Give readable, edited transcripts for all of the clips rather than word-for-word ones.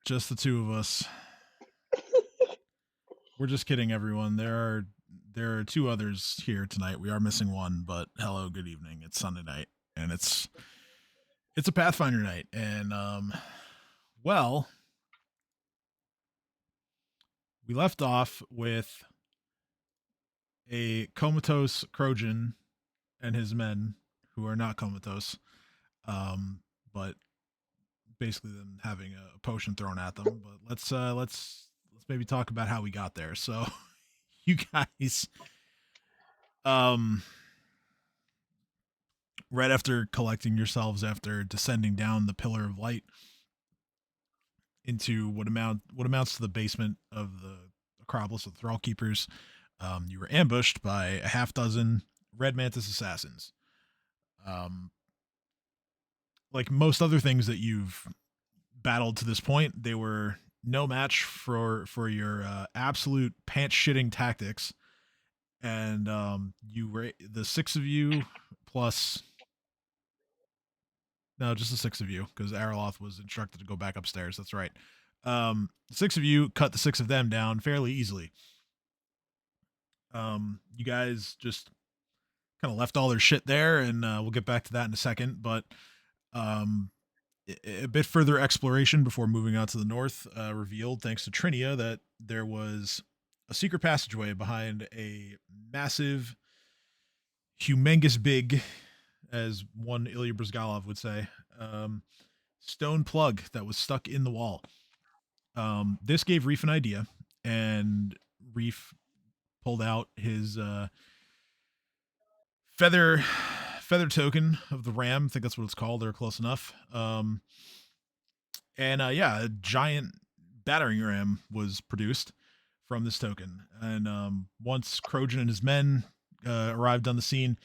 Just the two of us. We're just kidding, everyone. There are two others here tonight. We are missing one, but hello, good evening. It's Sunday night, and it's a Pathfinder night, and well, we left off with a comatose Trojan and his men who are not comatose, but basically them having a potion thrown at them. But let's maybe talk about how we got there. So, you guys, um, right after collecting yourselves after descending down the pillar of light into what amounts to the basement of the Acropolis of the Thrall Keepers, you were ambushed by a half dozen Red Mantis assassins. Um, like most other things that you've battled to this point, they were no match for your absolute pants shitting tactics, and you were the six of you plus no, just the six of you, because Araloth was instructed to go back upstairs. That's right. Six of you cut the six of them down fairly easily. You guys just kind of left all their shit there, and we'll get back to that in a second. But um, a bit further exploration before moving out to the north revealed, thanks to Trinia, that there was a secret passageway behind a massive, humongous big, as one Ilya Brizgalov would say, stone plug that was stuck in the wall. This gave Reef an idea, and Reef pulled out his feather token of the ram. I think that's what it's called. They're close enough. And yeah, a giant battering ram was produced from this token. And once Trojan and his men arrived on the scene,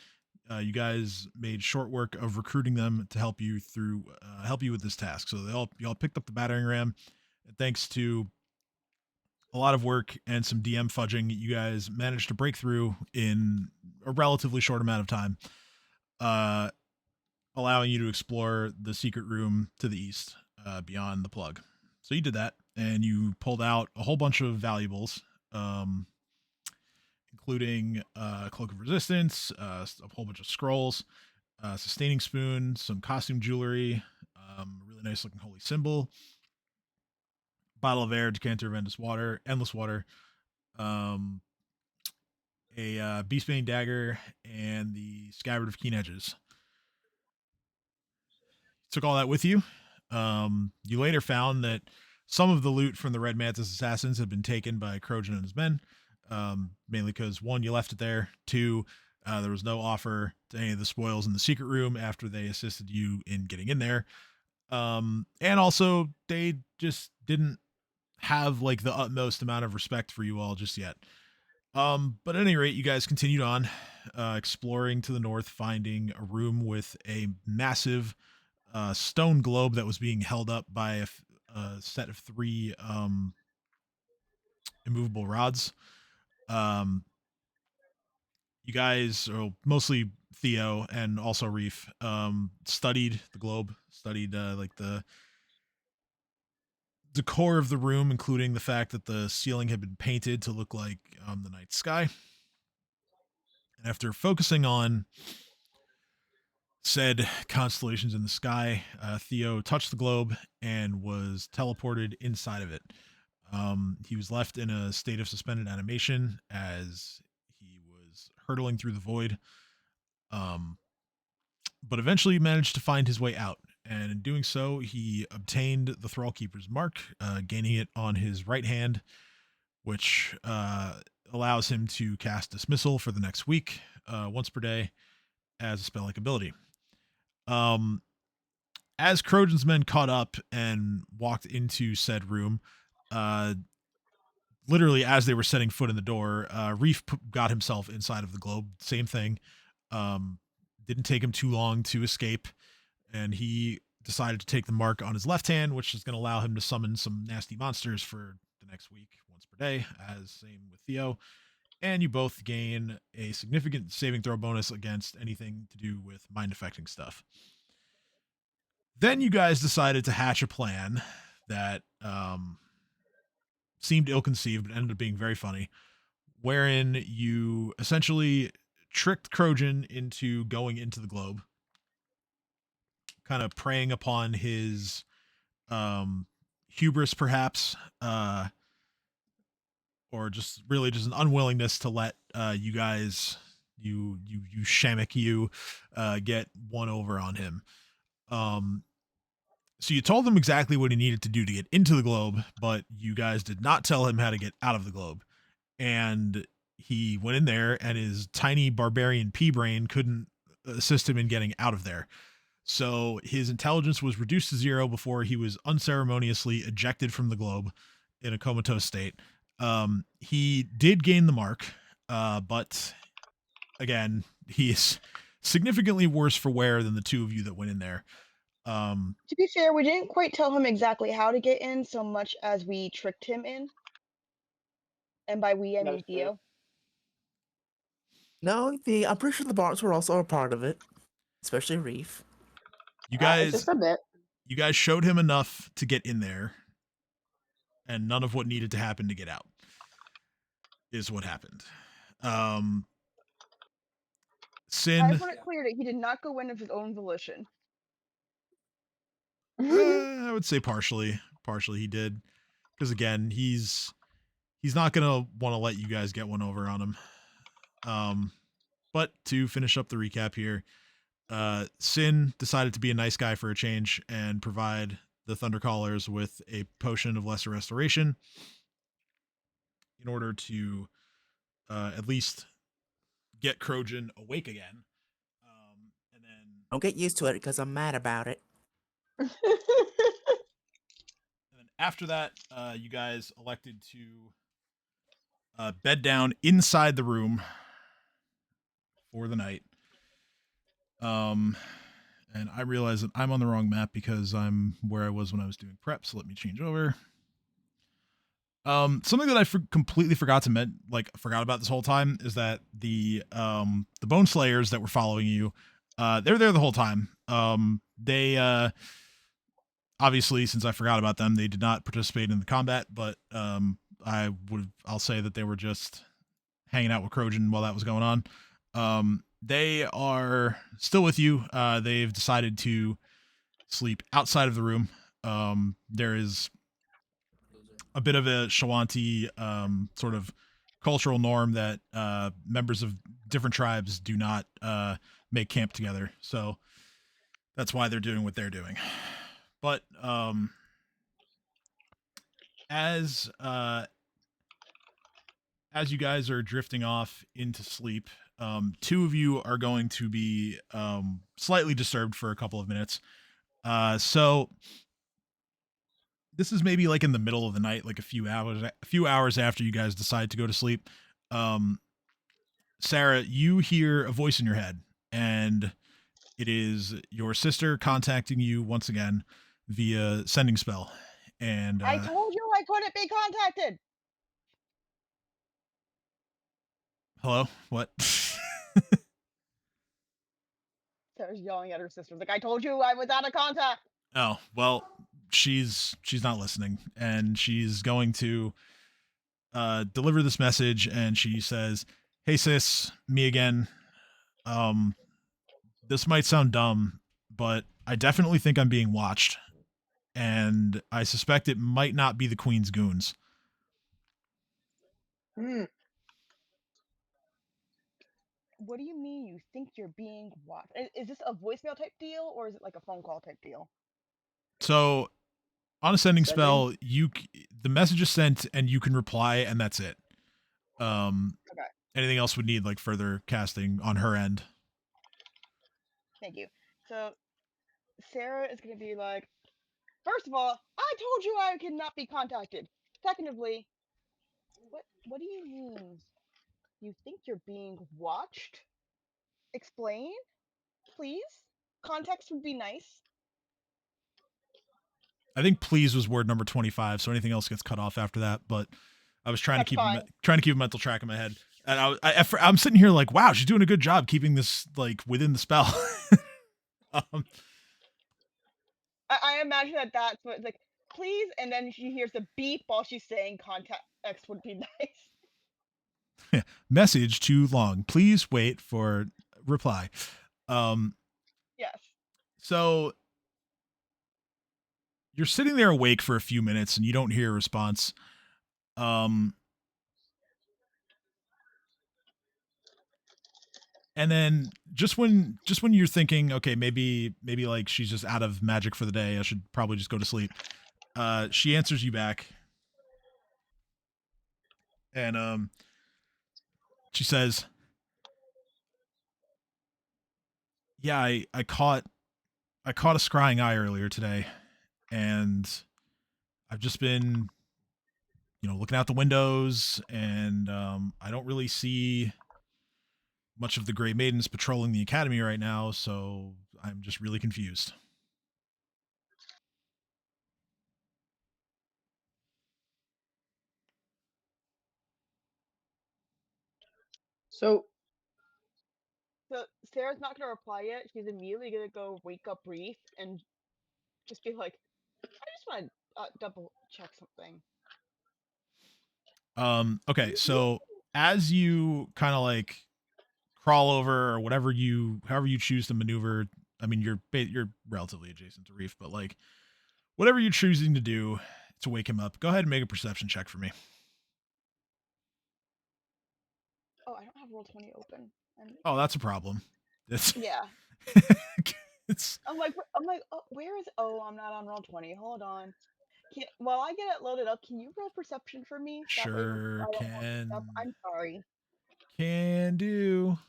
you guys made short work of recruiting them to help you with this task. So you all picked up the battering ram, and thanks to a lot of work and some DM fudging, you guys managed to break through in a relatively short amount of time, uh, allowing you to explore the secret room to the east, beyond the plug. So you did that, and you pulled out a whole bunch of valuables, um, including a cloak of resistance, a whole bunch of scrolls, sustaining spoon, some costume jewelry, a really nice looking holy symbol, bottle of air, decanter of endless water, um, a beastbane dagger, and the scabbard of keen edges. Took all that with you. You later found that some of the loot from the Red Mantis assassins had been taken by Trojan and his men, mainly because one, you left it there. Two, there was no offer to any of the spoils in the secret room after they assisted you in getting in there. And also, they just didn't have like the utmost amount of respect for you all just yet. But at any rate, you guys continued on, exploring to the north, finding a room with a massive stone globe that was being held up by a set of three immovable rods. Um, you guys, or mostly Theo and also Reef, studied the globe, studied like the decor of the room, including the fact that the ceiling had been painted to look like the night sky. And after focusing on said constellations in the sky, Theo touched the globe and was teleported inside of it. He was left in a state of suspended animation as he was hurtling through the void, um, but eventually managed to find his way out. And in doing so, he obtained the Thrall Keeper's mark, gaining it on his right hand, which allows him to cast Dismissal for the next week, once per day, as a spell-like ability. As Trojan's men caught up and walked into said room, uh, literally as they were setting foot in the door, Reef got himself inside of the globe. Same thing. Um, didn't take him too long to escape, and he decided to take the mark on his left hand, which is going to allow him to summon some nasty monsters for the next week, once per day, as same with Theo. And you both gain a significant saving throw bonus against anything to do with mind affecting stuff. Then you guys decided to hatch a plan that seemed ill-conceived but ended up being very funny, wherein you essentially tricked Crojan into going into the globe, kind of preying upon his hubris, perhaps, or just really just an unwillingness to let you guys, you Shamek, get one over on him. Um, so you told him exactly what he needed to do to get into the globe, but you guys did not tell him how to get out of the globe. And he went in there, and his tiny barbarian pea brain couldn't assist him in getting out of there. So his intelligence was reduced to 0 before he was unceremoniously ejected from the globe in a comatose state. He did gain the mark, but again, he is significantly worse for wear than the two of you that went in there. To be fair, we didn't quite tell him exactly how to get in so much as we tricked him in. And by we, I That mean is true. Theo. No, I'm pretty sure the bards were also a part of it, especially Reef. You It's guys, just a bit. you guys showed him enough to get in there, and none of what needed to happen to get out is what happened. Sin, I just want it clear that he did not go in of his own volition. I would say partially he did, because again, he's not gonna want to let you guys get one over on him. But to finish up the recap here, Sin decided to be a nice guy for a change and provide the Thundercallers with a potion of lesser restoration in order to at least get Crojan awake again. And then Don't get used to it because I'm mad about it. after that, you guys elected to bed down inside the room for the night. And I realize that I'm on the wrong map because I'm where I was when I was doing prep. So let me change over. Something that I completely forgot about this whole time is that the Bone Slayers that were following you, they're there the whole time. They obviously, since I forgot about them, they did not participate in the combat, but I'll say that they were just hanging out with Crojan while that was going on. They are still with you. They've decided to sleep outside of the room. There is a bit of a Shawanti sort of cultural norm that members of different tribes do not make camp together. So that's why they're doing what they're doing. But as you guys are drifting off into sleep, two of you are going to be slightly disturbed for a couple of minutes. So this is maybe like in the middle of the night, like a few hours after you guys decide to go to sleep. Sarah, you hear a voice in your head, and it is your sister contacting you once again via sending spell. And I told you I couldn't be contacted. Hello? What? Sarah's yelling at her sister. Like, I told you I was out of contact. Oh, well, she's not listening, and she's going to deliver this message, and she says, "Hey sis, me again. This might sound dumb, but I definitely think I'm being watched, and I suspect it might not be the Queen's goons." What do you mean you think you're being watched? Is this a voicemail type deal, or is it like a phone call type deal? So on a sending spell, the message is sent and you can reply, and that's it. Okay. Anything else would need like further casting on her end. Thank you. So Sarah is going to be like, first of all, I told you I could not be contacted. Secondly, what do you mean? You think you're being watched? Explain, please. Context would be nice. I think "please" was word number 25, so anything else gets cut off after that. But I was trying to keep a mental track in my head, and I'm sitting here like, wow, she's doing a good job keeping this like within the spell. I imagine that's what it's like. please, and then she hears a beep while she's saying contact X would be nice. Message too long. Please wait for reply. Yes. So you're sitting there awake for a few minutes and you don't hear a response. And then just when you're thinking, okay, maybe like she's just out of magic for the day, I should probably just go to sleep. She answers you back. And she says, "Yeah, I caught a scrying eye earlier today, and I've just been, looking out the windows, and I don't really see much of the Grey Maidens patrolling the academy right now, so I'm just really confused." So Sarah's not gonna reply yet. She's immediately gonna go wake up Reef and just be like, "I just want to double check something." Okay, so as you kind of like crawl over or however you choose to maneuver, I mean you're relatively adjacent to Reef, but like whatever you're choosing to do to wake him up, go ahead and make a perception check for me. Oh, I don't have Roll20 open. Oh, that's a problem. Yeah. It's I'm like, oh, where is? Oh, I'm not on Roll20. Hold on. While I get it loaded up, can you roll perception for me? That way, sure I don't can up. I'm sorry. can do.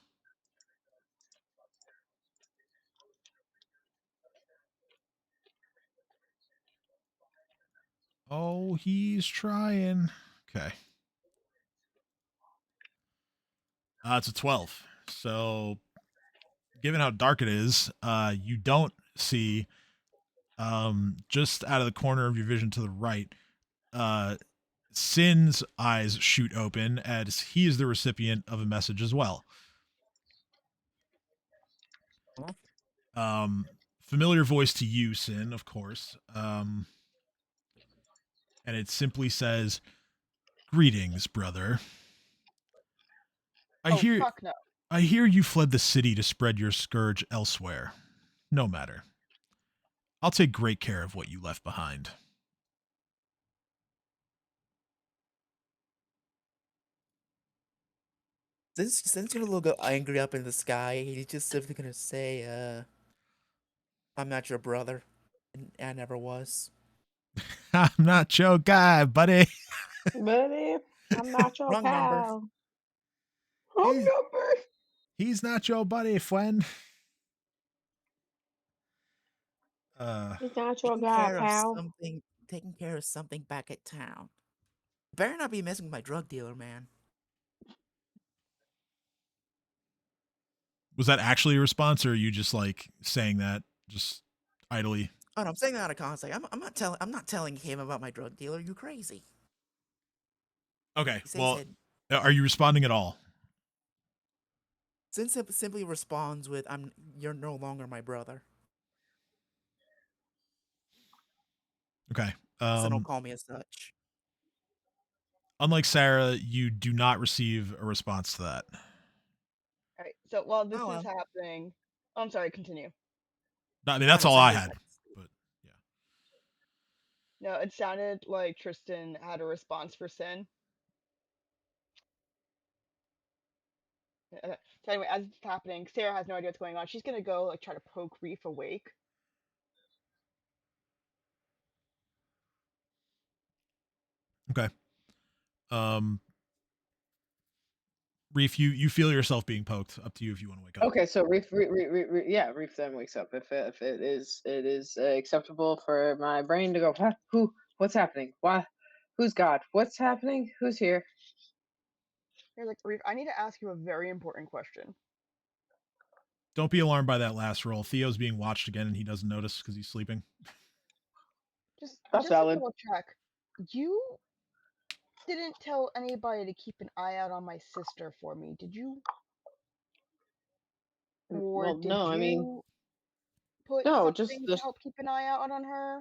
Oh, he's trying. Okay. It's a 12. So, given how dark it is, you don't see, just out of the corner of your vision to the right, Sin's eyes shoot open as he is the recipient of a message as well. Familiar voice to you, Sin, of course. And it simply says, "Greetings, brother. Oh, fuck no. I hear you fled the city to spread your scourge elsewhere. No matter. I'll take great care of what you left behind." Since you're a little angry up in the sky, he's just simply gonna say, "I'm not your brother, and I never was." I'm not your guy, buddy. buddy, I'm not your Wrong number. pal. Wrong number. He's not your buddy, friend. He's not your Taking guy, care of pal. something back at town. Better not be messing with my drug dealer, man. Was that actually a response, or are you just like saying that just idly? Oh no, I'm saying that out of context. I'm not telling him about my drug dealer. You crazy? Okay. He Well, said, are you responding at all? Sin simply responds with, "You're no longer my brother." Okay. So don't call me as such. Unlike Sarah, you do not receive a response to that. All right. So while this Oh, is well. happening, I'm sorry. Continue. I mean, that's all I had. But No, it sounded like Tristan had a response for Sin. So anyway, as it's happening, Sarah has no idea what's going on. She's gonna go like try to poke Reef awake. okay. Reef, you feel yourself being poked. Up to you if you want to wake up. Okay, so Reef then wakes up. If it is acceptable for my brain to go, huh? What's happening? Why? Who's God? What's happening? Who's here? Here's like, Reef, I need to ask you a very important question. Don't be alarmed by that last roll. Theo's being watched again, and he doesn't notice because he's sleeping. Just valid. to double check. You didn't tell anybody to keep an eye out on my sister for me, did you? Or Well, did no, you I mean, put no, something to help keep an eye out on her?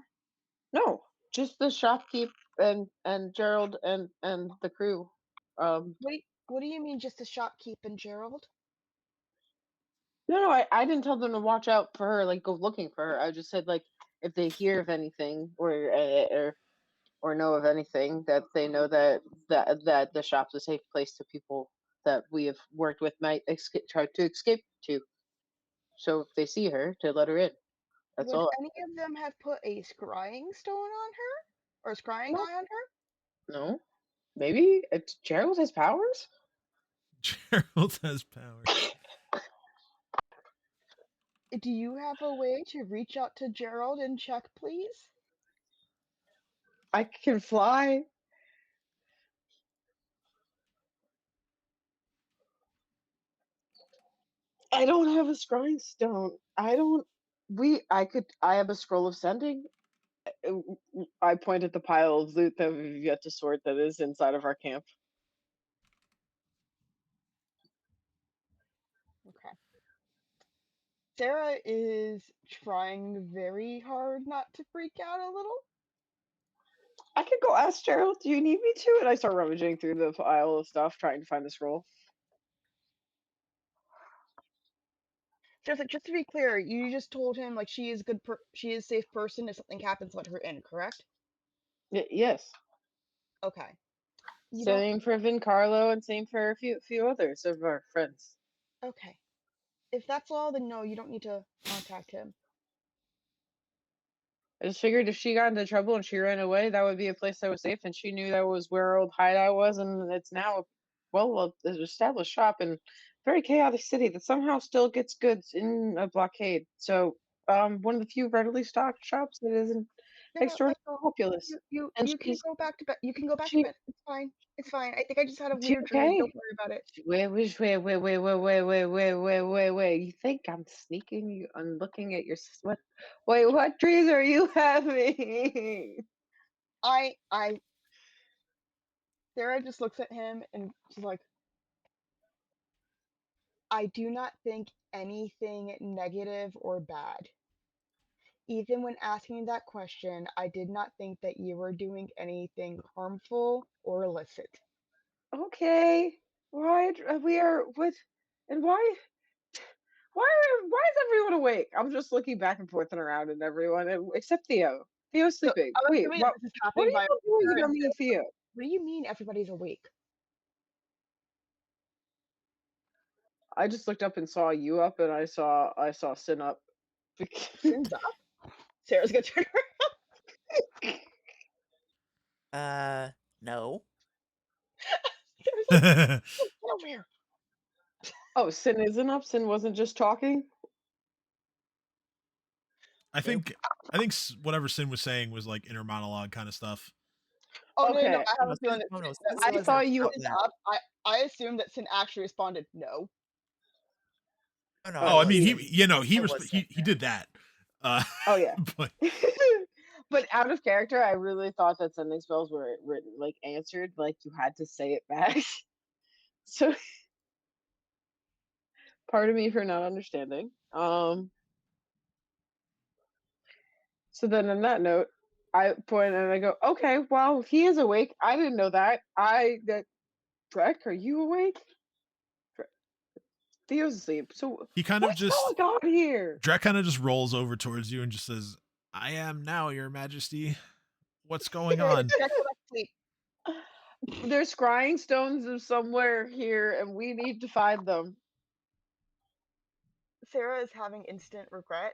no. Just the shopkeep and Gerald and the crew. What do you mean, just the shopkeep and Gerald? No, I didn't tell them to watch out for her, like go looking for her. I just said like if they hear of anything or know of anything that they know that the shop's a safe place to people that we have worked with might try to escape to. So if they see her, to let her in. That's Would all. any of them have put a scrying stone on her? Or a scrying No, eye on her? no. Maybe Gerald has powers. Gerald has powers. Do you have a way to reach out to Gerald and check, please? I can fly. I don't have a scrying stone. I don't. I could. I have a scroll of sending. I point at the pile of loot that we've yet to sort that is inside of our camp. Okay. Sarah is trying very hard not to freak out a little. I could go ask Gerald, do you need me to? And I start rummaging through the pile of stuff, trying to find the scroll. Just to be clear, you just told him like she is she is a safe person. If something happens, let her in. Correct? Yes. Okay. Same for Vin Carlo and same for a few others of our friends. Okay. If that's all, then no, you don't need to contact him. I just figured if she got into trouble and she ran away, that would be a place that was safe, and she knew that was where her old hideout was, and it's now an established shop in a very chaotic city that somehow still gets goods in a blockade. So, one of the few readily stocked shops that isn't extraordinarily populous. You And can go back to bed. You can go back to she, bed. It's fine. It's fine. I think I just had a she weird dream. okay? Don't worry about it. Wait. You think I'm sneaking you and looking at your what? Wait, what dreams are you having? Sarah just looks at him and she's like, I do not think anything negative or bad. Even when asking that question, I did not think that you were doing anything harmful or illicit. Okay, right. We are what? And why is everyone awake? I'm just looking back and forth and around at everyone, except Theo. Theo's So sleeping. I'm Wait, assuming what? that this is What happening are by you doing on me and Theo? What do you mean everybody's awake? I just looked up and saw you up, and I saw Sin up. Sin's up. Sarah's gonna turn around. No. Sarah's like, nowhere. Oh, Sin isn't up. Sin wasn't just talking. I think whatever Sin was saying was like inner monologue kind of stuff. Oh Okay. no, I have a feeling that I saw you. up. I assumed that Sin actually responded no. Oh, I mean, he did that. Oh yeah. But but out of character, I really thought that sending spells were written like answered, like you had to say it back. So pardon me for not understanding. So then on that note, I point and I go, okay, well, he is awake. I didn't know that. Drek, are you awake? Theo's asleep. So he kind of just going on here? Drek kind of just rolls over towards you and just says, "I am now, Your Majesty. What's going on?" There's scrying stones somewhere here, and we need to find them. Sarah is having instant regret.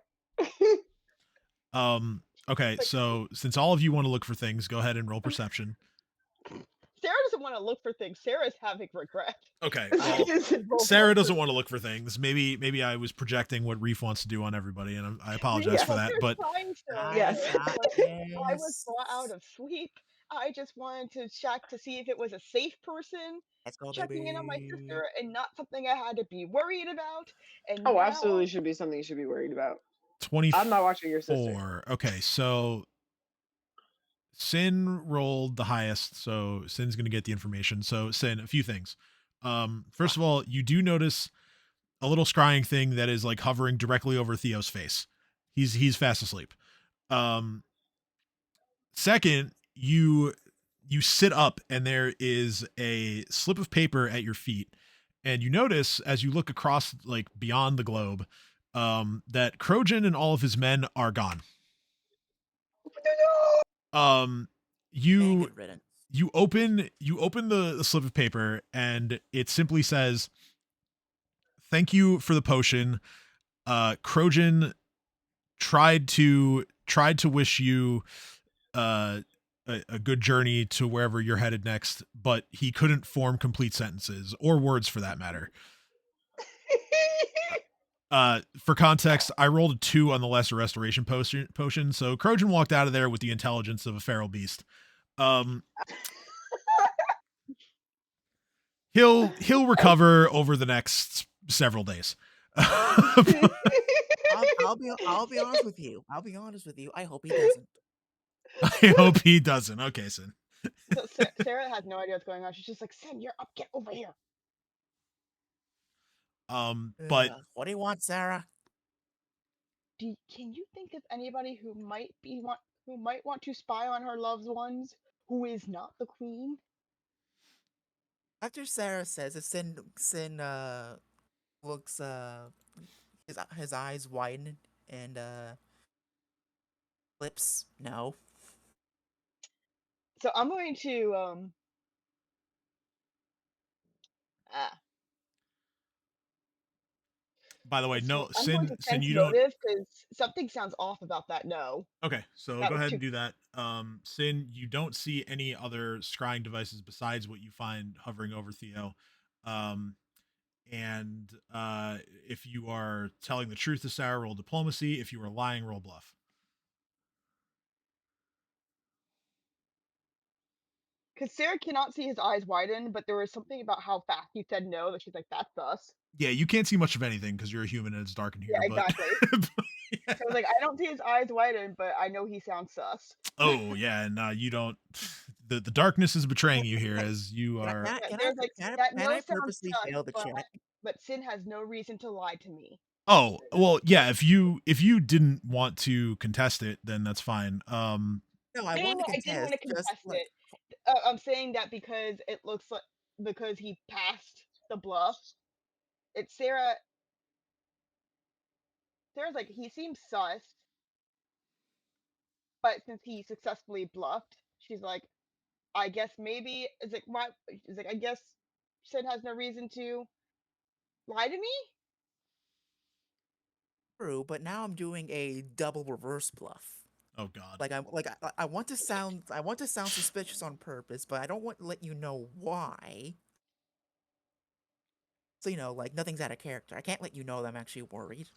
Okay, so since all of you want to look for things, go ahead and roll perception. Sarah doesn't want to look for things. Sarah's having regret. Okay, well, Sarah doesn't want to look for things. Maybe I was projecting what Reef wants to do on everybody, and I apologize for that. But yes, I was brought out of sleep. I just wanted to check to see if it was a safe person checking in on my sister and not something I had to be worried about. And absolutely should be something you should be worried about. 24. I'm not watching your sister. Okay, so Sin rolled the highest, so Sin's going to get the information. So Sin, a few things. First of all, you do notice a little scrying thing that is like hovering directly over Theo's face. He's fast asleep. Second, you sit up and there is a slip of paper at your feet, and you notice as you look across like beyond the globe, that Crojan and all of his men are gone. Um, And you good riddance. you open the slip of paper and it simply says, "Thank you for the potion. Crojan tried to wish you uh a good journey to wherever you're headed next, but he couldn't form complete sentences or words for that matter." For context, I rolled a 2 on the lesser restoration potion, so Crojan walked out of there with the intelligence of a feral beast. Um, he'll recover over the next several days. I'll be honest with you. I'll be honest with you. I hope he doesn't. I hope he doesn't. Okay, Sin. So Sarah has no idea what's going on. She's just like, Sin, you're up. Get over here. But What do you want, Sarah? Can you think of anybody who might want to spy on her loved ones who is not the queen? After Sarah says it, Sin looks his eyes widen and lips no. So I'm going to ah. by the way, So no, I'm going to Sin, sense you don't. motive because something sounds off about that. No, Okay, so that go was ahead too. and do that. Sin, you don't see any other scrying devices besides what you find hovering over Theo. Um, and if you are telling the truth to Sarah, roll diplomacy. If you are lying, roll bluff. Because Sarah cannot see his eyes widen, but there was something about how fast he said no that she's like, that's us. Yeah, you can't see much of anything because you're a human and it's dark in Yeah, here. But, exactly. yeah. So I was like, I don't see his eyes widen, but I know he sounds sus. Oh yeah, and you don't. The darkness is betraying you here as you are. There's like that Can no I sounds purposely sus, fail the check? but Sin has no reason to lie to me. Oh well, yeah. If you didn't want to contest it, then that's fine. No, I want to I didn't want contest. to Just contest like it. I'm saying that because it looks like because he passed the bluff. It's Sarah. Sarah's like he seems sus, but since he successfully bluffed, she's like, I guess maybe it's like why? It's like I guess Sid has no reason to lie to me. true, but now I'm doing a double reverse bluff. Oh God. I want to sound suspicious on purpose, but I don't want to let you know why. So like nothing's out of character. I can't let you know that I'm actually worried.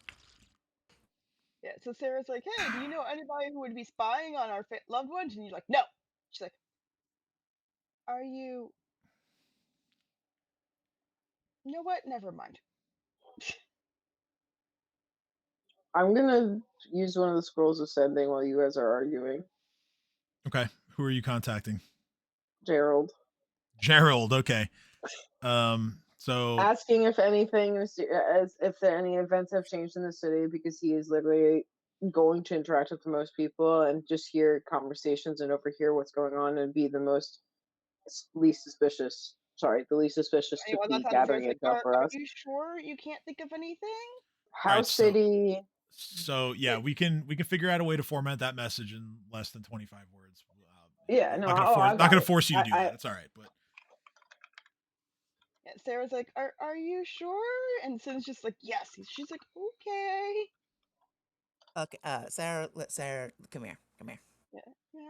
Yeah. So Sarah's like, hey, do you know anybody who would be spying on our loved ones? And you're like, no. She's like, are you? You know what? Never mind. I'm gonna use one of the scrolls of sending while you guys are arguing. Okay, who are you contacting? Gerald. Gerald. Okay. So Asking if anything, as if there any events have changed in the city, because he is literally going to interact with the most people and just hear conversations and overhear what's going on and be the least suspicious. Sorry, the least suspicious to Well, be that's how gathering Sarah's like, intel for are us. you sure you can't think of anything? all right. House City. So yeah, we can figure out a way to format that message in less than 25 words. Yeah, no, not gonna force you to do that. It's all right, but. Yeah, Sarah's like, are you sure? And Sin's just like, yes. She's like, okay. Okay, Sarah, come here. Yeah. Yeah.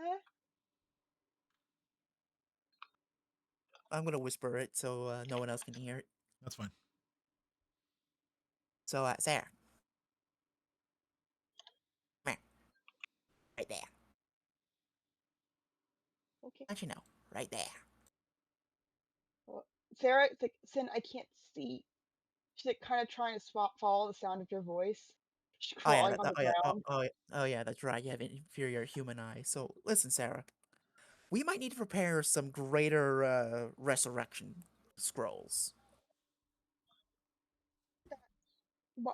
I'm gonna whisper it so no one else can hear it. That's fine. So, Sarah, come here, right there. Okay. Don't you know, right there. Well, Sarah, it's like, Sin, I can't see. She's like kind of trying to follow the sound of your voice. She's Oh yeah, crawling on the ground. yeah, that's right. You have an inferior human eye. So listen, Sarah, we might need to prepare some greater resurrection scrolls.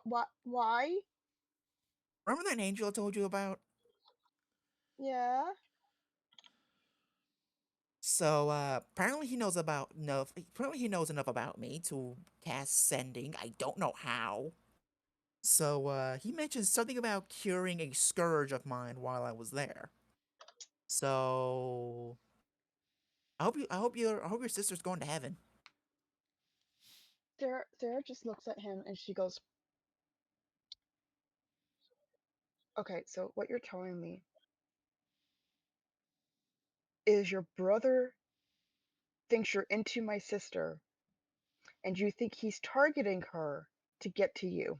What? Why? Remember that angel I told you about? Yeah. So apparently he knows apparently he knows enough about me to cast sending. I don't know how. So he mentioned something about curing a scourge of mine while I was there. So I hope your sister's going to heaven. Sarah just looks at him and she goes, "Okay, so what you're telling me is your brother thinks you're into my sister, and you think he's targeting her to get to you."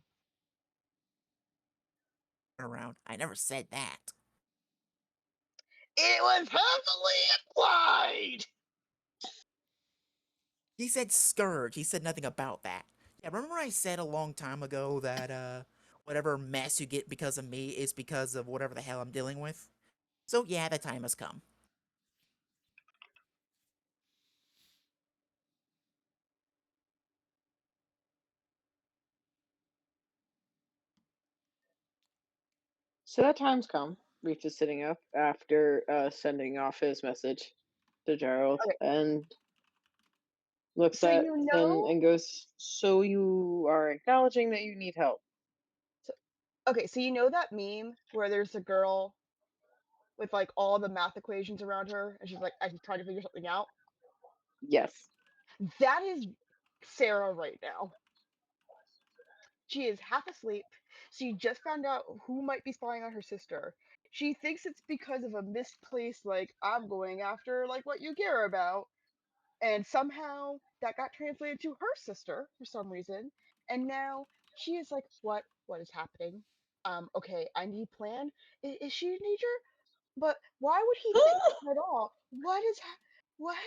Around. I never said that. It was heavily implied. He said scourge. He said nothing about that. Yeah, remember I said a long time ago that whatever mess you get because of me is because of whatever the hell I'm dealing with? So yeah, the time has come. So that time's come. Reef is sitting up after sending off his message to Gerald Okay, and looks so at you Finn know, and goes, "So you are acknowledging that you need help?" so, okay, so you know that meme where there's a girl with like all the math equations around her, and she's like, "I'm trying to figure something out." Yes. That is Sarah right now. She is half asleep. She just found out who might be spying on her sister. She thinks it's because of a misplaced, like, I'm going after, like, what you care about. And somehow that got translated to her sister for some reason. And now she is like, what is happening? Okay, I need plan. Is she in danger? But why would he think that at all? What?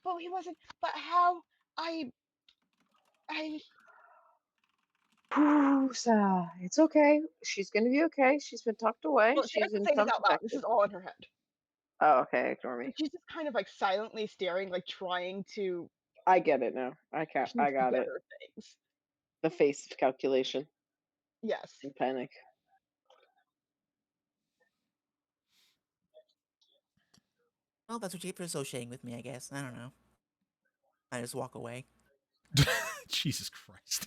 But he wasn't. But how? I, I, Poosa. It's okay. She's gonna be okay. She's been tucked away. well, Sarah's She's not in saying this some out loud. This protection. is all in her head. Oh, okay. Ignore But me. she's just kind of like silently staring, like trying to I get it now. I piece got it. together things. The face of calculation Yes. and panic. Well, that's what you're associating with me, I guess. I don't know. I just walk away. Jesus Christ.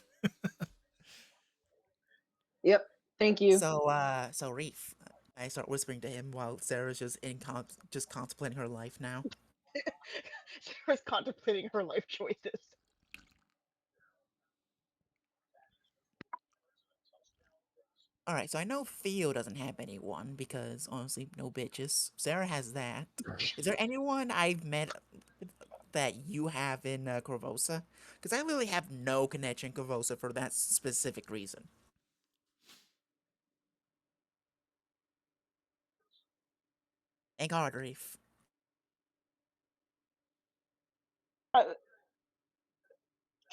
Yep. Thank you. So Reef, I start whispering to him while Sarah's just just contemplating her life now. Sarah's contemplating her life choices. All right, so I know Theo doesn't have anyone because honestly, no bitches. Sarah has that. Is there anyone I've met that you have in Corvosa? Because I literally have no connection in Corvosa for that specific reason. Thank God, Reef. Uh,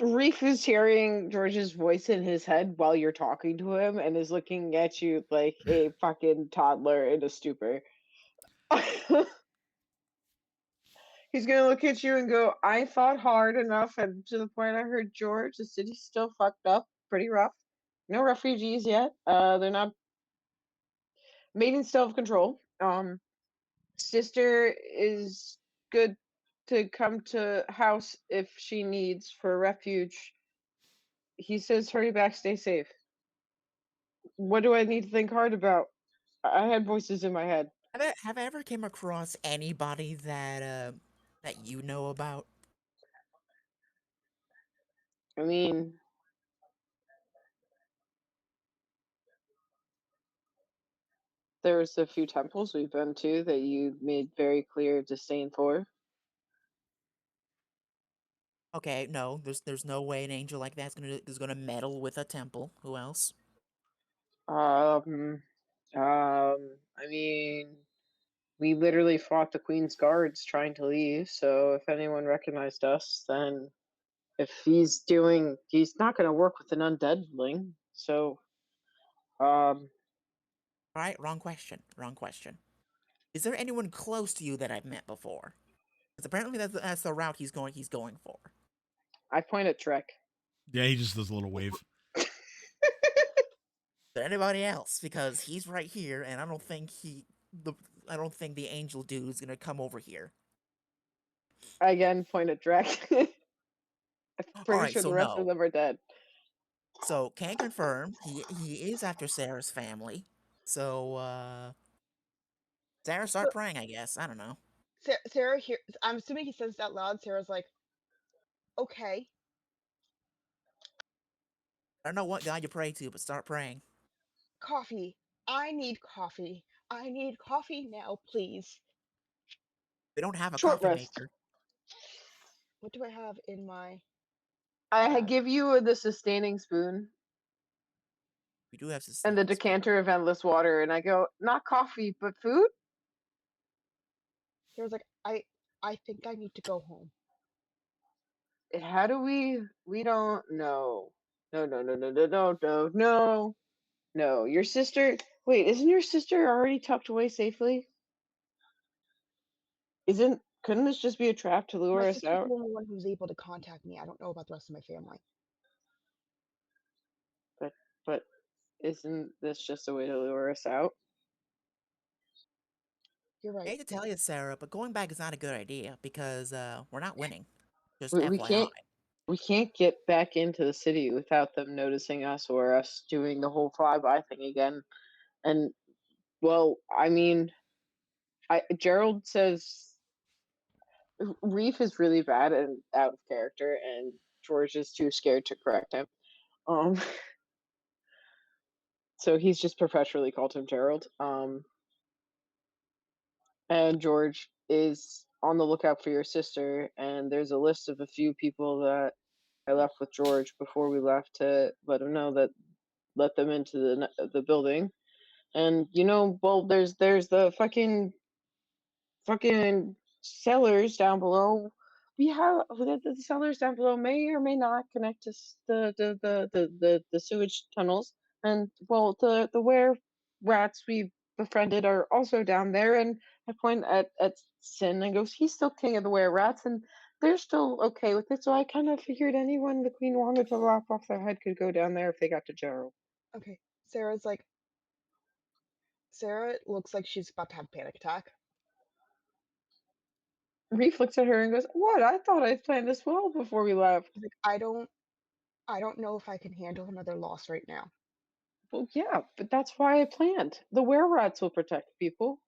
Reef is hearing George's voice in his head while you're talking to him and is looking at you like a fucking toddler in a stupor. He's gonna look at you and go, "I fought hard enough, and to the point I heard George, the city's still fucked up, pretty rough. No refugees yet. They're not made in self-control. Sister is good to come to house if she needs for refuge. He says, hurry back, stay safe. What do I need to think hard about? I had voices in my head. Have I ever came across anybody that you know about? I mean, there's a few temples we've been to that you made very clear disdain for. Okay, no, there's no way an angel like that's gonna meddle with a temple. Who else? Um, I mean, we literally fought the Queen's guards trying to leave, so if anyone recognized us, then if he's not going to work with an undeadling. So, um, All right, wrong question. Wrong question. Is there anyone close to you that I've met before? Because apparently that's the route he's going for. I point at Trek. Yeah, he just does a little wave. Is there anybody else? Because he's right here, and I don't think the angel dude is gonna come over here. again point at Drac. I'm pretty Alright, sure so the rest of no. them are dead. So can confirm he is after Sarah's family. So Sarah, So start praying, I guess. I don't know. Sarah here. I'm assuming he says it out loud. Sarah's like, okay, I don't know what God you pray to, but start praying. coffee. I need coffee. I need coffee now, please. We don't have a Short coffee rest. maker. What do I have in my? I bag? give you the sustaining spoon We do have and the sustained. decanter of endless water, and I go, not coffee, but food? Sarah's like, I think I need to go home. How do we don't know. No. No, your sister, wait, isn't your sister already tucked away safely? Couldn't this just be a trap to My lure us sister's out? the only one who's able to contact me. I don't know about the rest of my family. But isn't this just a way to lure us out? You're I right. hate to tell you, Sarah, but going back is not a good idea because we're not winning. Just We FYI. can't get back into the city without them noticing us or us doing the whole flyby thing again. And well, I mean, Gerald says Reef is really bad and out of character, and George is too scared to correct him. Um, so he's just perpetually called him Gerald. And George is on the lookout for your sister, and there's a list of a few people that I left with George before we left to let him know that let them into the building. And well, there's the fucking cellars down below. We have the cellars down below may or may not connect to the sewage tunnels, and well, the were rats we befriended are also down there. And I point at Sin and goes, he's still king of the were rats, and they're still okay with it. So I kind of figured anyone the queen wanted to lop off their head could go down there if they got to Gerald. Okay. Sarah looks like she's about to have a panic attack. Reef looks at her and goes, "What? I thought I planned this well before we left." She's like, I don't know if I can handle another loss right now. Well, yeah, but that's why I planned. The were-rats will protect people.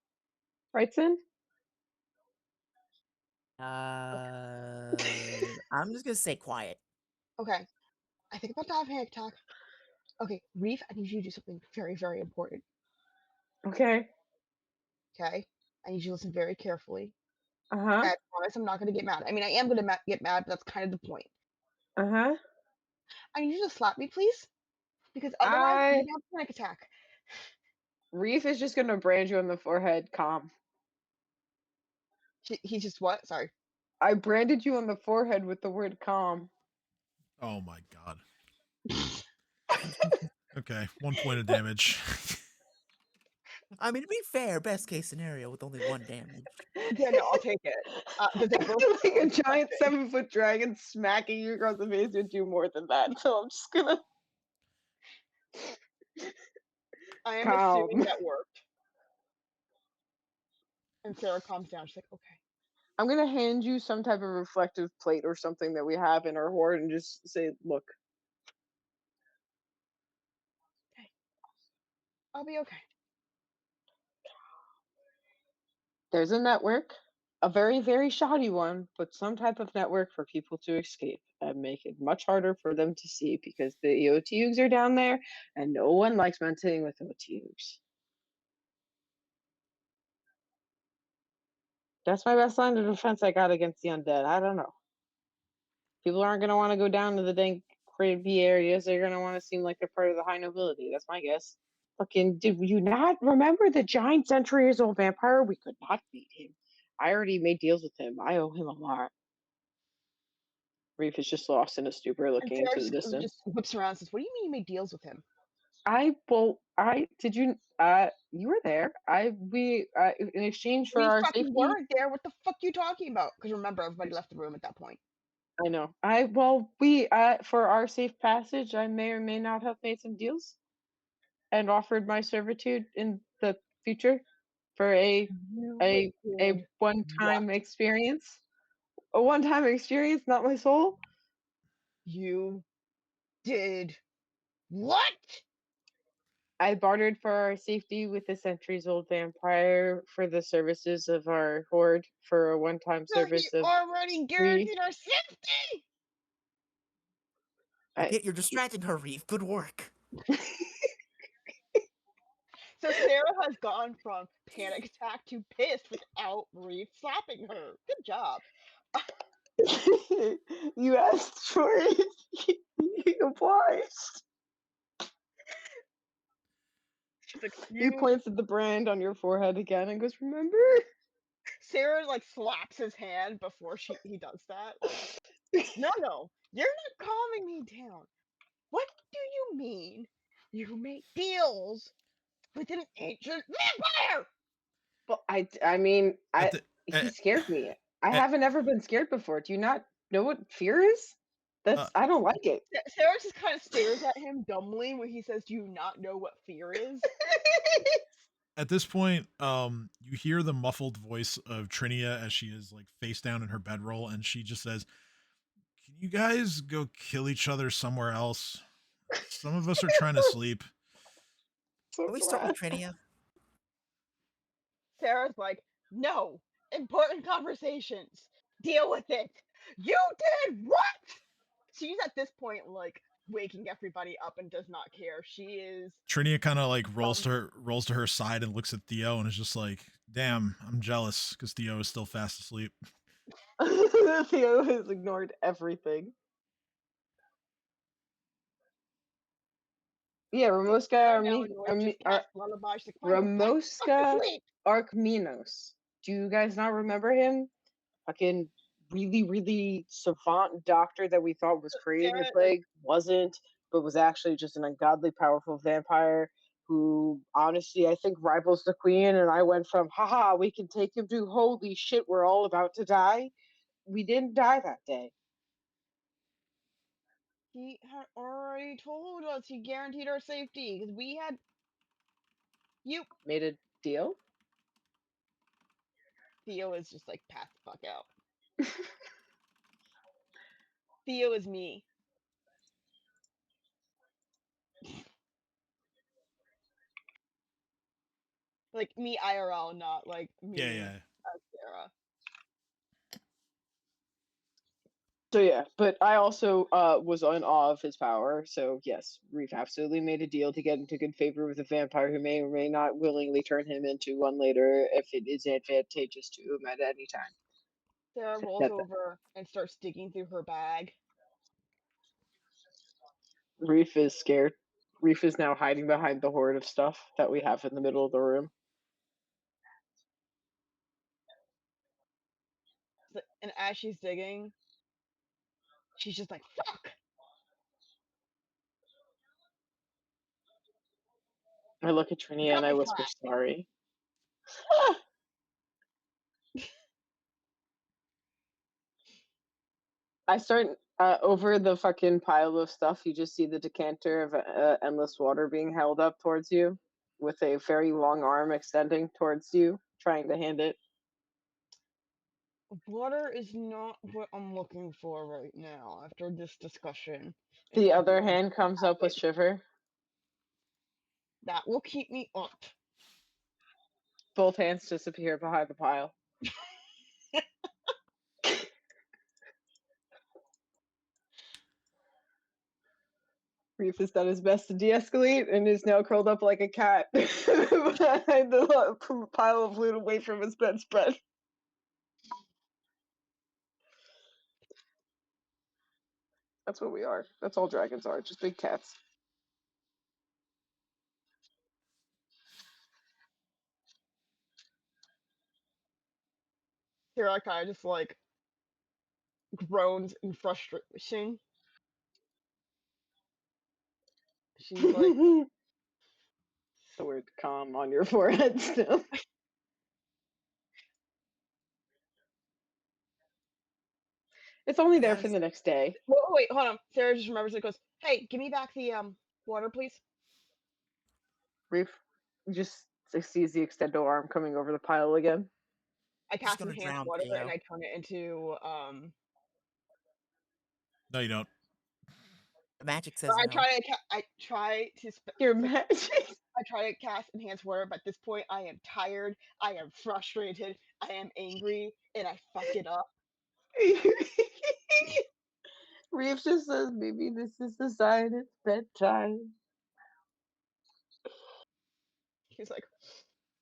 Right, Sin? I'm just gonna say quiet. Okay. I think I'm about to have a panic attack. Okay, Reef, I need you to do something very, very important. Okay. Okay? I need you to listen very carefully. Uh-huh. I promise I'm not going to get mad. I mean, I am going to get mad, but that's kind of the point. Uh-huh. I need you to slap me, please. Because otherwise, I'm going to have a panic attack. Reef is just gonna brand you on the forehead, calm. He's just what? Sorry. I branded you on the forehead with the word calm. Oh my god. Okay, 1 point of damage. I mean, to be fair, best case scenario with only 1 damage. Yeah, no, I'll take it. Because they both Like a sound giant disgusting. 7-foot dragon smacking you across the face would do more than that. So I'm just gonna I am calm. assuming that worked. And Sarah calms down. She's like, okay. I'm gonna hand you some type of reflective plate or something that we have in our hoard and just say, look. Okay. I'll be okay. There's a network, a very, very shoddy one, but some type of network for people to escape and make it much harder for them to see because the OTUs are down there and no one likes mentoring with OTUs. That's my best line of defense I got against the undead. I don't know. People aren't going to want to go down to the dank, creepy areas. They're going to want to seem like they're part of the high nobility. That's my guess. Fucking, did you not remember the giant century-years-old vampire? We could not beat him. I already made deals with him. I owe him a lot. Reef is just lost in a stupor, And looking Sarah into the distance. just whips around and says, what do you mean you made deals with him? You were there. In exchange for We our fucking safety. weren't there. What the fuck are you talking about? Because remember, everybody left the room at that point. I know. For our safe passage, I may or may not have made some deals and offered my servitude in the future for a You did one-time experience. a one-time experience, not my soul. You did what? I bartered for our safety with a centuries-old vampire for the services of our Hoard for a one-time So he service of already guaranteed our safety. You're distracting her, Reeve. Good work. So Sarah has gone from panic attack to pissed without Reeve slapping her. Good job. You asked for it. You obliged. She's like, He points at the brand on your forehead again and goes, "Remember?" Sarah like slaps his hand before he does that. Like, no, you're not calming me down. What do you mean? You make deals with an ancient vampire? Well, I mean, At the, he eh, scared me. I eh, haven't ever been scared before. Do you not know what fear is? uh, I don't like it. Sarah just kind of stares at him dumbly when he says, "Do you not know what fear is?" at this point, you hear the muffled voice of Trinia as she is like face down in her bedroll, and she just says, "Can you guys go kill each other somewhere else? Some of us are trying to sleep." So Can we start with glad. Trinia? Sarah's like, "No, important conversations. Deal with it. You did what?" She's at this point like waking everybody up and does not care. She is Trinia kind of like rolls to her side and looks at Theo and is just like, "Damn, I'm jealous because Theo is still fast asleep." Theo has ignored everything. Yeah, Ramoska now annoyed, just cast lullaby. She's like, "Fine, go fuck Ramoska sleep." Arkminos. Do you guys not remember him? Fucking really savant doctor that we thought was creating the Sarah, plague, wasn't, but was actually just an ungodly powerful vampire who honestly I think rivals the queen. And I went from haha, we can take him to holy shit, we're all about to die. We didn't die that day. he had already told us he guaranteed our safety because we had you. Made a deal. Theo is just like pass the fuck out. Theo is me. Like me IRL, not like me Yeah. as Sarah. So yeah, but I also was in awe of his power. So yes, Reef absolutely made a deal to get into good favor with a vampire who may or may not willingly turn him into one later if it is advantageous to him at any time. Sarah rolls That over and starts digging through her bag. Reef is scared. Reef is now hiding behind the hoard of stuff that we have in the middle of the room. And as she's digging, she's just like, "Fuck!" I look at Trinia and I whisper, "Sorry." I start over the fucking pile of stuff. You just see the decanter of endless water being held up towards you, with a very long arm extending towards you, trying to hand it. Water is not what I'm looking for right now after this discussion. The other hand comes up with Shiver. That will keep me up. Both hands disappear behind the pile. Reef has done his best to de-escalate and is now curled up like a cat behind the pile of loot away from his bedspread. That's what we are. That's all dragons are, just big cats. Sarah kind of just like groans in frustration. She's like, The word calm on your forehead still. It's only there for the next day. wait, hold on. Sarah just remembers it. Goes, "Hey, give me back the water, please." Reef just sees the extendo arm coming over the pile again. I Just cast gonna enhanced drown water and Theo. I turn it into No, you don't. Magic or says no. I try to Your magic. I try to cast enhanced water, but at this point I am tired, I am frustrated, I am angry, and I fuck it up. Reeves just says, maybe this is the sign it's bedtime. He's like,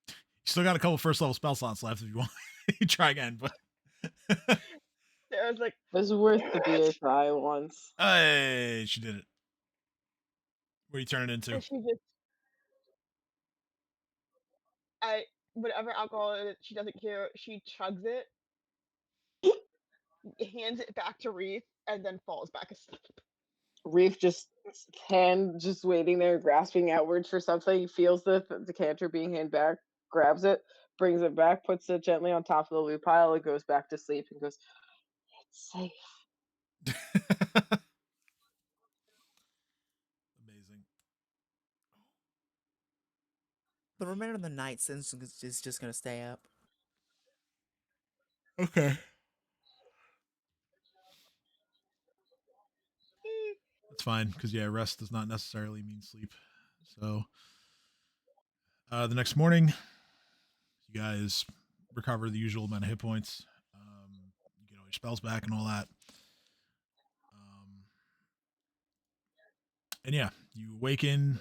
You still got a couple first level spell slots left if you want. You try again, but Sarah's like, It was worth the BA once. hey, she did it. What are you turning into? and she just whatever alcohol it is, she doesn't care. She chugs it, hands it back to Reef, and then falls back asleep. Reef just waiting there, grasping outwards for something, feels the decanter being handed back, grabs it, brings it back, puts it gently on top of the loot pile, and goes back to sleep and goes, it's safe. Amazing. The remainder of the night since is just gonna stay up. Okay. That's fine, because yeah, rest does not necessarily mean sleep. So the next morning, you guys recover the usual amount of hit points. You get all your spells back and all that. And yeah, you awaken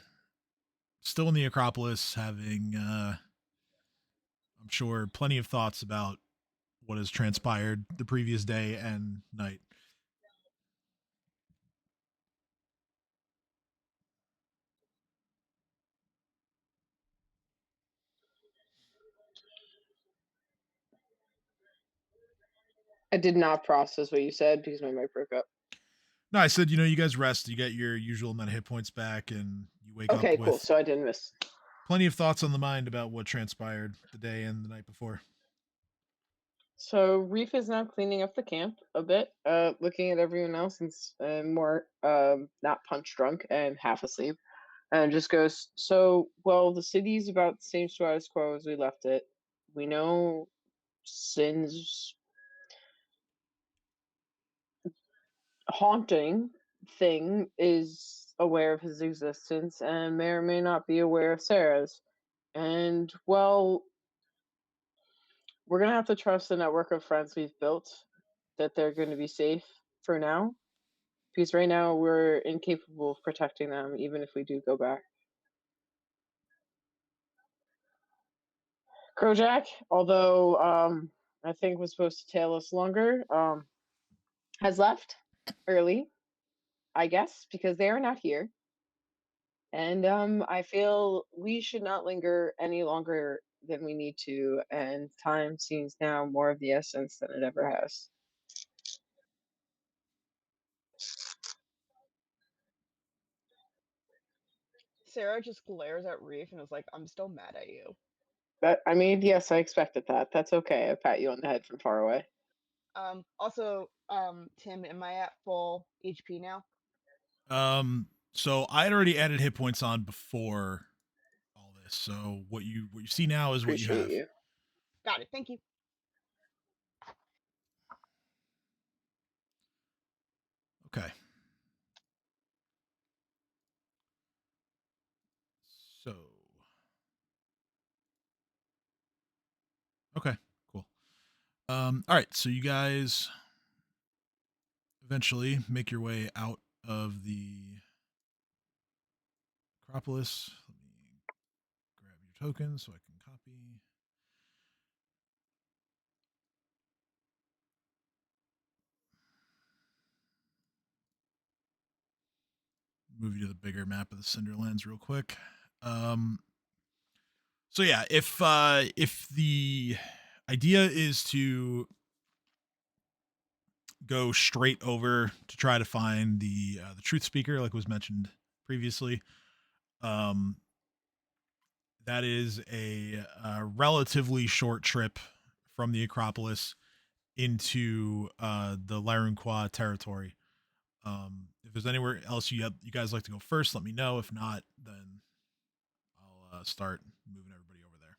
still in the Acropolis, having I'm sure plenty of thoughts about what has transpired the previous day and night. I did not process what you said because my mic broke up. No, I said, you guys rest, you get your usual amount of hit points back, and you wake Okay, up cool. with So I didn't miss. plenty of thoughts on the mind about what transpired the day and the night before. So Reef is now cleaning up the camp a bit, looking at everyone else and more not punch drunk and half asleep, and just goes, so, well, the city's about the same status quo as we left it. We know Sin's haunting thing is aware of his existence and may or may not be aware of Sarah's. And, well, we're going to have to trust the network of friends we've built that they're going to be safe for now. Because right now we're incapable of protecting them, even if we do go back. Kojak, although I think was supposed to tail us longer, has left early, I guess, because they are not here. And I feel we should not linger any longer than we need to, and time seems now more of the essence than it ever has. Sarah just glares at Reef and is like, I'm still mad at you. But I mean, yes, I expected that. That's okay. I pat you on the head from far away. Also, Tim, am I at full HP now? So I had already added hit points on before all this. So what you see now is what you Appreciate have. you. Got it. Thank you. Okay. So okay, cool. All right, so you guys eventually make your way out of the Acropolis. Let me grab your token so I can copy. Move you to the bigger map of the Cinderlands real quick. So yeah, if the idea is to go straight over to try to find the truth speaker, like was mentioned previously, that is a relatively short trip from the Acropolis into the Lyrune-Quah territory. If there's anywhere else you guys like to go first, let me know. If not, then I'll start moving everybody over there.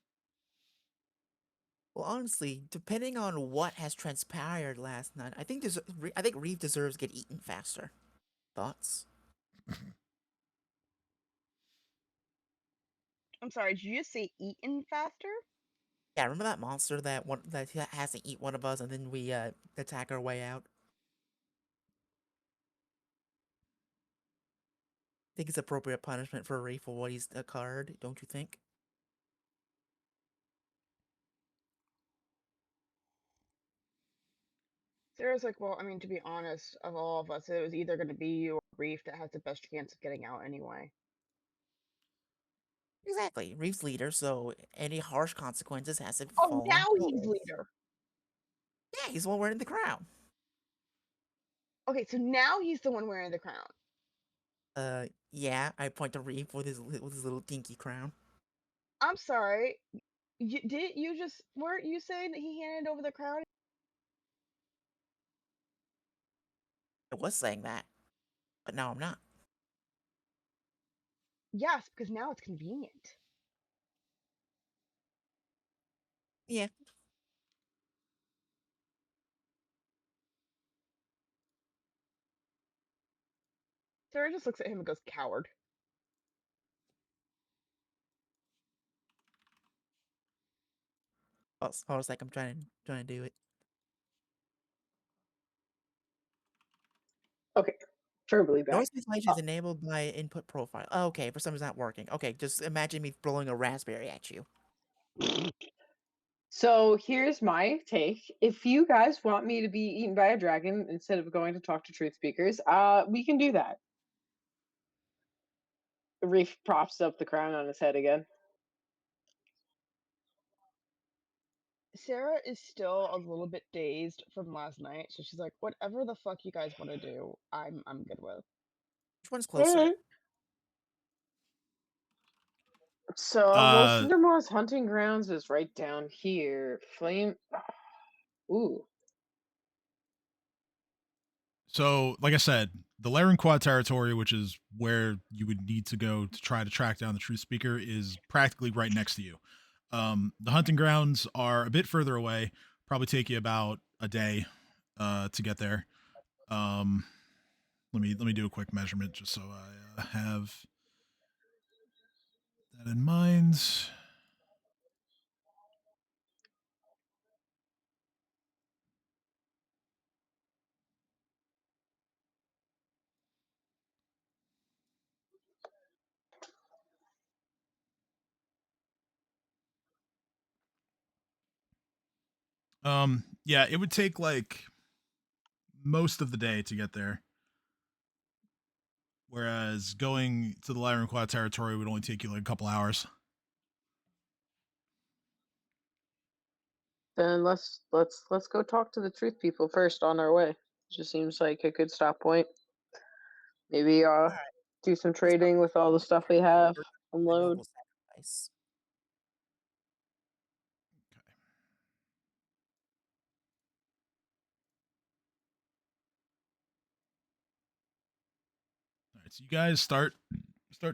Well, honestly, depending on what has transpired last night, I think Reeve deserves to get eaten faster. Thoughts? I'm sorry, did you just say eaten faster? Yeah, remember that monster that has to eat one of us, and then we attack our way out. I think it's appropriate punishment for Reeve for what he's occurred. Don't you think? Sarah's like, well, I mean, to be honest, of all of us, it was either going to be you or Reef that has the best chance of getting out anyway. Exactly. Reeve's leader, so any harsh consequences has to Oh, fall on now he's Reeve. leader. Yeah, he's the one wearing the crown. Okay, so now he's the one wearing the crown. Yeah, I point to Reeve with his little dinky crown. I'm sorry. Didn't you just, weren't you saying that he handed over the crown? I was saying that, but now I'm not. Yes, because now it's convenient. Yeah. Sarah just looks at him and goes, coward. I was like, I'm trying to do it. Okay, verbally back. Noise cancellation is enabled by input profile. Oh, okay, for some reason it's not working. Okay, just imagine me throwing a raspberry at you. So here's my take. If you guys want me to be eaten by a dragon instead of going to talk to truth speakers, we can do that. Reef props up the crown on his head again. Sarah is still a little bit dazed from last night, so she's like, whatever the fuck you guys want to do, I'm good with. Which one's closer? Alright. So Uh, Wolstendermoor's hunting grounds is right down here. Flame. Ooh. so like I said, the Lyrune-Quah territory, which is where you would need to go to try to track down the truth speaker, is practically right next to you. The hunting grounds are a bit further away. Probably take you about a day to get there. Um, let me do a quick measurement just so I have that in mind. Yeah, it would take like most of the day to get there. Whereas going to the Lyrune-Quah territory would only take you like a couple hours. Then let's go talk to the truth people first on our way. Just seems like a good stop point. Maybe Alright, do some let's go. trading with all the stuff we have. A Unload. noble sacrifice. All right, so you guys start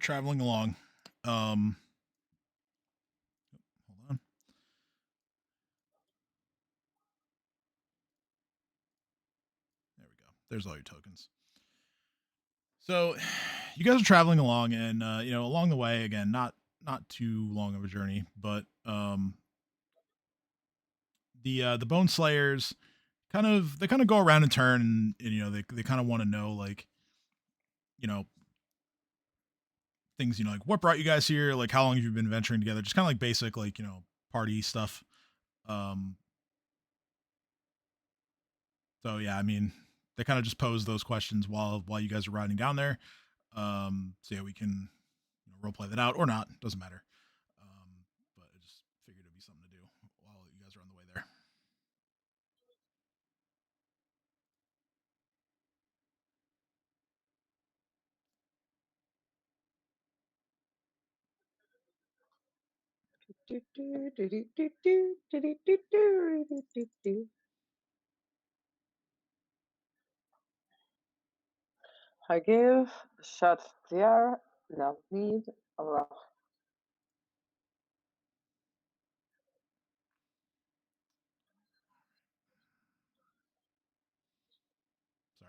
traveling along. Hold on. There we go. There's all your tokens. So you guys are traveling along, and along the way, again, not too long of a journey, but the Bone Slayers they kind of go around in turn, and they kind of want to know, like, you know things, like what brought you guys here, like how long have you been venturing together, just kind of like basic, like, party stuff. Um, so yeah, I mean, they kind of just pose those questions while you guys are riding down there. So yeah, we can role play that out or not, doesn't matter. But I just figured it'd be something to do while you guys are on the way there. I give shot there. No need. Allah.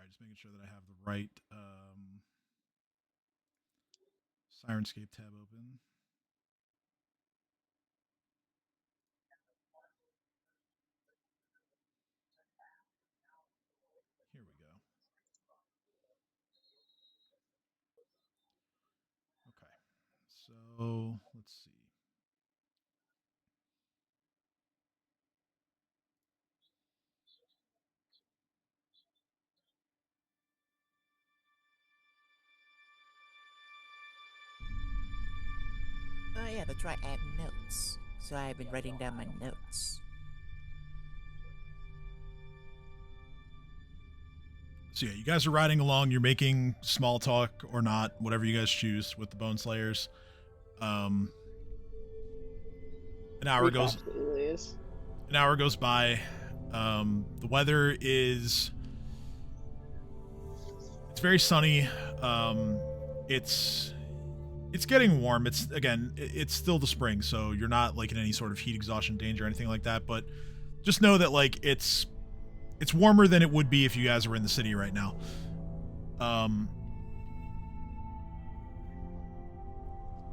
Sorry, just making sure that I have the right Sirenscape tab open. Here we go. Okay. So let's see. Oh yeah, that's right. I have notes, so I've been writing down my notes. So yeah, you guys are riding along. You're making small talk or not, whatever you guys choose with the Bone Slayers. An hour Reef goes. absolutely is. An hour goes by. The weather is. It's very sunny. It's getting warm. It's still the spring, so you're not like in any sort of heat exhaustion danger or anything like that. But just know that like it's warmer than it would be if you guys were in the city right now.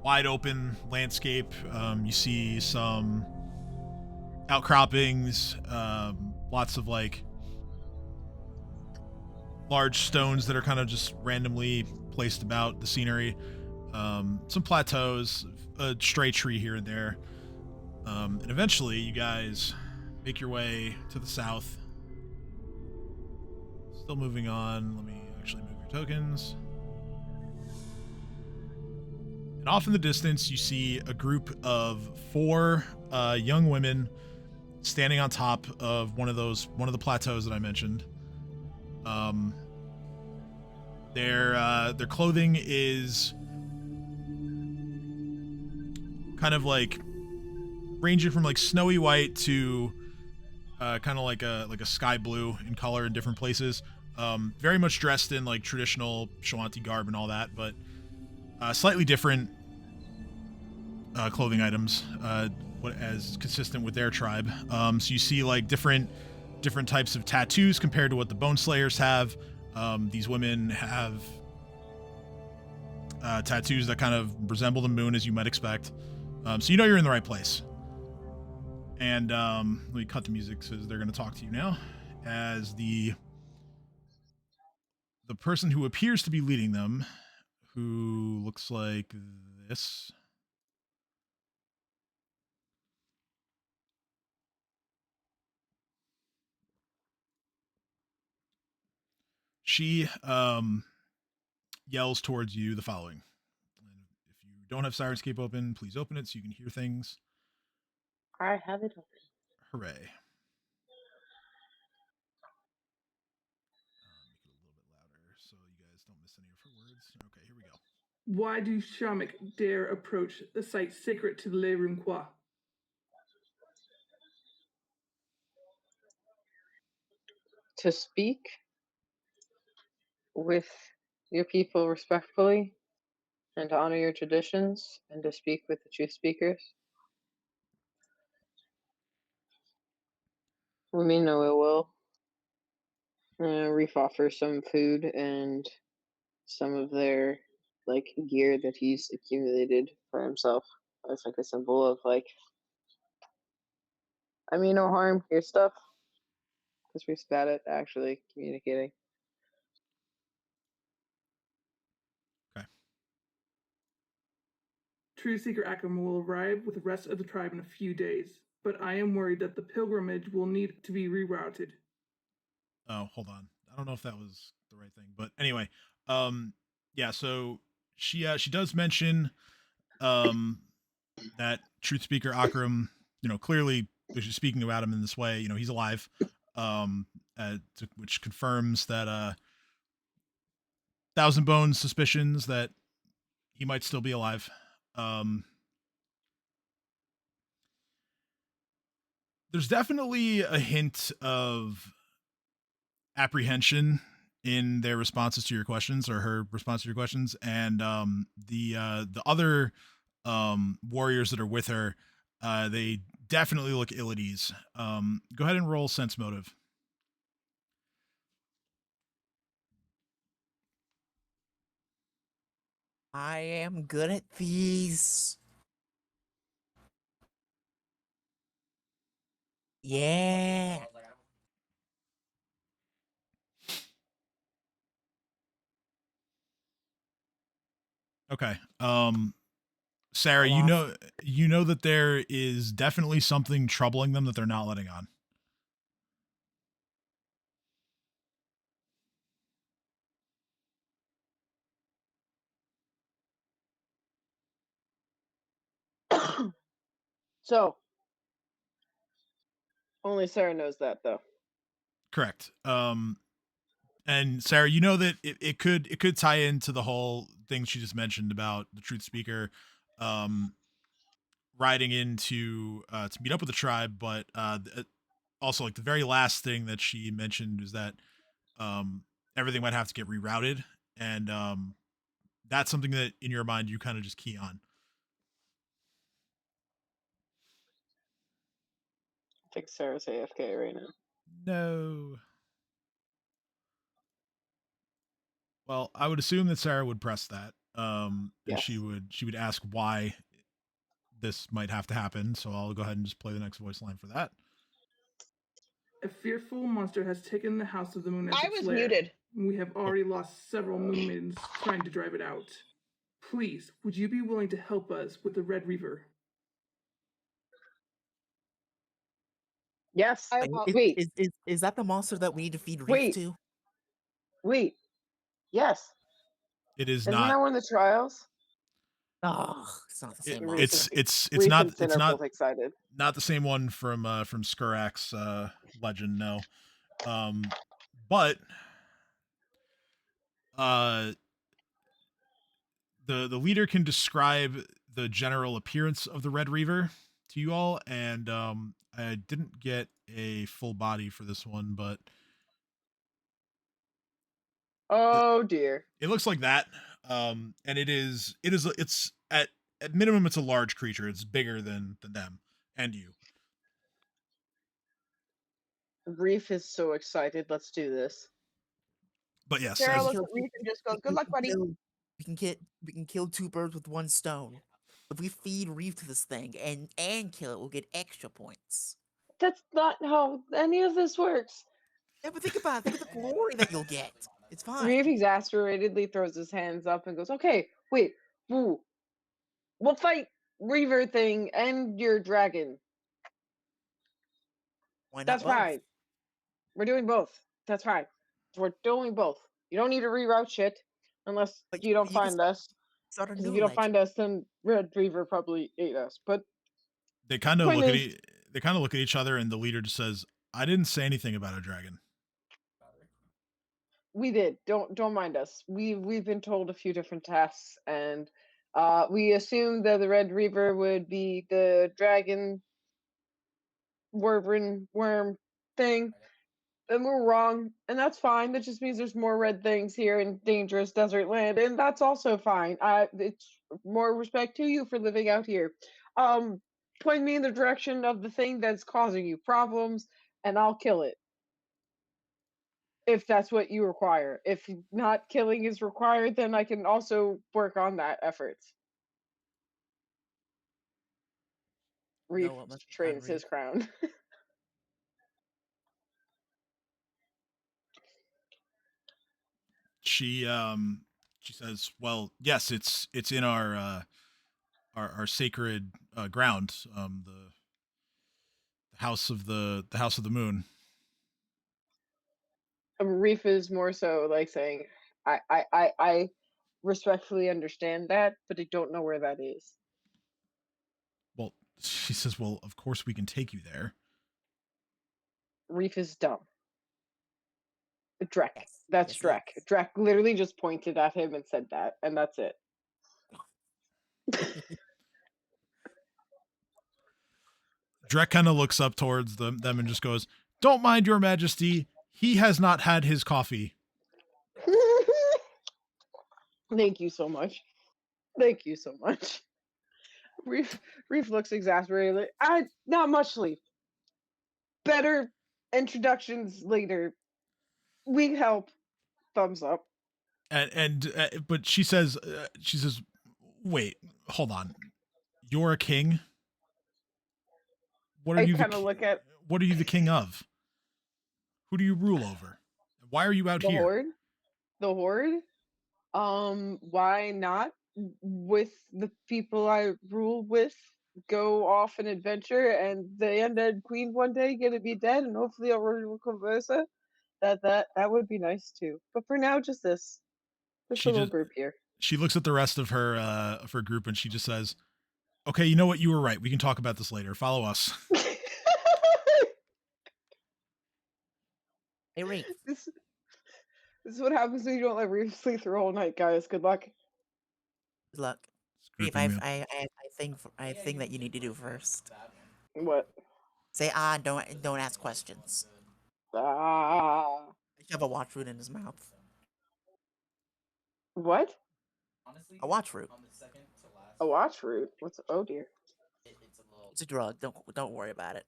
Wide open landscape. You see some outcroppings, lots of like large stones that are kind of just randomly placed about the scenery. Some plateaus, a stray tree here and there. And eventually you guys make your way to the south. Still moving on. Let me actually move your tokens. And off in the distance, you see a group of 4 young women standing on top of one of the plateaus that I mentioned. Their clothing is kind of like ranging from like snowy white to kind of like a sky blue in color in different places. Very much dressed in like traditional Shawanti garb and all that, but slightly different clothing items, as consistent with their tribe. So you see like different types of tattoos compared to what the Bone Slayers have. These women have tattoos that kind of resemble the moon, as you might expect. So you know you're in the right place. And let me cut the music because they're going to talk to you now, as the person who appears to be leading them, who looks like this. She yells towards you the following. And if you don't have Sirenscape open, please open it so you can hear things. I have it open. Hooray. Make it a little bit louder so you guys don't miss any of her words. Okay, here we go. Why do Shamek dare approach the site sacred to the Lyrune-Quah? To speak with your people respectfully and to honor your traditions and to speak with the truth speakers. We mean no ill will. Reef offers some food and some of their like gear that he's accumulated for himself as like a symbol of like, I mean no harm, here's stuff. Because Reef's bad at actually communicating. Okay. True Seeker Akram will arrive with the rest of the tribe in a few days, but I am worried that the pilgrimage will need to be rerouted. Oh, hold on. I don't know if that was the right thing, but anyway, yeah. So she does mention that truth speaker Akram, clearly she's speaking about him in this way. He's alive, which confirms that Thousand Bones suspicions that he might still be alive. There's definitely a hint of apprehension in their responses to your questions, or her response to your questions, and the other warriors that are with her, they definitely look ill at ease. Go ahead and roll sense motive. I am good at these. Yeah. Okay. Sarah, you know that there is definitely something troubling them that they're not letting on. So, only Sarah knows that, though. Correct. And Sarah, you know that it could tie into the whole thing she just mentioned about the truth speaker riding into to meet up with the tribe, but also like the very last thing that she mentioned is that everything might have to get rerouted, and that's something that in your mind you kind of just key on. I think Sarah's AFK right now. No. Well, I would assume that Sarah would press that, and Yes. she would ask why this might have to happen. So I'll go ahead and just play the next voice line for that. A fearful monster has taken the House of the Moon as I its was lair. muted. We have already lost several moon maidens trying to drive it out. Please, would you be willing to help us with the Red Reaver? Yes. Wait. Is that the monster that we need to feed Reef Wait. to? Wait. Yes. It is Isn't not. that one of the trials? Oh, it's not the same Reef monster. It's Reef not and Sin it's are not both excited. not the same one from Skurak's legend. No, but the leader can describe the general appearance of the Red Reaver to you all, and I didn't get a full body for this one, but Oh dear. it looks like that. And it's at minimum it's a large creature. It's bigger than them and you. Reef is so excited. Let's do this. But yes, Sarah as, looks at Reef and just goes, "Good luck, buddy." We can kill two birds with one stone. If we feed Reef to this thing and kill it, we'll get extra points. That's not how any of this works. Yeah, but think about it. Think of the glory that you'll get. It's fine. Reef exasperatedly throws his hands up and goes, "Okay, wait, woo. We'll fight Reaver thing and your dragon. Why not That's both? fine. We're doing both. That's fine. We're doing both. You don't need to reroute shit unless But you don't you can find us. Start a Because new if you don't legend. find us, then Red Reaver probably ate us. But they kind of Point look is- at each other, and the leader just says, "I didn't say anything about a dragon." we did. Don't mind us. We've been told a few different tasks, and we assumed that the Red Reaver would be the dragon worm thing. And we're wrong, and that's fine. That just means there's more red things here in dangerous desert land, and that's also fine. It's more respect to you for living out here. Point me in the direction of the thing that's causing you problems, and I'll kill it. If that's what you require. If not killing is required, then I can also work on that effort. Reef what must be done, trains his Reef? crown. She says, "Well, yes, it's in our sacred ground, the house of the house of the moon." Reef is more so like saying, I respectfully understand that, but I don't know where that is. Well, she says, "Well, of course we can take you there." Reef is dumb. Drek. Yes, That's yes, Drek. yes. Drek literally just pointed at him and said that, and that's it. Drek kind of looks up towards them and just goes, "Don't mind your majesty. He has not had his coffee." Thank you so much. Thank you so much. Reef looks exasperated. Like, not much sleep. Better introductions later. We help. Thumbs up. But she says, wait, hold on, you're a king. What are I you kind of look at what are you the king of? Who do you rule over? Why are you out the here? Horde. The Horde. Why not with the people I rule with go off an adventure and the undead queen one day gonna be dead and hopefully I'll rule conversa? That would be nice too. But for now, just this She little just group here. she looks at the rest of her group and she just says, "Okay, you know what? You were right. We can talk about this later. Follow us." Hey, Rafe. this is what happens when you don't let Reef sleep through all night, guys. Good luck. Good luck. Rafe, Grouping meal. I think that you need to do first. What? Say don't ask questions. Ah. He have a watch root in his mouth. What? A watch root. A watch root? What's? Oh dear. It's a drug. Don't worry about it.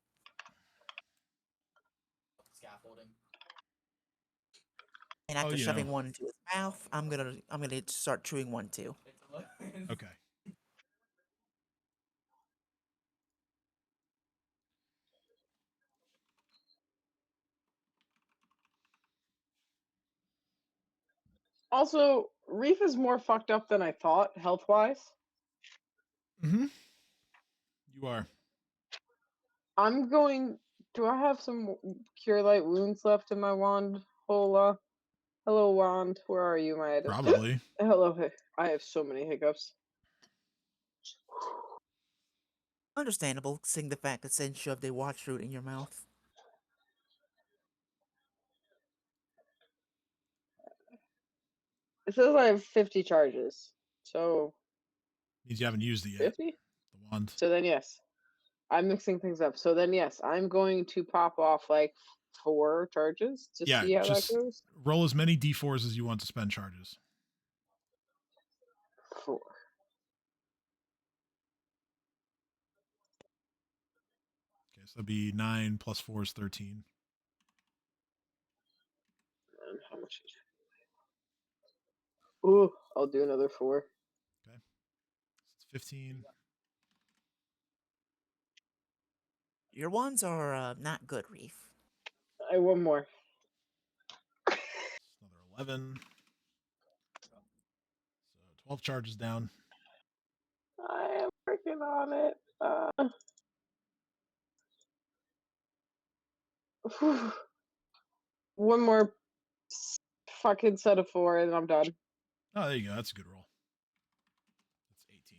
And after you shoving know. one into his mouth, I'm gonna start chewing one too. Okay. Also, Reef is more fucked up than I thought, health wise. Mm-hmm. You are. I'm going. Do I have some cure light wounds left in my wand? Hola. Hello, wand. Where are you, my item? Probably. Hello. I have so many hiccups. Understandable, seeing the fact that Sin shoved a watch root in your mouth. It says I have 50 charges. So Means you haven't used it yet. 50? The wand. So then yes. I'm mixing things up. So then yes, I'm going to pop off like 4 charges to Yeah, see how that just goes. roll as many d4s as you want to spend charges. 4. Okay, so that'd be 9 plus 4 is 13. And how much is it? Ooh, I'll do another 4. Okay. It's 15. Your ones are not good, Reef. I have one more. Another 11. So 12 charges down. I am working on it. One more fucking set of 4 and I'm done. Oh, there you go. That's a good roll. That's 18.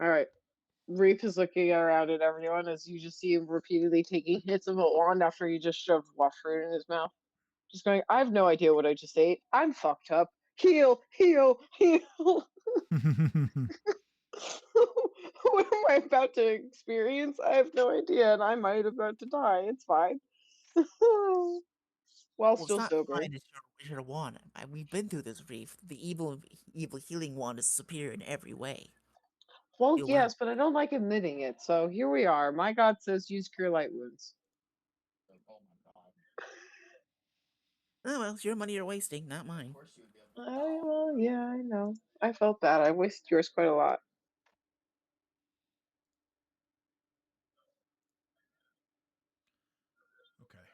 Alright. Reef is looking around at everyone as you just see him repeatedly taking hits of a wand after he just shoved fruit in his mouth. Just going, I have no idea what I just ate. I'm fucked up. Heal, heal, heal. What am I about to experience? I have no idea, and I might about to die. It's fine. While Well, it's still not sober. fine. It's your wand. We've been through this, Reef. The evil healing wand is superior in every way. Well, You'll learn. yes, but I don't like admitting it. So here we are. My god says use cure light wounds. Oh well, it's your money you're wasting, not mine. Well, yeah, I know. I felt that. I wasted yours quite a lot. Okay.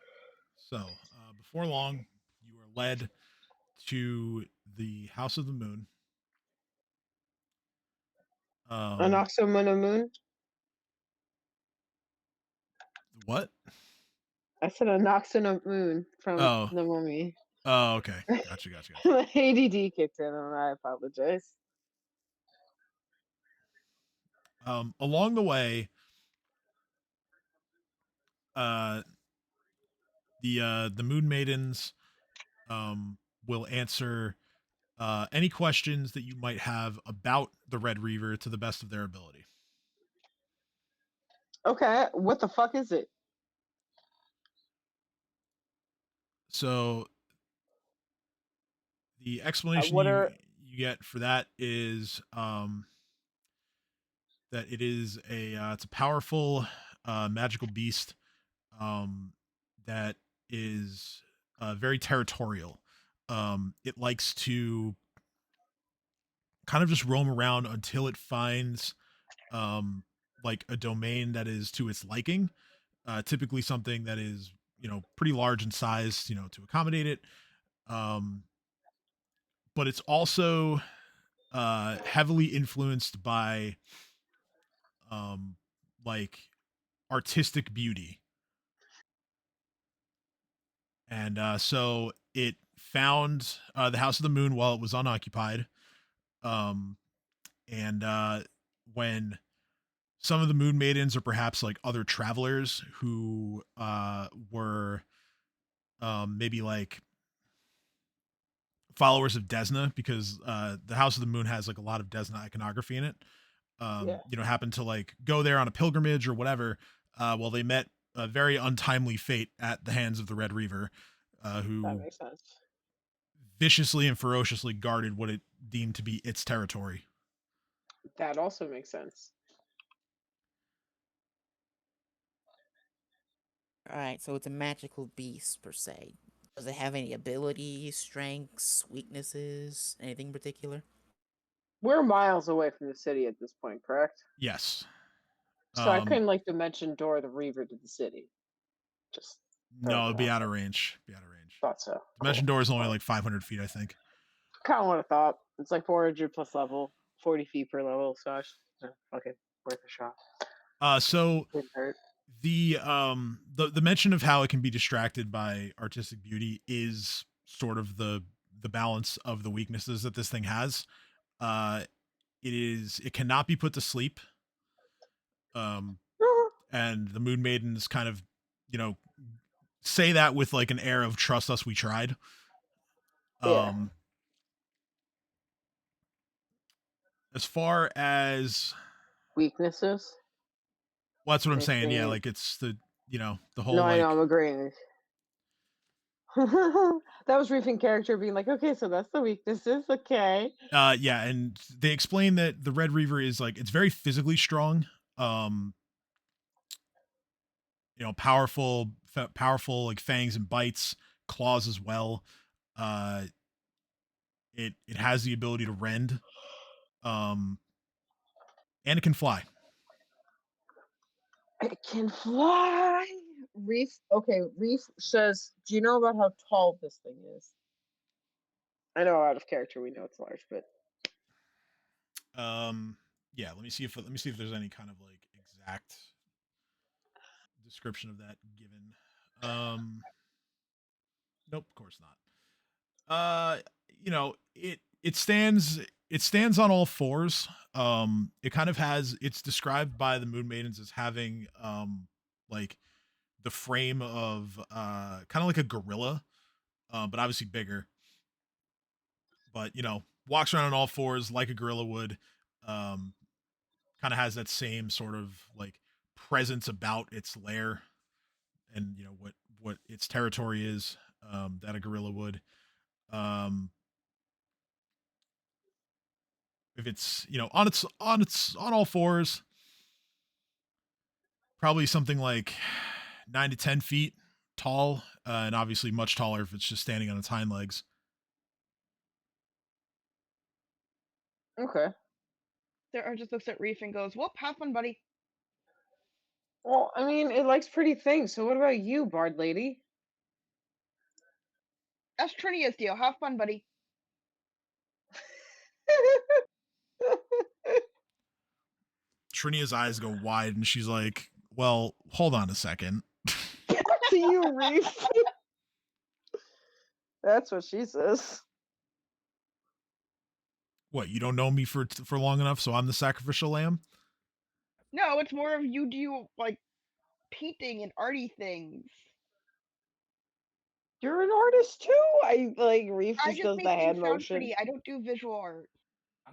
So, before long, you are led to the House of the Moon. An Moon? What? I said a Moon from Oh. the Mummy. Oh, okay. Gotcha. My ADD kicked in, and I apologize. Along the way, the Moon Maidens will answer any questions that you might have about the Red Reaver to the best of their ability. Okay, what the fuck is it? So the explanation What are you get for that is that it is it's a powerful magical beast that is very territorial. it likes to kind of just roam around until it finds like a domain that is to its liking. Typically something that is, pretty large in size, to accommodate it. Um, but it's also heavily influenced by um, like artistic beauty. And so it found the House of the Moon while it was unoccupied. Um, and when some of the Moon Maidens, or perhaps like other travelers who were maybe like followers of Desna, because the House of the Moon has like a lot of Desna iconography in it. Yeah. Happened to like go there on a pilgrimage or whatever. Well, they met a very untimely fate at the hands of the Red Reaver, That who makes sense. viciously and ferociously guarded what it deemed to be its territory. That also makes sense. Alright, so it's a magical beast per se. Does it have any abilities, strengths, weaknesses, anything in particular? We're miles away from the city at this point, correct? Yes. So I couldn't like dimension door the Reaver to the city. Just No, it'd be out out of there. range. Be out of range. Thought so. Dimension door is only like 500 feet, I think. Kind of would have thought. It's like 400 plus level, 40 feet per level. So I should, okay, worth a shot. So Didn't hurt. the mention of how it can be distracted by artistic beauty is sort of the balance of the weaknesses that this thing has. It cannot be put to sleep. And the Moon Maidens kind of, say that with like an air of trust us, we tried. Yeah. As far as Weaknesses. well, that's what I'm saying. Yeah, Anything- like it's the the whole No, I like know. I'm agreeing. That was Reefing character being like, okay, so that's the weaknesses. Okay. yeah, and they explain that the Red Reaver is like it's very physically strong. Powerful like fangs and bites, claws as well. It has the ability to rend. And it can fly. It can fly. Reef. Okay, Reef says, do you know about how tall this thing is? I know out of character we know it's large, but Yeah, let me see if there's any kind of like exact description of that given. Nope, of course not. It stands on all fours. It kind of has it's described by the Moon Maidens as having like the frame of kind of like a gorilla, but obviously bigger. But walks around on all fours like a gorilla would. Kind of has that same sort of like presence about its lair, and what its territory is, that a gorilla would. If it's on all fours, probably something like 9 to 10 feet tall, and obviously much taller if it's just standing on its hind legs. okay. Sarah just looks at Reef and goes, "Well, have fun, buddy." Well, I mean, it likes pretty things. So what about you, Bard Lady? That's Trinia's deal. Have fun, buddy. Trinia's eyes go wide, and she's like, "Well, hold on a second." To you, Reef. That's what she says. What, you don't know me for long enough, so I'm the sacrificial lamb? No, it's more of you do like painting and arty things. You're an artist too. I like Reef I just just does make the hand things sound motion. pretty. I don't do visual art.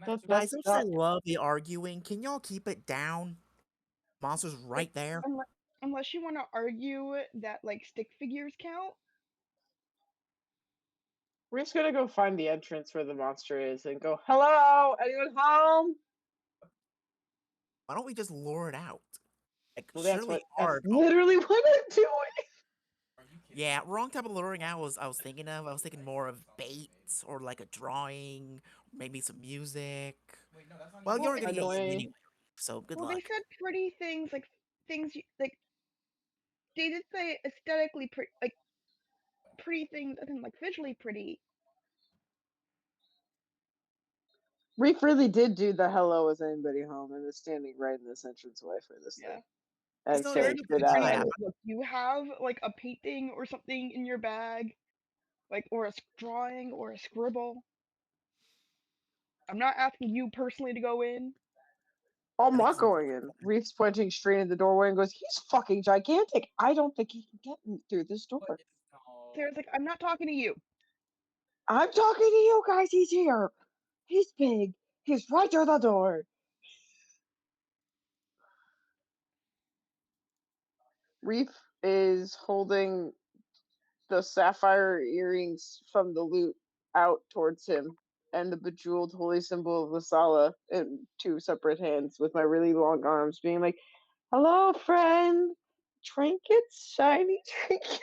Guys, That's if I not. love the arguing, can y'all keep it down? Monster's right there. Unless you want to argue that like stick figures count. We're just gonna go find the entrance where the monster is and go, hello, anyone home? Why don't we just lure it out? Like, Well, that's surely what. That's art. literally what I'm doing. Yeah, wrong type of luring I was thinking of. I was thinking more of bait or like a drawing, maybe some music. Well, Well, you're it, gonna get eaten Annoying. anyway, so good well, they luck. said pretty things like things like they did say aesthetically pretty, like pretty things, as in like visually pretty. Reef really did do the hello, is anybody home, and is standing right in this entranceway for this Yeah. thing. And So Sarah saying just good bring at up, it. look, you have like a painting or something in your bag, like or a drawing or a scribble. I'm not asking you personally to go in. I'm I think not it's an going important in. one. Reef's pointing straight in the doorway and goes, he's fucking gigantic. I don't think he can get through this door. Sarah's like, I'm not talking to you. I'm talking to you guys. He's here. He's big. He's right through the door. Reef is holding the sapphire earrings from the loot out towards him and the bejeweled holy symbol of Lasala in two separate hands with my really long arms, being like, hello, friend. Trinkets? Shiny trinkets?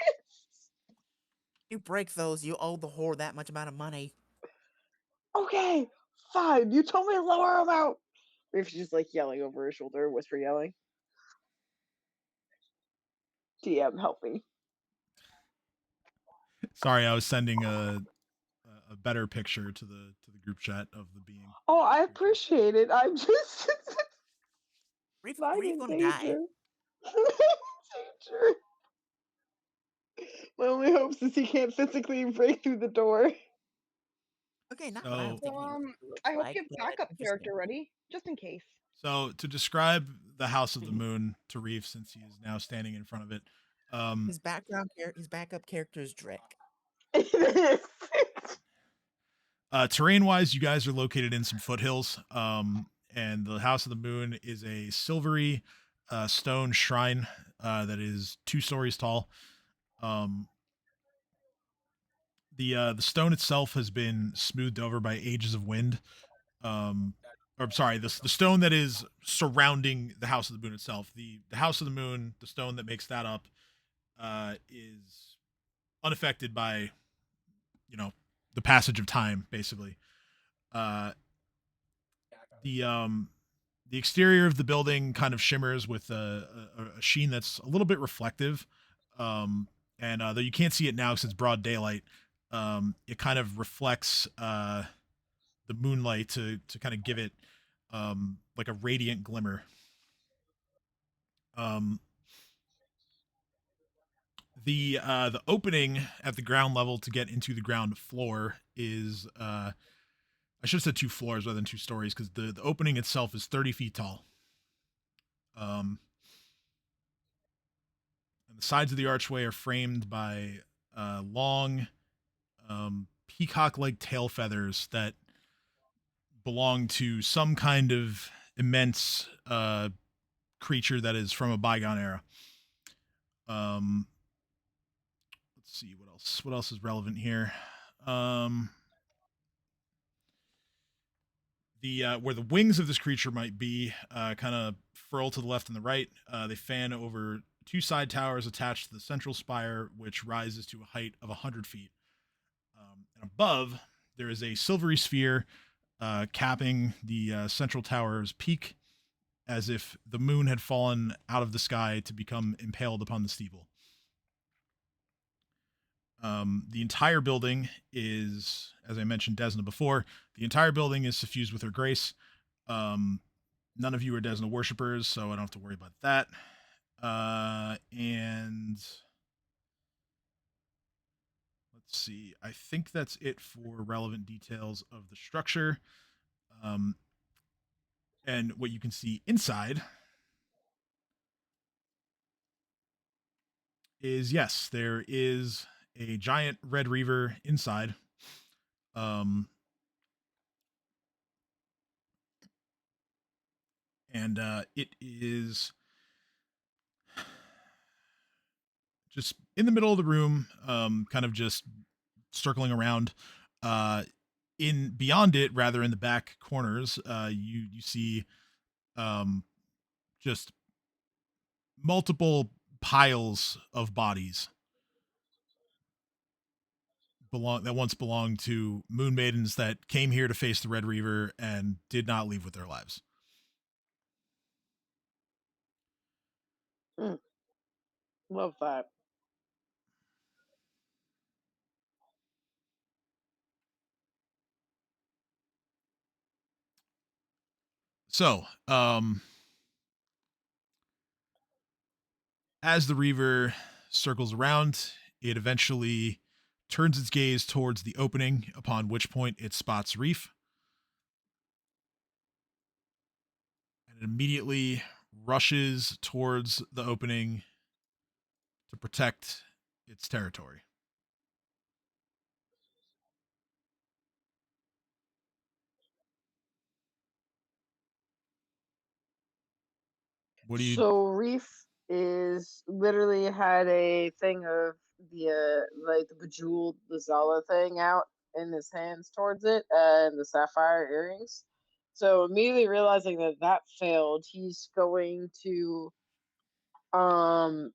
You break those, you owe the Hoard that much amount of money. Okay, fine. You told me to lower him out. Reef's just like yelling over her shoulder, whisper yelling. TM, help me. Sorry, I was sending a better picture to the group chat of the being. Oh, I appreciate it. I'm just I'm Reef in gonna die. danger. Danger. My only hopes is he can't physically break through the door. Okay, not what I was So So thinking he looks I hope like, you have but backup interesting. character ready, just in case. so to describe the House of the Moon to Reef, since he is now standing in front of it, um, His backup character is Drek. It is. terrain wise, you guys are located in some foothills. And the House of the Moon is a silvery stone shrine that is 2 stories tall. Um, the stone itself has been smoothed over by ages of wind. Um, or I'm sorry, the stone that is surrounding the House of the Moon itself. The House of the Moon, the stone that makes that up, is unaffected by the passage of time, basically. Uh, the the exterior of the building kind of shimmers with a sheen that's a little bit reflective. And though you can't see it now because it's broad daylight, it kind of reflects the moonlight to kind of give it like a radiant glimmer. Um, the opening at the ground level to get into the ground floor is I should have said 2 floors rather than 2 stories because the opening itself is 30 feet tall. Um, and the sides of the archway are framed by long peacock-like tail feathers that belong to some kind of immense creature that is from a bygone era. Um, let's see what else. What else is relevant here? The where the wings of this creature might be kind of furl to the left and the right. They fan over 2 side towers attached to the central spire, which rises to a height of 100 feet. And above, there is a silvery sphere capping the central tower's peak, as if the moon had fallen out of the sky to become impaled upon the steeple. The entire building is, as I mentioned Desna before, the entire building is suffused with her grace. Um, None of you are Desna worshippers, so I don't have to worry about that. And let's see. I think that's it for relevant details of the structure. Um, and what you can see inside is yes, there is a giant red reaver inside. Um, and it is just in the middle of the room, kind of just circling around. In beyond it, rather in the back corners, you see um, just multiple piles of bodies. once belonged to moon maidens that came here to face the Red Reaver and did not leave with their lives. Love that. So, as the Reaver circles around, it eventually turns its gaze towards the opening, upon which point it spots Reef, and it immediately rushes towards the opening to protect its territory. What do you? So Reef is literally had a thing of the like the bejeweled Lazala thing out in his hands towards it, and the sapphire earrings. So immediately realizing that that failed, he's going to um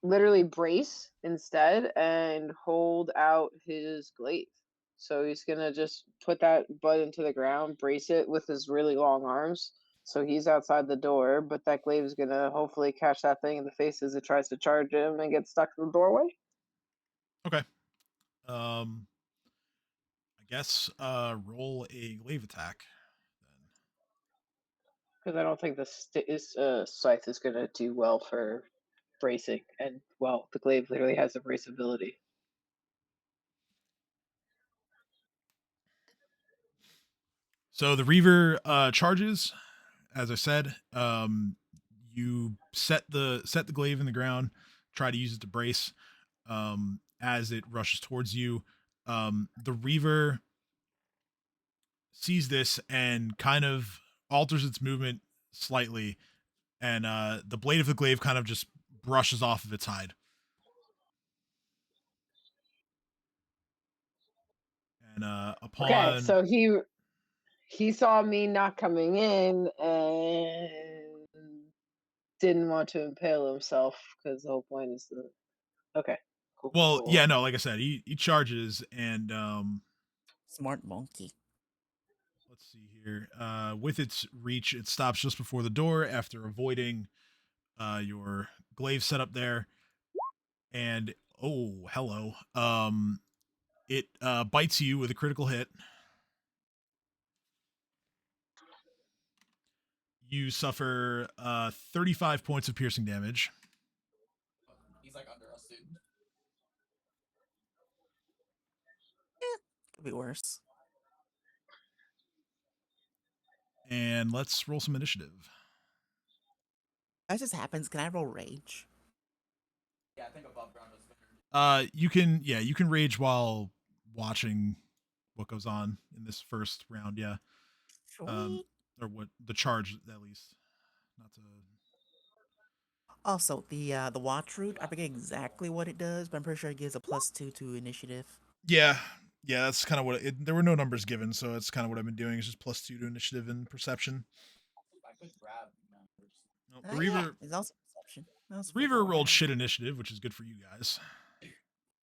literally brace instead and hold out his glaive. So he's gonna just put that butt into the ground, brace it with his really long arms. So he's outside the door, but that glaive is gonna hopefully catch that thing in the face as it tries to charge him and get stuck in the doorway. Okay. I guess roll a glaive attack. Then. Because I don't think the scythe is gonna do well for bracing, and well, the glaive literally has a brace ability. So the Reaver charges, as I said. You set the glaive in the ground, try to use it to brace. As it rushes towards you, the Reaver sees this and kind of alters its movement slightly, and the blade of the glaive kind of just brushes off of its hide. And Okay, upon so he saw me not coming in and didn't want to impale himself because the whole point is the okay. Cool, cool, well, cool. yeah, no, like I said, he charges and Smart monkey. let's see here. With its reach, it stops just before the door after avoiding your glaive setup there. And oh, hello. It bites you with a critical hit. You suffer 35 points of piercing damage. He's like under us, dude. Could be worse. And let's roll some initiative. As this happens, can I roll rage? Yeah, I think above ground is better. You can rage while watching what goes on in this first round, yeah. Sweet. Or what the charge at least. Not to Also, the watch route, I forget exactly what it does, but I'm pretty sure it gives a +2 to initiative. Yeah. Yeah, that's kind of what there were no numbers given, so it's kind of what I've been doing is just +2 to initiative and perception. I could grab numbers. Nope, the Reaver Yeah, it's also perception. the Reaver rolled shit initiative, which is good for you guys.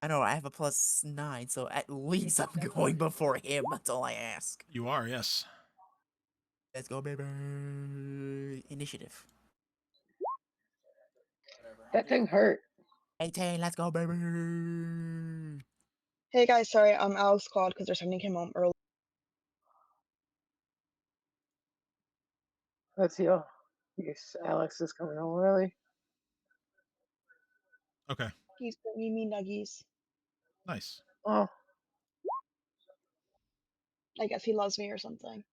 I know, I have a +9, so at least I'm going before him. That's all I ask. You are, yes. Let's go, baby. Initiative. That thing hurt. 18, let's go, baby. Hey guys, sorry, Alex called because their son came home early. Let's see. Oh, yes, Alex is coming home early. Okay. He's bringing me nuggies. Nice. Oh. I guess he loves me or something.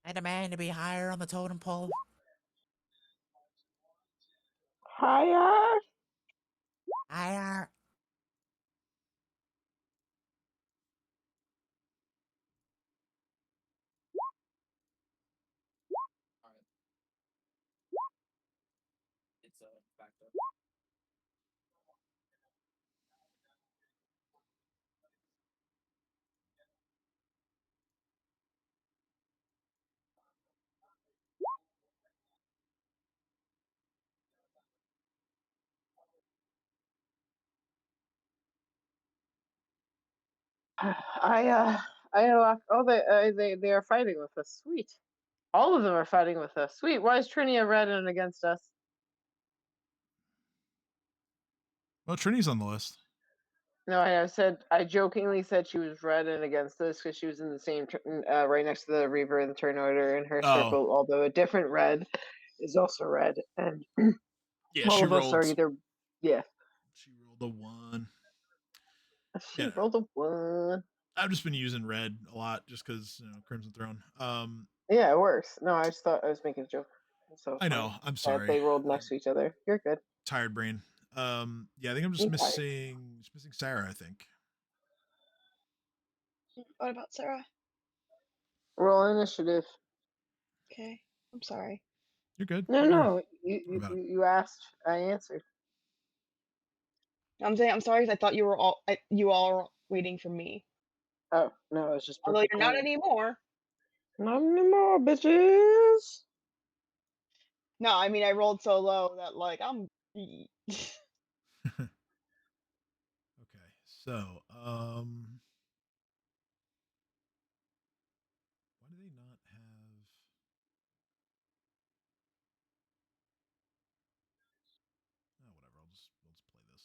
I demand to be higher on the totem pole. Higher. Higher. It's a factor. I unlocked. Oh, they are fighting with us. Sweet. All of them are fighting with us. Sweet. Why is Trinia red and against us? Well, Trini's on the list. No, I jokingly said she was red and against us because she was in the same right next to the reaver in the turn order, and her Oh. circle, although a different red, is also red, and Yeah, all she of us are rolled. either She rolled a 1. She Yeah. rolled a 1. I've just been using red a lot just because Crimson Throne. Yeah, it works. No, I just thought I was making a joke. So I know. I'm that sorry. they rolled next to each other. You're good. Tired brain. Yeah, I think I'm just Me tired. missing Sarah. I think. What about Sarah? Roll initiative. Okay, I'm sorry. You're good. No, Don't worry. no. You asked. I answered. I'm saying I'm sorry because I thought you all were waiting for me. Oh no, it's just. Although you're not anymore. Not anymore, bitches. No, I mean I rolled so low that like I'm. Okay, so why do they not have? Oh, whatever. We'll just play this.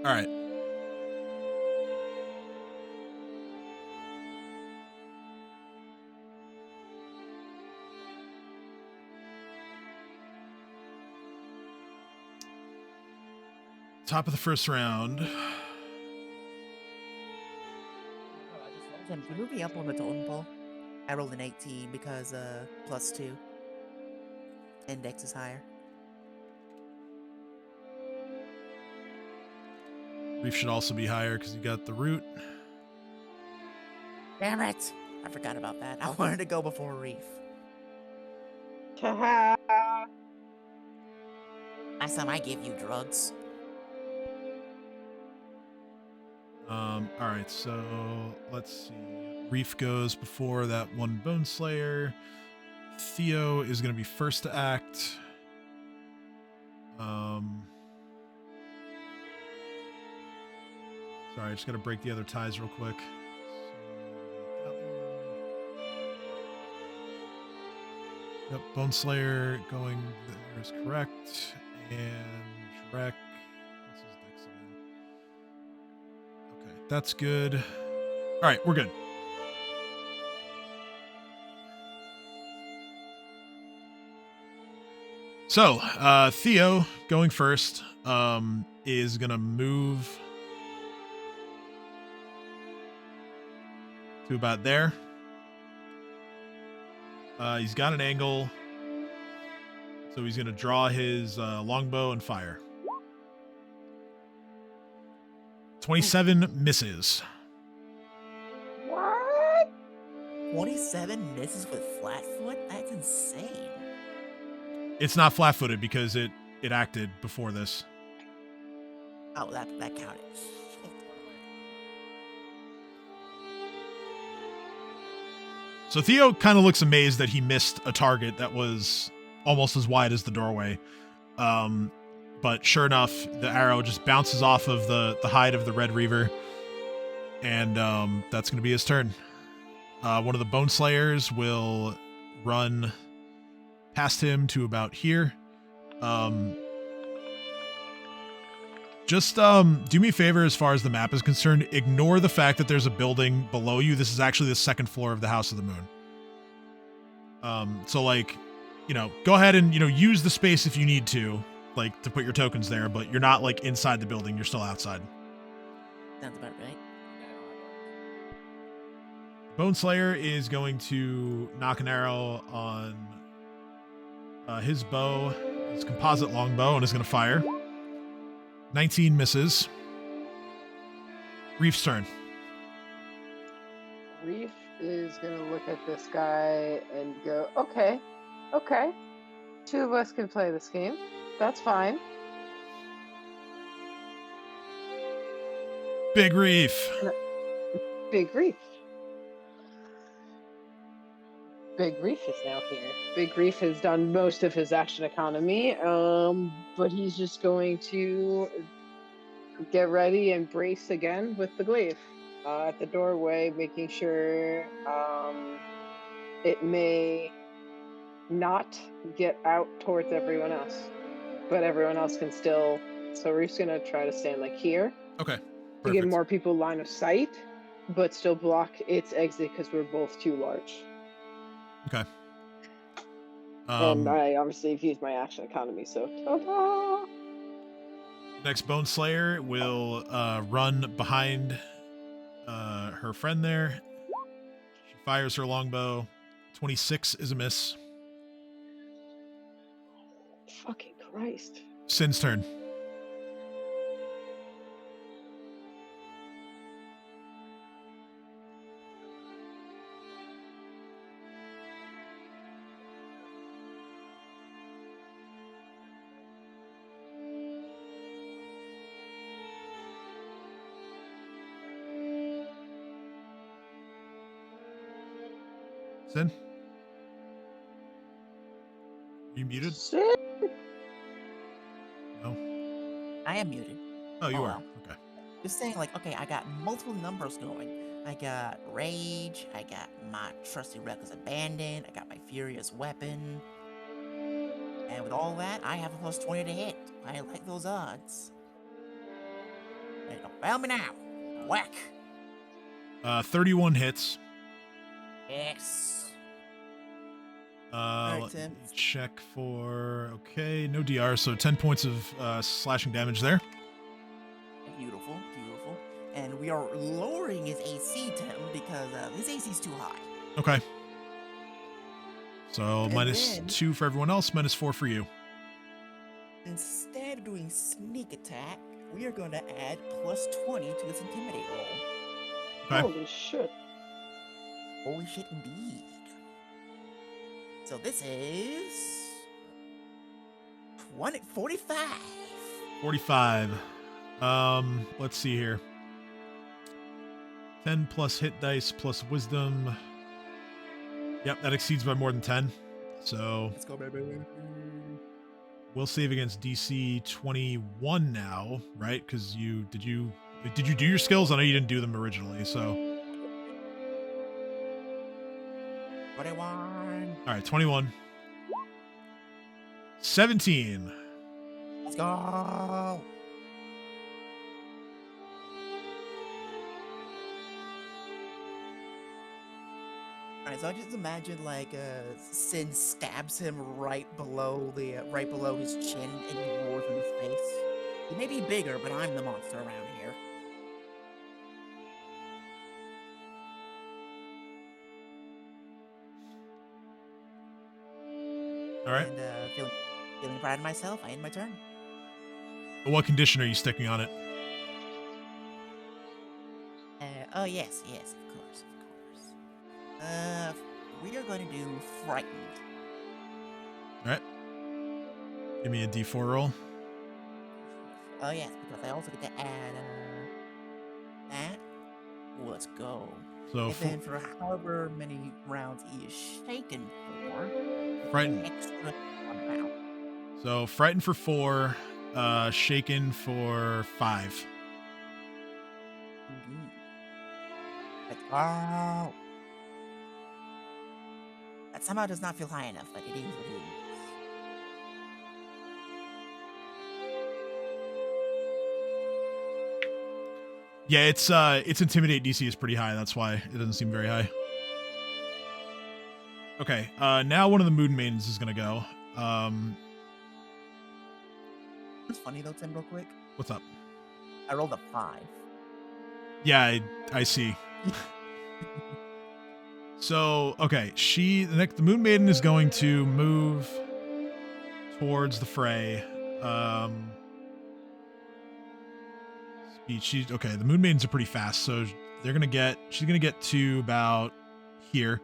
All right. Top of the first round. Can you move me up on the totem pole? I rolled an 18 because +2. Index is higher. Reef should also be higher because you got the root. Damn it! I forgot about that. I wanted to go before Reef. Ta-ha! Last time I gave you drugs. All right, so let's see. Reef goes before that one Bone Slayer. Theo is going to be first to act. Sorry, I just got to break the other ties real quick. Yep, Bone Slayer going there is correct. And Shrek. This is Dex again. Okay, that's good. All right, we're good. So, Theo going first is going to move to about there. He's got an angle, so he's going to draw his longbow and fire. 27 misses. What? 27 misses with flat-foot? That's insane. It's not flat-footed because it acted before this. Oh, that counted. So Theo kind of looks amazed that he missed a target that was almost as wide as the doorway. But sure enough, the arrow just bounces off of the hide of the Red Reaver. And that's going to be his turn. One of the Bone Slayers will run past him to about here. Just do me a favor as far as the map is concerned. Ignore the fact that there's a building below you. This is actually the second floor of the House of the Moon. So like, go ahead and, use the space if you need to, like to put your tokens there, but you're not like inside the building. You're still outside. Sounds about right. Bone Slayer is going to knock an arrow on his bow, his composite longbow, and is going to fire. 19 misses. Reef's turn. Reef is going to look at this guy and go, okay. Two of us can play this game. That's fine. Big Reef. Big Reef. Big Reef is now here. Big Reef has done most of his action economy, but he's just going to get ready and brace again with the glaive at the doorway, making sure it may not get out towards everyone else, but everyone else can still. So Reef's gonna try to stand like here Okay. to give Perfect. more people line of sight, but still block its exit because we're both too large. Okay. And I obviously have used my action economy, so ta-da! Next Bone Slayer will run behind her friend there. She fires her longbow. 26 is a miss. Fucking Christ. Sin's turn. Sin? Are you muted? Shit. No. I am muted. Oh, you Oh, are. well. Okay. Just saying, like, okay, I got multiple numbers going. I got Rage, I got my trusty Reckless Abandon, I got my Furious Weapon. And with all that, I have a plus 20 to hit. I like those odds. There you go. Fail me now. Whack. 31 hits. Yes. Let Tim. me check for... Okay, no DR, so 10 points of slashing damage there. Beautiful, beautiful. And we are lowering his AC, Tim, because his AC is too high. Okay. So And minus then- 2 for everyone else, minus 4 for you. Instead of doing sneak attack, we are going to add plus 20 to this intimidate roll. Okay. Holy shit. Holy shit, indeed. So this is 45. 45. Let's see here. 10 plus hit dice plus wisdom. Yep, that exceeds by more than 10. So Let's go, baby. we'll save against DC 21 now, right? Because did you do your skills? I know you didn't do them originally, so 21. all right, 21. 17. Let's go. Alright, so I just imagine like Sin stabs him right below his chin and he roars in his face. He may be bigger, but I'm the monster around here. All right. And feeling proud of myself, I end my turn. What condition are you sticking on it? Oh yes, of course. We are going to do frightened. All right. Give me a D4 roll. Oh yes, because I also get to add that. Let's go. So And then for however many rounds he is shaken for, frightened. extra 1 round. So frightened for 4, shaken for 5. Indeed. Let's go. That somehow does not feel high enough, but it is what it is. Yeah, its intimidate DC is pretty high. That's why it doesn't seem very high. Okay, now one of the Moon Maidens is gonna go. It's funny though, Tim, real quick. What's up? I rolled a 5. Yeah, I see. So, okay, the Moon Maiden is going to move towards the fray. Speed. Okay, the Moon Maidens are pretty fast, so she's gonna get to about here.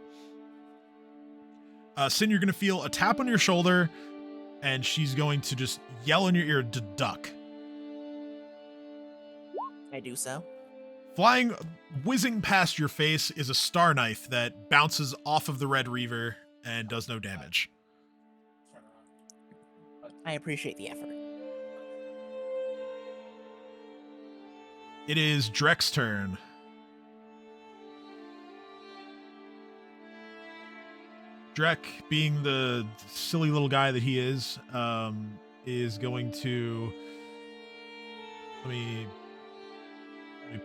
Sin, you're gonna feel a tap on your shoulder, and she's going to just yell in your ear to duck. I do so. Whizzing past your face is a star knife that bounces off of the Red Reaver and does no damage. I appreciate the effort. It is Drek's turn. Drek, being the silly little guy that he is going to... Let me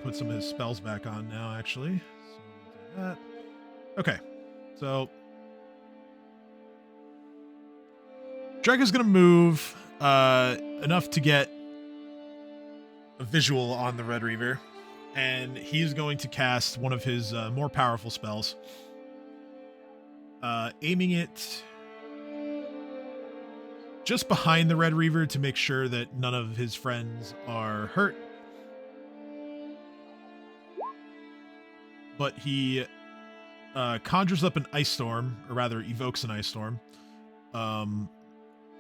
put some of his spells back on now, actually. So we'll do that. Okay, so Drek is going to move enough to get a visual on the Red Reaver, and he's going to cast one of his more powerful spells, aiming it just behind the Red Reaver to make sure that none of his friends are hurt. But he conjures up an ice storm, or rather evokes an ice storm,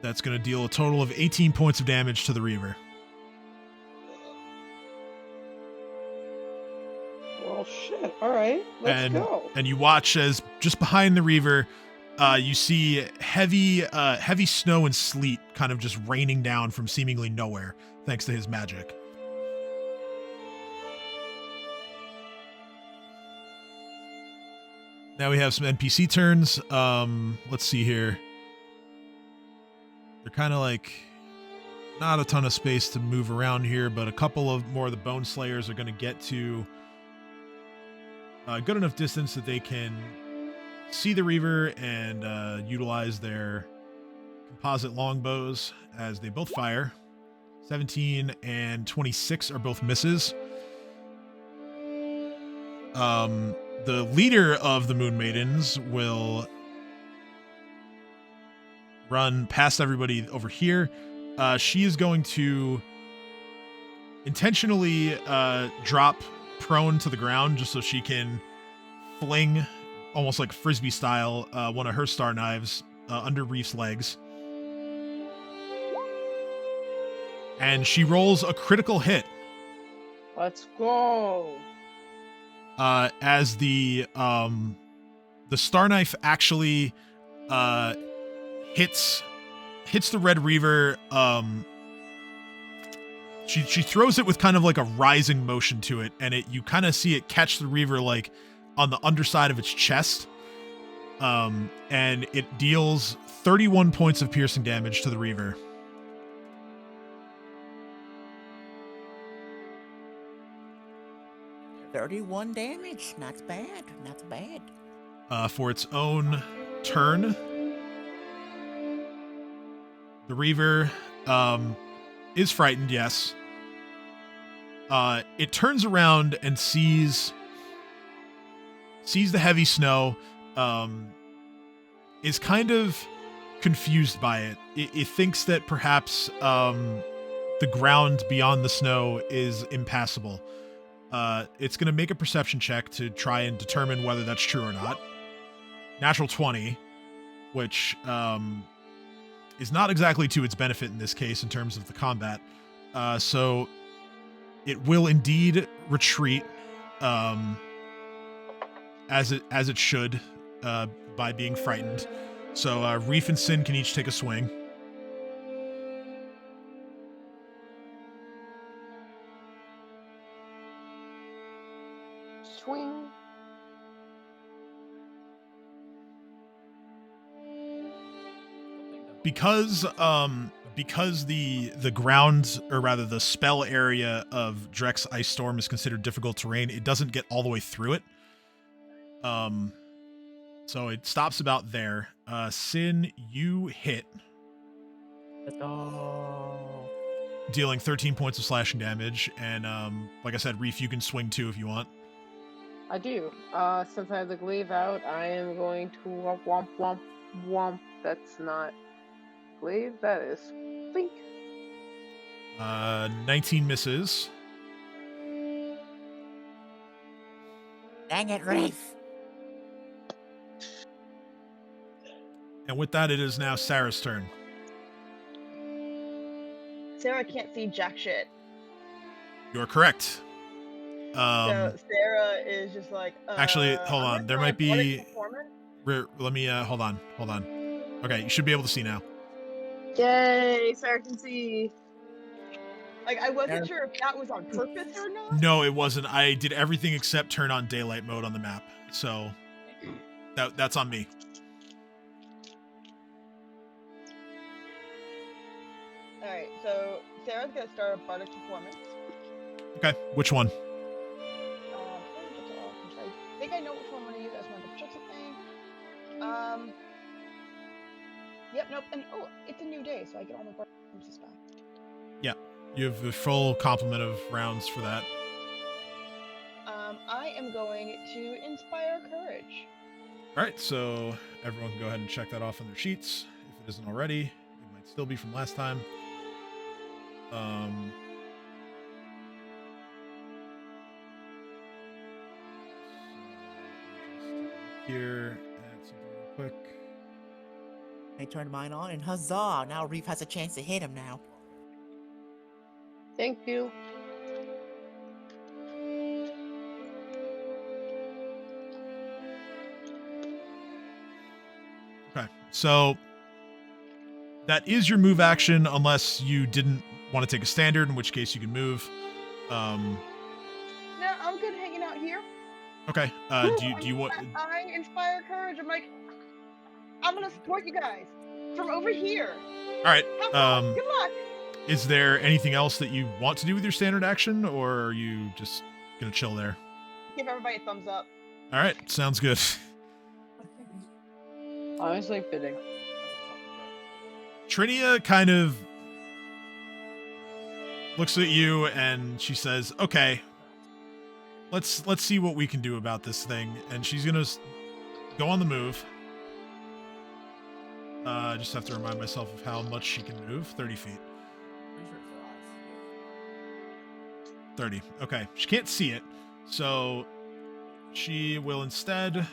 that's going to deal a total of 18 points of damage to the Reaver. Well, shit. All right, let's go. And you watch as just behind the Reaver, you see heavy snow and sleet kind of just raining down from seemingly nowhere, thanks to his magic. Now we have some NPC turns. Let's see here. They're kind of like not a ton of space to move around here, but a couple of more of the Bone Slayers are going to get to a good enough distance that they can see the Reaver and utilize their composite longbows as they both fire. 17 and 26 are both misses. The leader of the Moon Maidens will run past everybody over here. She is going to intentionally drop prone to the ground just so she can fling, almost like frisbee style, one of her star knives under Reef's legs. And she rolls a critical hit. Let's go. As the star knife actually hits the Red Reaver. She throws it with kind of like a rising motion to it, and you kind of see it catch the Reaver like on the underside of its chest. And it deals 31 points of piercing damage to the Reaver. $31 damage. Not bad. Not bad. For its own turn, the Reaver is frightened, yes. It turns around and sees the heavy snow, is kind of confused by it. It thinks that perhaps the ground beyond the snow is impassable. It's going to make a perception check to try and determine whether that's true or not. Natural 20, which is not exactly to its benefit in this case in terms of the combat. So it will indeed retreat, as it should, by being frightened. So Reef and Sin can each take a swing. Swing. Because the ground, or rather the spell area of Drek's Ice Storm is considered difficult terrain, it doesn't get all the way through it. So it stops about there. Sin, you hit. Let's go. Dealing 13 points of slashing damage, and like I said, Reef, you can swing too if you want. I do. Since I have the glaive out, I am going to womp womp womp womp. That's not glaive, that is blink. 19 misses. Dang it, Reef. And with that, it is now Sarah's turn. Sarah can't see jack shit. You're correct. So Sarah is just like. Actually, hold on. There might be Let me hold on. Okay, you should be able to see now. Yay, Sarah can see. Like, I wasn't sure if that was on purpose or not. No, it wasn't. I did everything except turn on daylight mode on the map. So that's on me. Alright, so Sarah's gonna start a bardic performance. Okay, which one? I think I know which one I'm gonna use. I just want to check something. Yep, nope, and oh, it's a new day, so I get all my bardic performances back. Yeah, you have a full complement of rounds for that. I am going to inspire courage. All right, so everyone can go ahead and check that off on their sheets if it isn't already. It might still be from last time. Here, add something real quick. I turned mine on, and huzzah! Now Reef has a chance to hit him now. Thank you. Okay, so that is your move action, unless you didn't want to take a standard, in which case you can move. No, I'm good hanging out here. Okay. Do you want? I inspire courage. I'm like, I'm gonna support you guys from over here. All right. Have fun. Good luck. Is there anything else that you want to do with your standard action, or are you just gonna chill there? Give everybody a thumbs up. All right, sounds good. Honestly, fitting. Trinia kind of looks at you and she says, "Okay, let's see what we can do about this thing." And she's gonna go on the move. I just have to remind myself of how much she can move. 30 feet. 30. Okay, she can't see it, so she will instead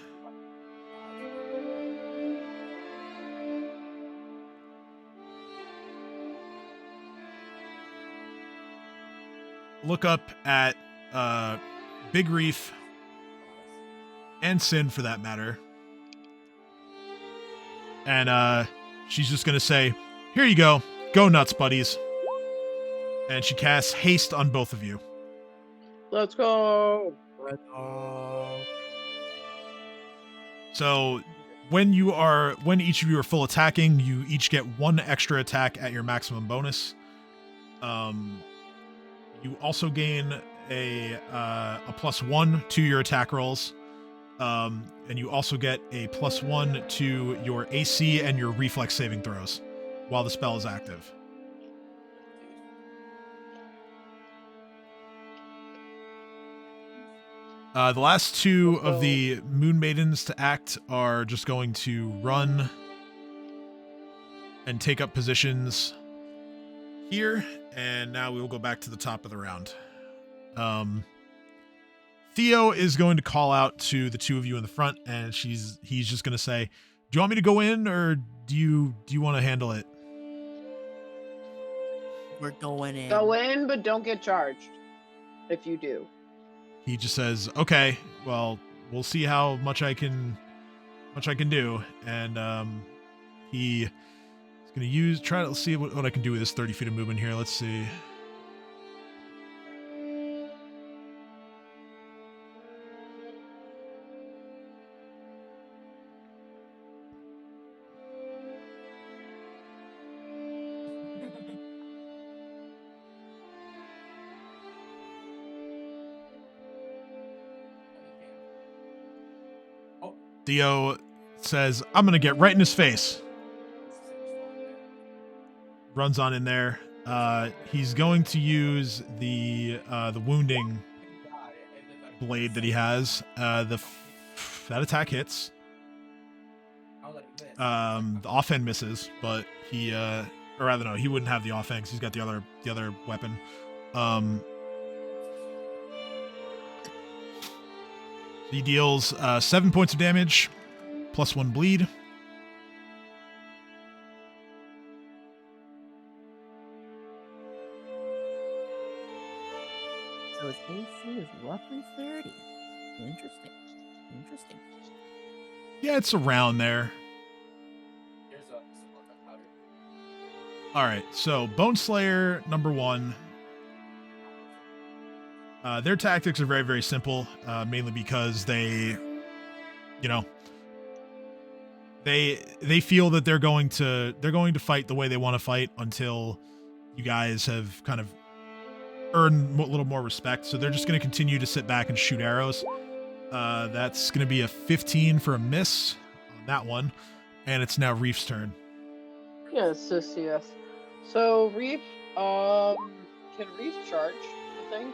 look up at Big Reef and Sin, for that matter, and she's just gonna say, "Here you go nuts, buddies," and she casts haste on both of you. Let's go. So when each of you are full attacking, you each get one extra attack at your maximum bonus. You also gain a +1 to your attack rolls, and you also get a +1 to your AC and your reflex saving throws while the spell is active. The last two of the Moon Maidens to act are just going to run and take up positions here, and now we will go back to the top of the round. Theo is going to call out to the two of you in the front, and he's just going to say, "Do you want me to go in, or do you want to handle it?" We're going in. Go in, but don't get charged. If you do. He just says, "Okay, well, we'll see how much I can do," and he is going to let's see what I can do with this 30 feet of movement here. Let's see. Theo says, "I'm gonna get right in his face." Runs on in there. He's going to use the wounding blade that he has. That attack hits. The offhand misses, but he or rather no, he wouldn't have the offhand 'cause he's got the other weapon. He deals 7 points of damage, +1 bleed. So his AC is roughly 30. Interesting. Yeah, it's around there. All right, so Bone Slayer number 1. Their tactics are very, very simple, mainly because they, you know, they feel that they're going to fight the way they want to fight until you guys have kind of earned a little more respect. So they're just going to continue to sit back and shoot arrows. That's going to be a 15 for a miss on that one, and it's now Reef's turn. Yes, yes. So Reef, can Reef charge the thing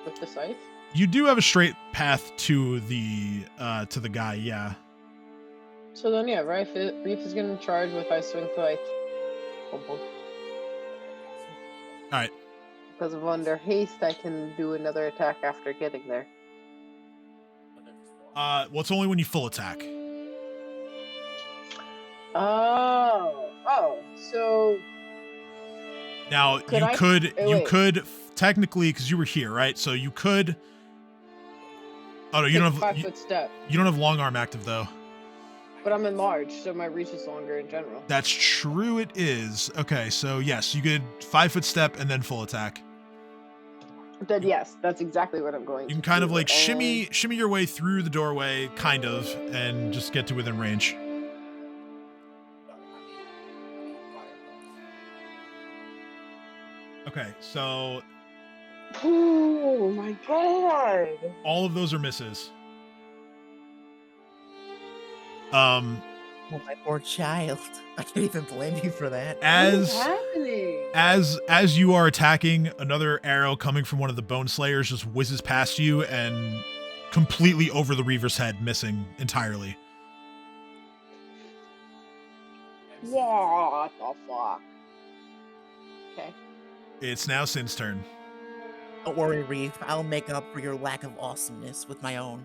with the scythe? You do have a straight path to the guy, yeah. So then, yeah, Reef is gonna charge with Ice Swing Scythe. All right. Because of under haste, I can do another attack after getting there. Well, it's only when you full attack. So now you could technically, because you were here, right? So you could. Oh no, you don't have 5-foot step. You don't have long arm active though. But I'm enlarged, so my reach is longer in general. That's true. It is okay. So yes, you could 5-foot step and then full attack. Then yes, that's exactly what I'm going to do. You can kind of like shimmy your way through the doorway, kind of, and just get to within range. Okay, so oh my god! all of those are misses. Oh, my poor child. I can't even blame you for that. What is happening? As you are attacking, another arrow coming from one of the Bone Slayers just whizzes past you and completely over the Reaver's head, missing entirely. What the fuck? Okay. It's now Sin's turn. Don't worry, Reef. I'll make up for your lack of awesomeness with my own.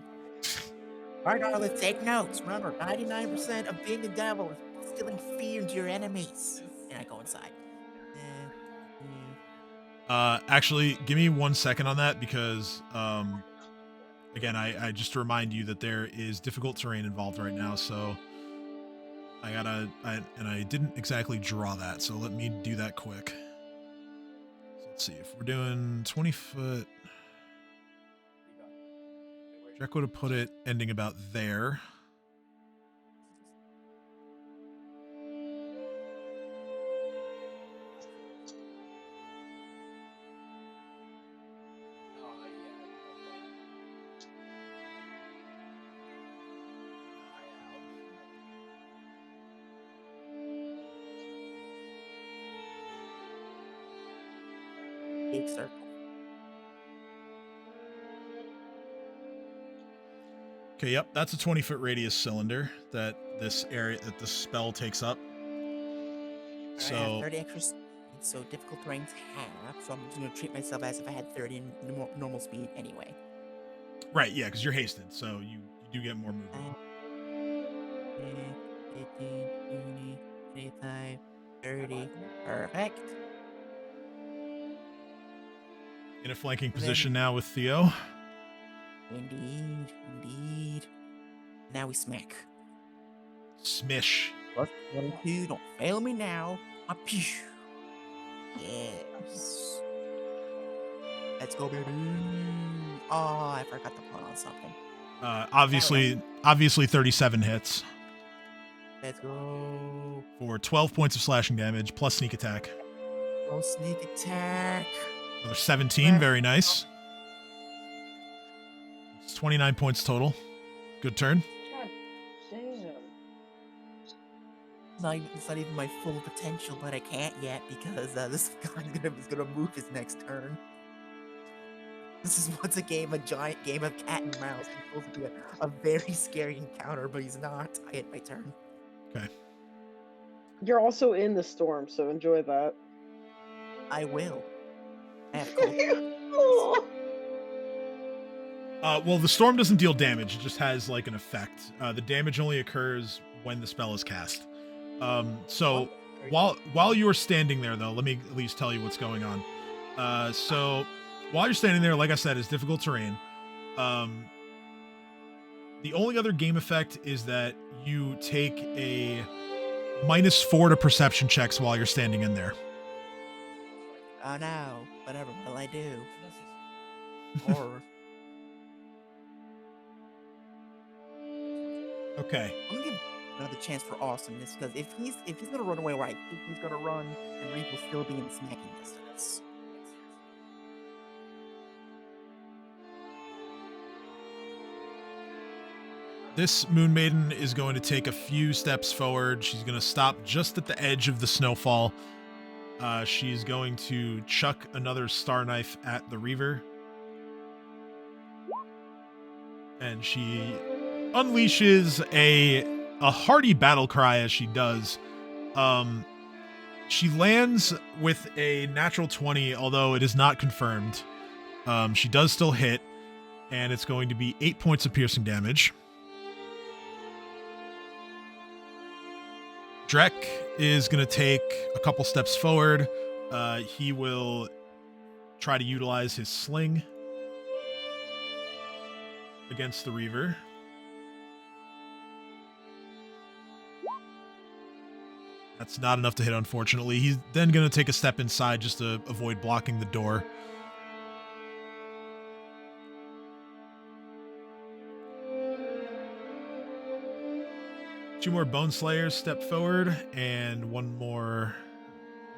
Alright, let's take notes. Remember, 99% of being a devil is instilling fear into your enemies. And I go inside. Actually, give me 1 second on that because, again, I just to remind you that there is difficult terrain involved right now, so I didn't exactly draw that, so let me do that quick. So let's see, if we're doing 20 foot, Jack would have put it ending about there. Big circle. Okay, yep, that's a 20-foot radius cylinder that this spell takes up. So I have 30 extra speed, so difficult terrain's half, so I'm just going to treat myself as if I had 30 in normal speed anyway. right, yeah, because you're hasted, so you do get more movement. 15, 20, 25, 30. Perfect. In a flanking position now with Theo. Indeed. Now we smack. Smish. Plus 22, don't fail me now. Pew. Yes. Let's go, baby. Oh, I forgot to put on something. Obviously 37 hits. Let's go. For 12 points of slashing damage, plus sneak attack. Oh, sneak attack. Another 17, very nice. It's 29 points total. Good turn. God damn. It's not even my full potential, but I can't yet because this guy's gonna move his next turn. This is once again a giant game of cat and mouse. It's supposed to be a very scary encounter, but he's not. I hit my turn. Okay. You're also in the storm, so enjoy that. I will. I have cold. Well, the storm doesn't deal damage. It just has like an effect. The damage only occurs when the spell is cast. So while you are standing there, though, let me at least tell you what's going on. So while you're standing there, like I said, it's difficult terrain. The only other game effect is that you take a -4 to perception checks while you're standing in there. Oh no, whatever will I do? Horror. Okay. I'm gonna give another chance for awesomeness because if he's gonna run away where I think he's gonna run, then Reef will still be in smacking distance. This Moon Maiden is going to take a few steps forward. She's going to stop just at the edge of the snowfall. She's going to chuck another star knife at the Reaver. And she unleashes a hearty battle cry as she does. She lands with a natural 20, although it is not confirmed. She does still hit, and it's going to be 8 points of piercing damage. Drek is going to take a couple steps forward. He will try to utilize his sling against the Reaver. That's not enough to hit, unfortunately. He's then going to take a step inside just to avoid blocking the door. Two more Bone Slayers step forward, and one more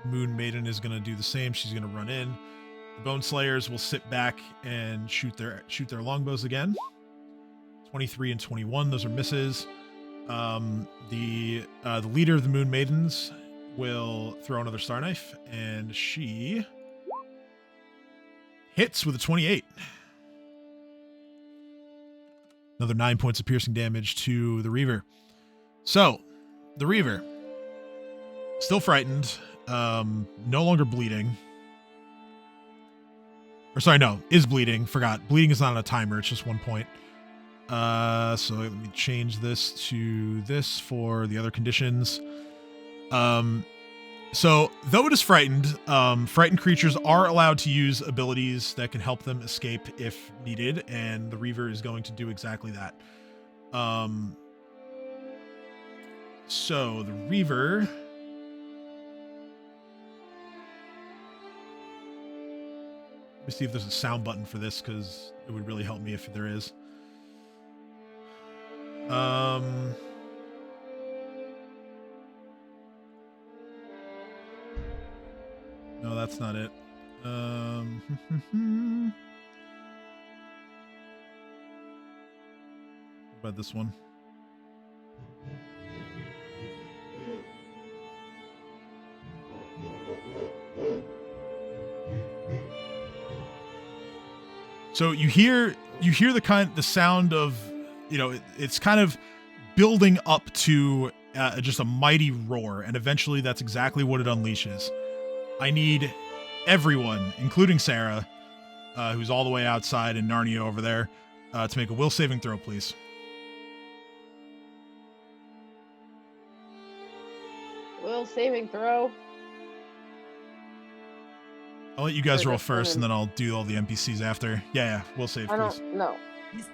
Moon Maiden is going to do the same. She's going to run in. The Bone Slayers will sit back and shoot their longbows again. 23 and 21, those are misses. The leader of the Moon Maidens will throw another star knife, and she hits with a 28. Another 9 points of piercing damage to the Reaver. So, the Reaver, still frightened, no longer bleeding. Or sorry, no, is bleeding. Forgot. Bleeding is not on a timer. It's just 1 point. So let me change this to this for the other conditions. So though it is frightened, frightened creatures are allowed to use abilities that can help them escape if needed, and the Reaver is going to do exactly that. So the Reaver... Let me see if there's a sound button for this, because it would really help me if there is. No, that's not it. What about this one? So you hear the sound of, it's kind of building up to just a mighty roar, and eventually that's exactly what it unleashes. I need everyone, including Sarah, who's all the way outside, and Narnia over there, to make a will saving throw, please. Will saving throw. I'll let you guys Or roll just first, and run then I'll do all the NPCs after. Yeah, will save, I please. don't know.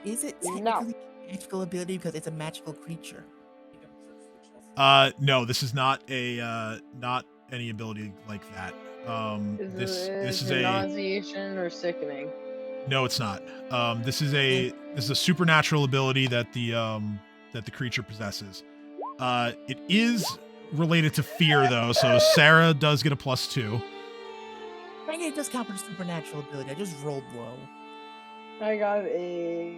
Is it No. technically a magical ability because it's a magical creature? No, this is not not any ability like that. This is a nauseation or sickening. no, it's not. This is a supernatural ability that the creature possesses. It is related to fear though, so Sarah does get a +2. Dang it, does count for supernatural ability. I just rolled low. I got a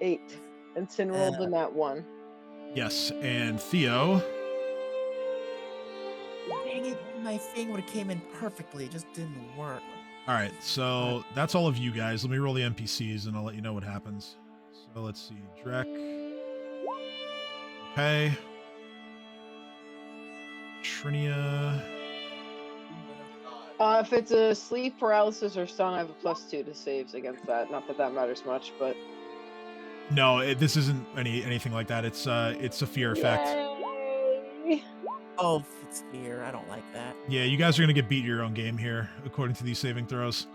8, and Sin rolled in that 1. Yes, and Theo. Dang it, my thing would have came in perfectly. It just didn't work. All right, so that's all of you guys. Let me roll the NPCs, and I'll let you know what happens. So let's see, Drek. Okay. Trinia. If it's a sleep paralysis or stun, I have a +2 to saves against that. Not that that matters much, but No, this isn't anything like that. It's a fear effect. Yay! Oh, it's fear. I don't like that. Yeah, you guys are gonna get beat your own game here, according to these saving throws.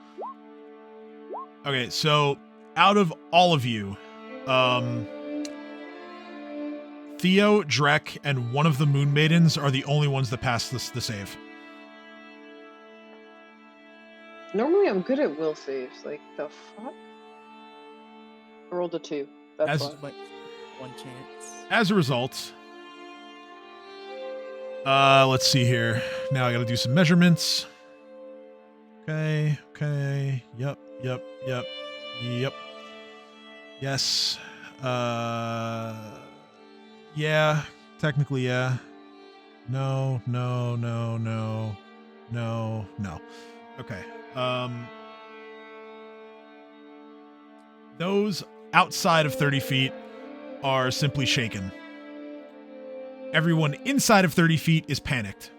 Okay, so out of all of you, Theo, Drek, and one of the Moon Maidens are the only ones that pass the save. Normally I'm good at will saves. Like, the fuck? I rolled a 2. That's As- why. But one chance. As a result, let's see here. Now I got to do some measurements. Okay. Yep. Yes. Yeah. Technically, yeah. No. Okay. Those outside of 30 feet are simply shaken. Everyone inside of 30 feet is panicked.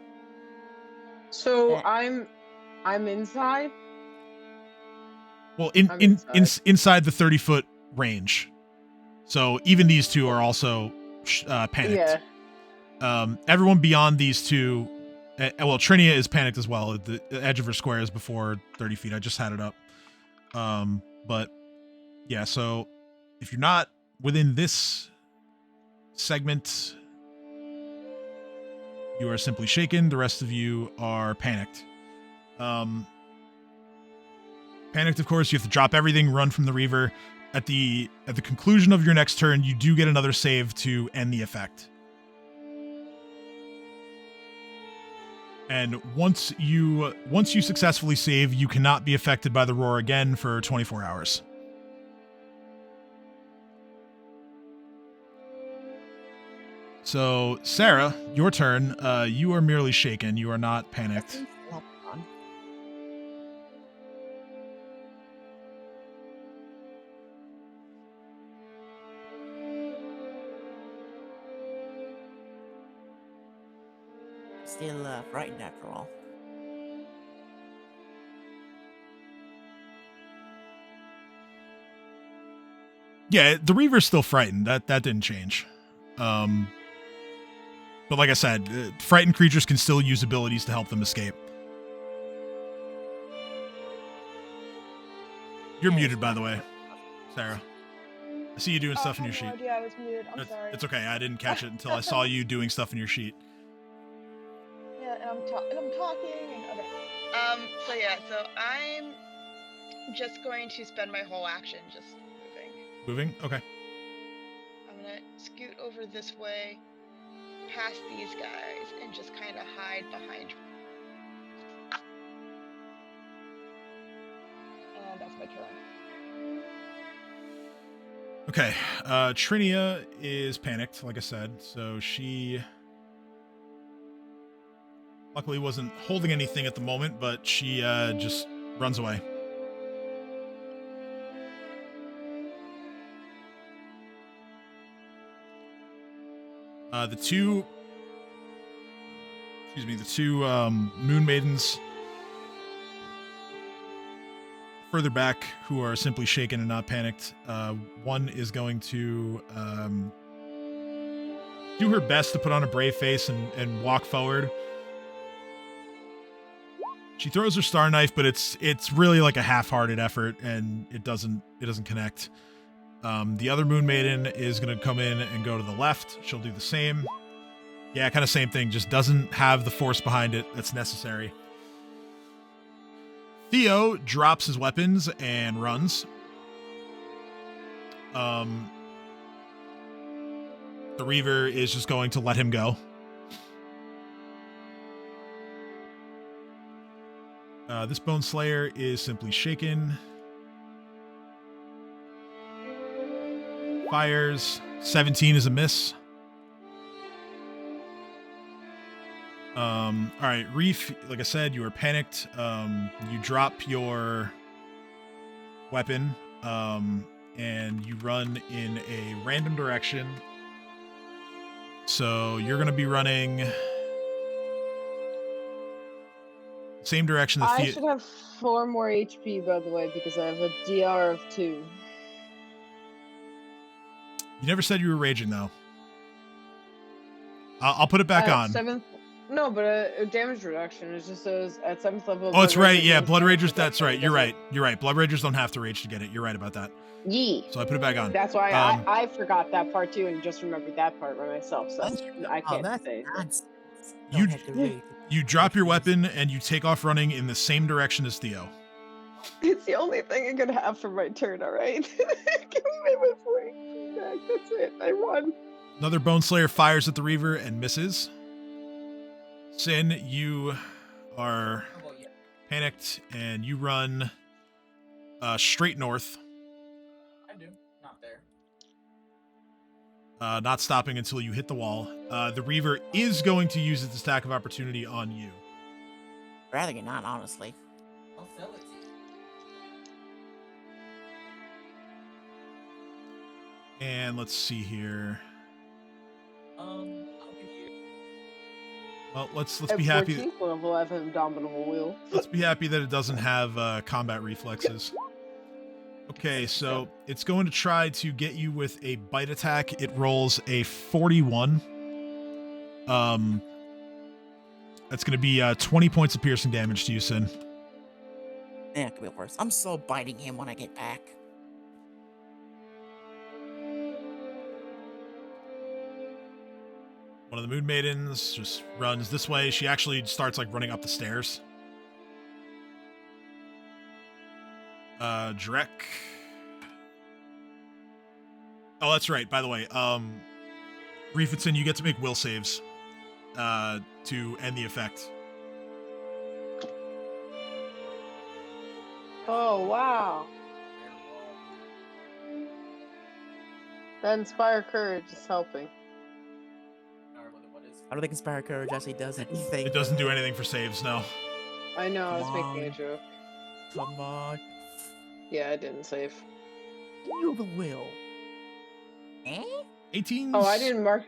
So I'm inside. Well, I'm inside. inside the 30-foot range. So even these two are also panicked. Yeah. Everyone beyond these two, well, Trinia is panicked as well. The edge of her square is before 30 feet. I just had it up. But yeah, so if you're not within this segment, you are simply shaken. The rest of you are panicked. Panicked, of course, you have to drop everything, run from the Reaver. At the conclusion of your next turn, you do get another save to end the effect. And once you successfully save, you cannot be affected by the roar again for 24 hours. So, Sarah, your turn. You are merely shaken. You are not panicked. Hold on. Still frightened after all. Yeah, the Reaver's still frightened. That didn't change. But like I said, frightened creatures can still use abilities to help them escape. You're muted, by the way, Sarah. I see you doing stuff in your I sheet. had no idea I was muted. I'm sorry. It's okay. I didn't catch it until I saw you doing stuff in your sheet. Yeah, and I'm talking. And, okay. So yeah, so I'm just going to spend my whole action just moving. Moving? Okay. I'm gonna scoot over this way, past these guys, and just kind of hide behind. And that's my turn. Okay. Trinia is panicked, like I said, so she luckily wasn't holding anything at the moment, but she just runs away. The two Moon Maidens further back who are simply shaken and not panicked. One is going to do her best to put on a brave face and walk forward. She throws her star knife, but it's really like a half-hearted effort, and it doesn't connect. The other Moon Maiden is going to come in and go to the left. She'll do the same. Yeah, kind of same thing. Just doesn't have the force behind it that's necessary. Theo drops his weapons and runs. The Reaver is just going to let him go. This Bone Slayer is simply shaken. Fires. 17 is a miss. All right, Reef, like I said, you are panicked. You drop your weapon, and you run in a random direction. So you're going to be running same direction that I should have 4 more HP, by the way, because I have a DR of 2. You never said you were raging, though. I'll put it back on. No, but a damage reduction. It just says at 7th level. Oh, it's Blood right. Rager Yeah, gains Blood damage Ragers. That's reduction. right. It You're doesn't- right. You're right. Blood Ragers don't have to rage to get it. You're right about that. Yee. So I put it back on. That's why Um, I forgot that part too, and just remembered that part by myself. So I can't that's say. nonsense. You- Don't have to rage. You drop your weapon and you take off running in the same direction as Theo. It's the only thing I could have for my turn. All right. Can we make my point back? That's it. I won. Another Bone Slayer fires at the Reaver and misses. Sin, you are panicked and you run straight north, I do. Not there. not stopping until you hit the wall. The Reaver is going to use its attack of opportunity on you. Rather than not, honestly. I'll sell it to you. And let's see here. I'll give you. Well, let's At be happy. 14th level, I have an Indomitable Will. Let's be happy that it doesn't have combat reflexes. Okay, so it's going to try to get you with a bite attack. It rolls a 41. That's going to be 20 points of piercing damage to you, Sin. Yeah, it could be worse. I'm so biting him when I get back. One of the Moon Maidens just runs this way. She actually starts like running up the stairs. Drek. Oh, that's right. By the way, Reefitson, you get to make will saves to end the effect. Oh, wow. That Inspire Courage is helping. I don't think Inspire Courage actually does anything. It doesn't do anything for saves, no. I know, I was Come making a on. joke. Come on. Yeah, I didn't save. Feel the will. Eh? 18. Oh, I didn't mark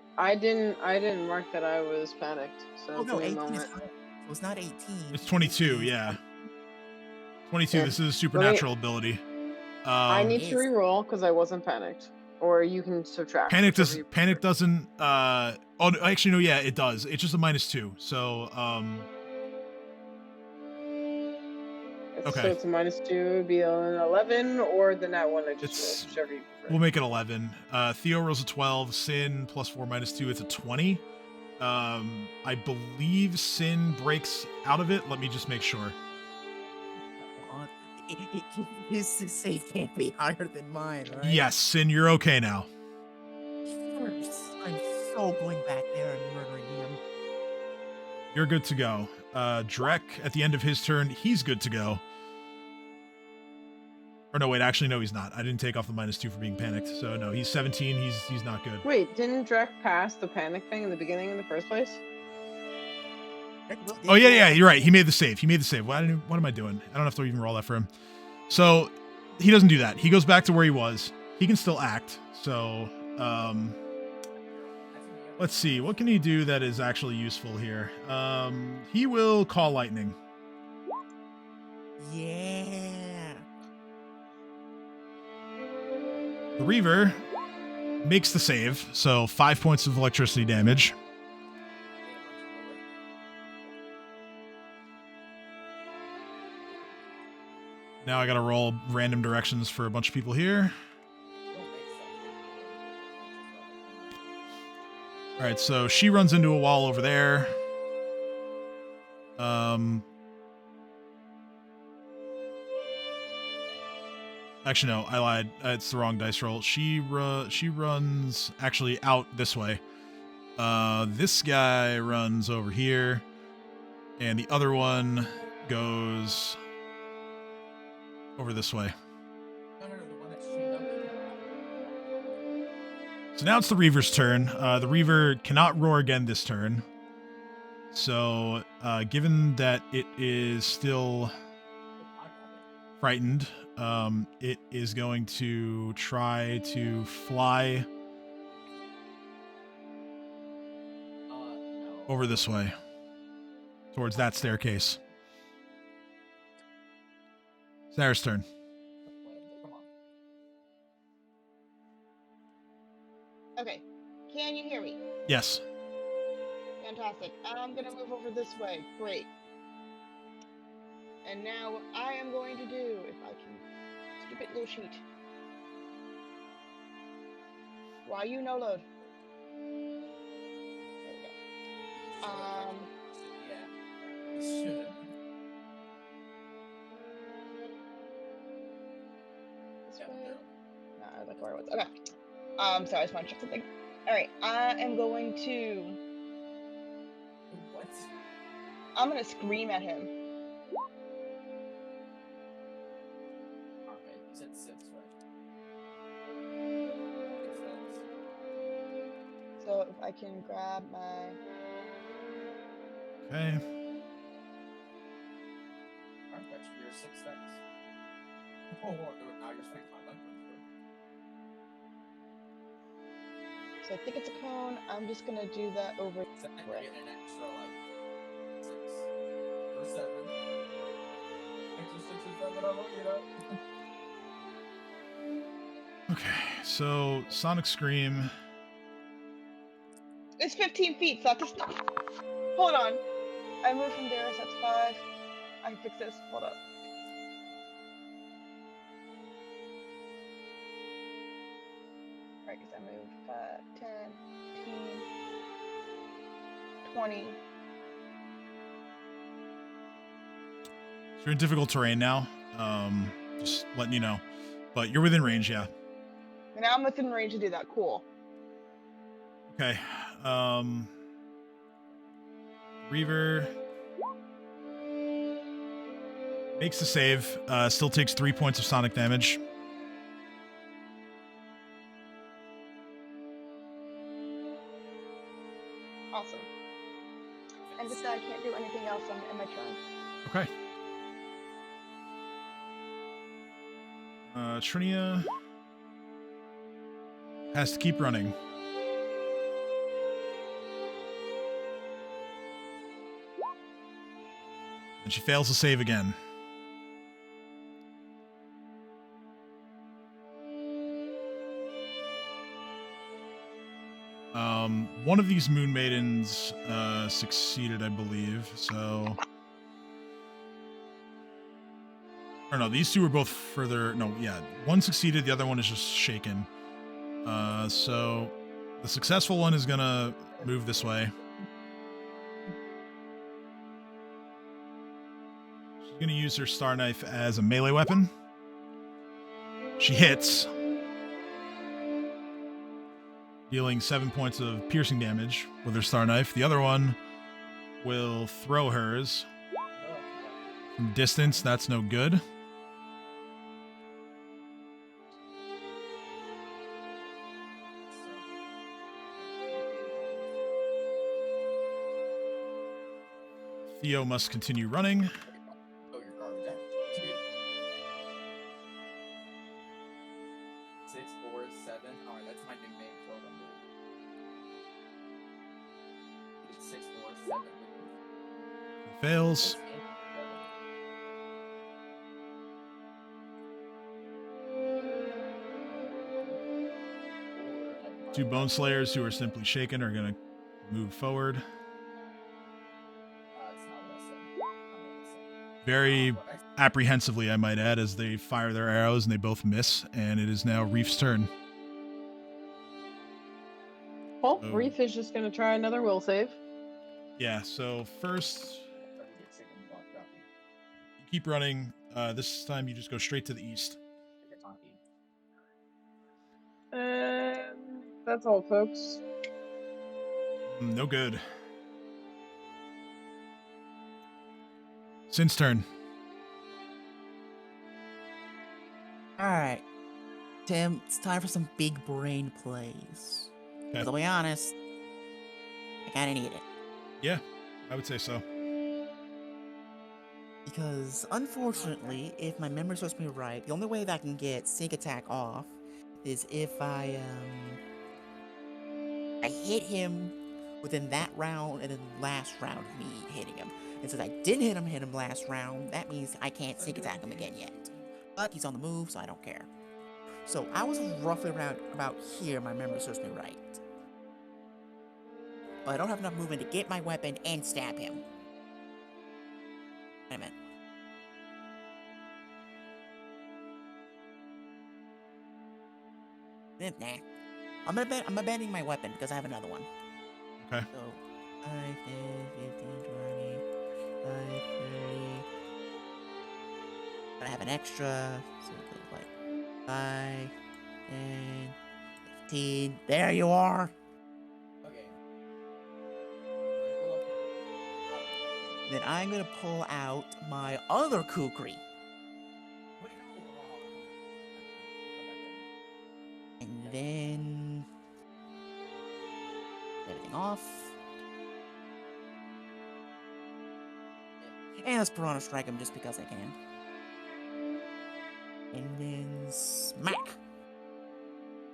that I was panicked. So Oh no, give me a 18 is moment. not, it was not 18. It's 22, yeah. 22, Here, this is a supernatural ability. I need to Yes. re-roll because I wasn't panicked. Or you can subtract. Panic whichever you Panic prefer. doesn't oh no, actually no, yeah, it does. It's just a -2. So okay. So it's a -2, it would be an 11, or the nat 1 I just It's- rolled, whichever you prefer. we'll make it 11. Theo rolls a 12, Sin plus 4 -2, it's a 20. I believe Sin breaks out of it. Let me just make sure. What? His save can't be higher than mine, right? Yes, Sin, you're okay now. I'm so going back there and murdering him. You're good to go. Drek, at the end of his turn, he's good to go. Or no, wait, actually, no, he's not. I didn't take off the -2 for being panicked. So no, he's 17. He's not good. Wait, didn't Drek pass the panic thing in the beginning in the first place? Oh yeah, you're right. He made the save. What am I doing? I don't have to even roll that for him. So he doesn't do that. He goes back to where he was. He can still act. So let's see. What can he do that is actually useful here? He will call lightning. Yeah. The Reaver makes the save. So 5 points of electricity damage. Now I gotta roll random directions for a bunch of people here. All right, so she runs into a wall over there. Actually, no, I lied. It's the wrong dice roll. She runs actually out this way. This guy runs over here, and the other one goes over this way. So now it's the Reaver's turn. The Reaver cannot roar again this turn. So, given that it is still frightened, it is going to try to fly over this way, towards that staircase. Sarah's turn. Okay. Can you hear me? Yes. Fantastic. I'm gonna move over this way. Great. And now what I am going to do, if I can, stupid little sheet. Why you no load? There we go. Yeah. Should. This way. No, I like where I was. Okay. Sorry, I just want to check something. All right, I am going to. What? I'm gonna scream at him. Okay, you said 6, right? So if I can grab my. Okay. Alright, that's your 6 steps. Oh, now you're spending 5 left. So I think it's a cone. I'm just gonna do that over. So then Right. you get an extra, like, 6 or 7. Extra 6 or 7, I don't know. Okay. So Sonic Scream. It's 15 feet, so that's not. Hold on. I moved from there, so that's 5. I can fix this. Hold up. Right, because I moved 5, 10, 15, 20. So you're in difficult terrain now. Just letting you know. But you're within range, yeah. And now I'm within range to do that. Cool. Okay. Reaver makes the save. Still takes 3 points of sonic damage. Awesome. And with that, I can't do anything else on my turn. Okay. Trinia has to keep running. And she fails to save again. One of these Moon Maidens succeeded, I believe. So, or no, these two were both further. No, yeah, one succeeded. The other one is just shaken. So the successful one is gonna move this way. She's gonna use her Star Knife as a melee weapon. She hits, dealing 7 points of piercing damage with her Star Knife. The other one will throw hers from distance. That's no good. Theo must continue running. Oh, you're garbage. 6, 4, 7. Alright, that's my new main program move. It's 6, 4, 7. Fails. Two Bone Slayers who are simply shaken are going to move forward. Very apprehensively, I might add, as they fire their arrows and they both miss, and it is now Reef's turn. Well, So- Reef is just gonna try another will save. Yeah, so first, you keep running. This time you just go straight to the east. And that's all, folks. No good. Sin's turn. Alright. Tim, it's time for some big brain plays. Okay. To be honest, I kinda need it. Yeah, I would say so. Because, unfortunately, if my memory serves me right, the only way that I can get Sneak Attack off is if I hit him within that round and then last round of me hitting him. And since I didn't hit him last round, that means I can't Sneak Attack him again yet. But he's on the move, so I don't care. So I was roughly around about here, my memory serves me right. but I don't have enough movement to get my weapon and stab him. Wait a minute. Nah. I'm abandoning my weapon because I have another one. Okay. So, 5, 10, 15, 20, 5, 30. But I have an extra, so it goes like 5, 10, 15. There you are. Okay. Then I'm gonna pull out my other kukri. And then everything off. And let's Piranha Strike him just because I can. And then smack.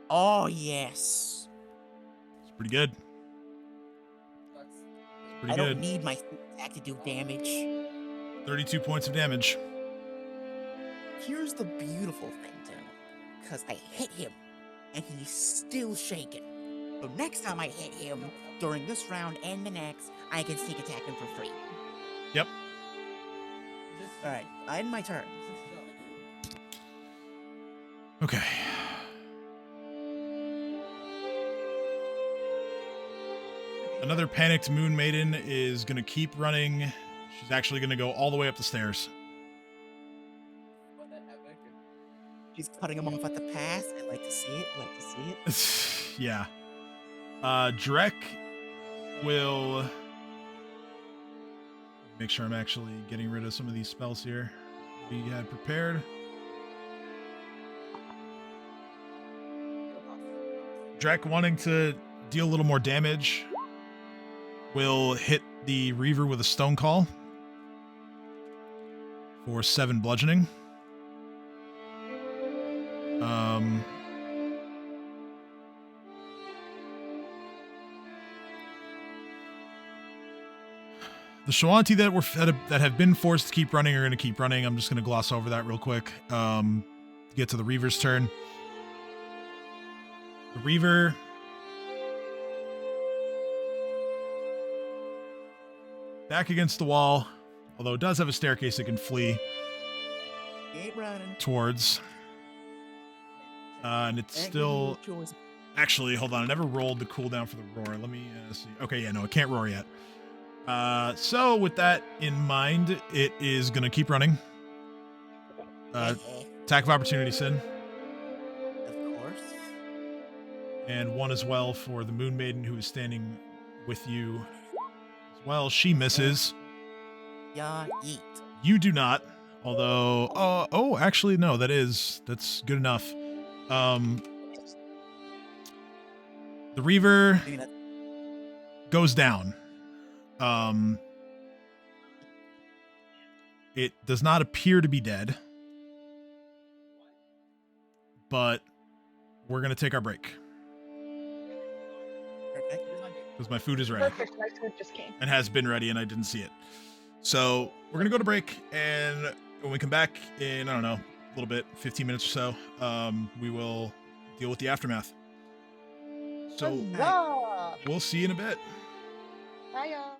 Oh yes. It's pretty good. Pretty I good. don't need my attack to do damage. 32 points of damage. Here's the beautiful thing, Tim. Because I hit him, and he's still shaking. So next time I hit him, during this round and the next, I can sneak attack him for free. Yep. Alright, I end my turn. Okay. Another panicked Moon Maiden is going to keep running. She's actually going to go all the way up the stairs. She's cutting him off at the pass. I like to see it. Yeah. Drek will make sure I'm actually getting rid of some of these spells here we had prepared. Drek, wanting to deal a little more damage, will hit the Reaver with a Stone Call for 7 bludgeoning. The Shawanti that have been forced to keep running are going to keep running. I'm just going to gloss over that real quick. Get to the Reaver's turn. The Reaver back against the wall, although it does have a staircase it can flee towards. And it's still... Actually, hold on. I never rolled the cooldown for the roar. Let me see. Okay, yeah, no, it can't roar yet. So with that in mind, it is going to keep running. Attack of opportunity, Sin. Of course. And 1 as well for the Moon Maiden, who is standing with you as well. She misses. Yeah, yeet. You do not. Although, oh, actually, no, that's good enough. The Reaver goes down. It does not appear to be dead, but we're going to take our break. Perfect. Because my food is ready. Perfect. My food just came. And has been ready, and I didn't see it. So we're going to go to break, and when we come back in, I don't know, a little bit, 15 minutes or so, we will deal with the aftermath. So Huzzah! we'll see you in a bit. Hiya.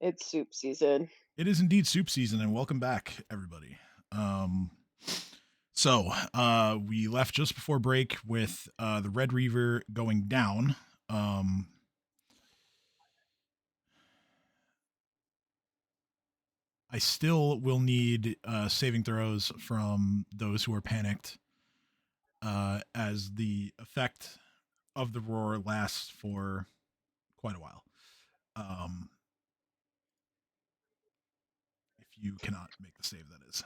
It's soup season. It is indeed soup season, and welcome back, everybody. We left just before break with the Red Reaver going down. I still will need saving throws from those who are panicked, as the effect of the roar lasts for quite a while. If you cannot make the save, that is.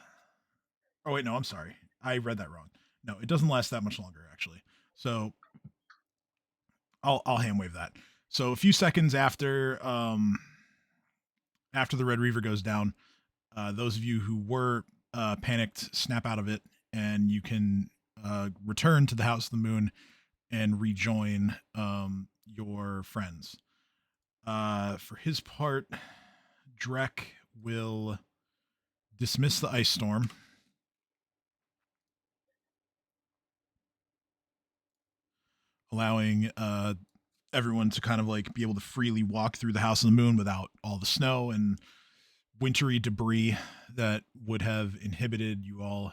Oh wait, no, I'm sorry. I read that wrong. No, it doesn't last that much longer, actually. So I'll hand wave that. So a few seconds after the Red Reaver goes down, those of you who were panicked snap out of it, and you can return to the House of the Moon and rejoin your friends. For his part, Drek will dismiss the ice storm. Allowing everyone to kind of like be able to freely walk through the House of the Moon without all the snow and wintry debris that would have inhibited you all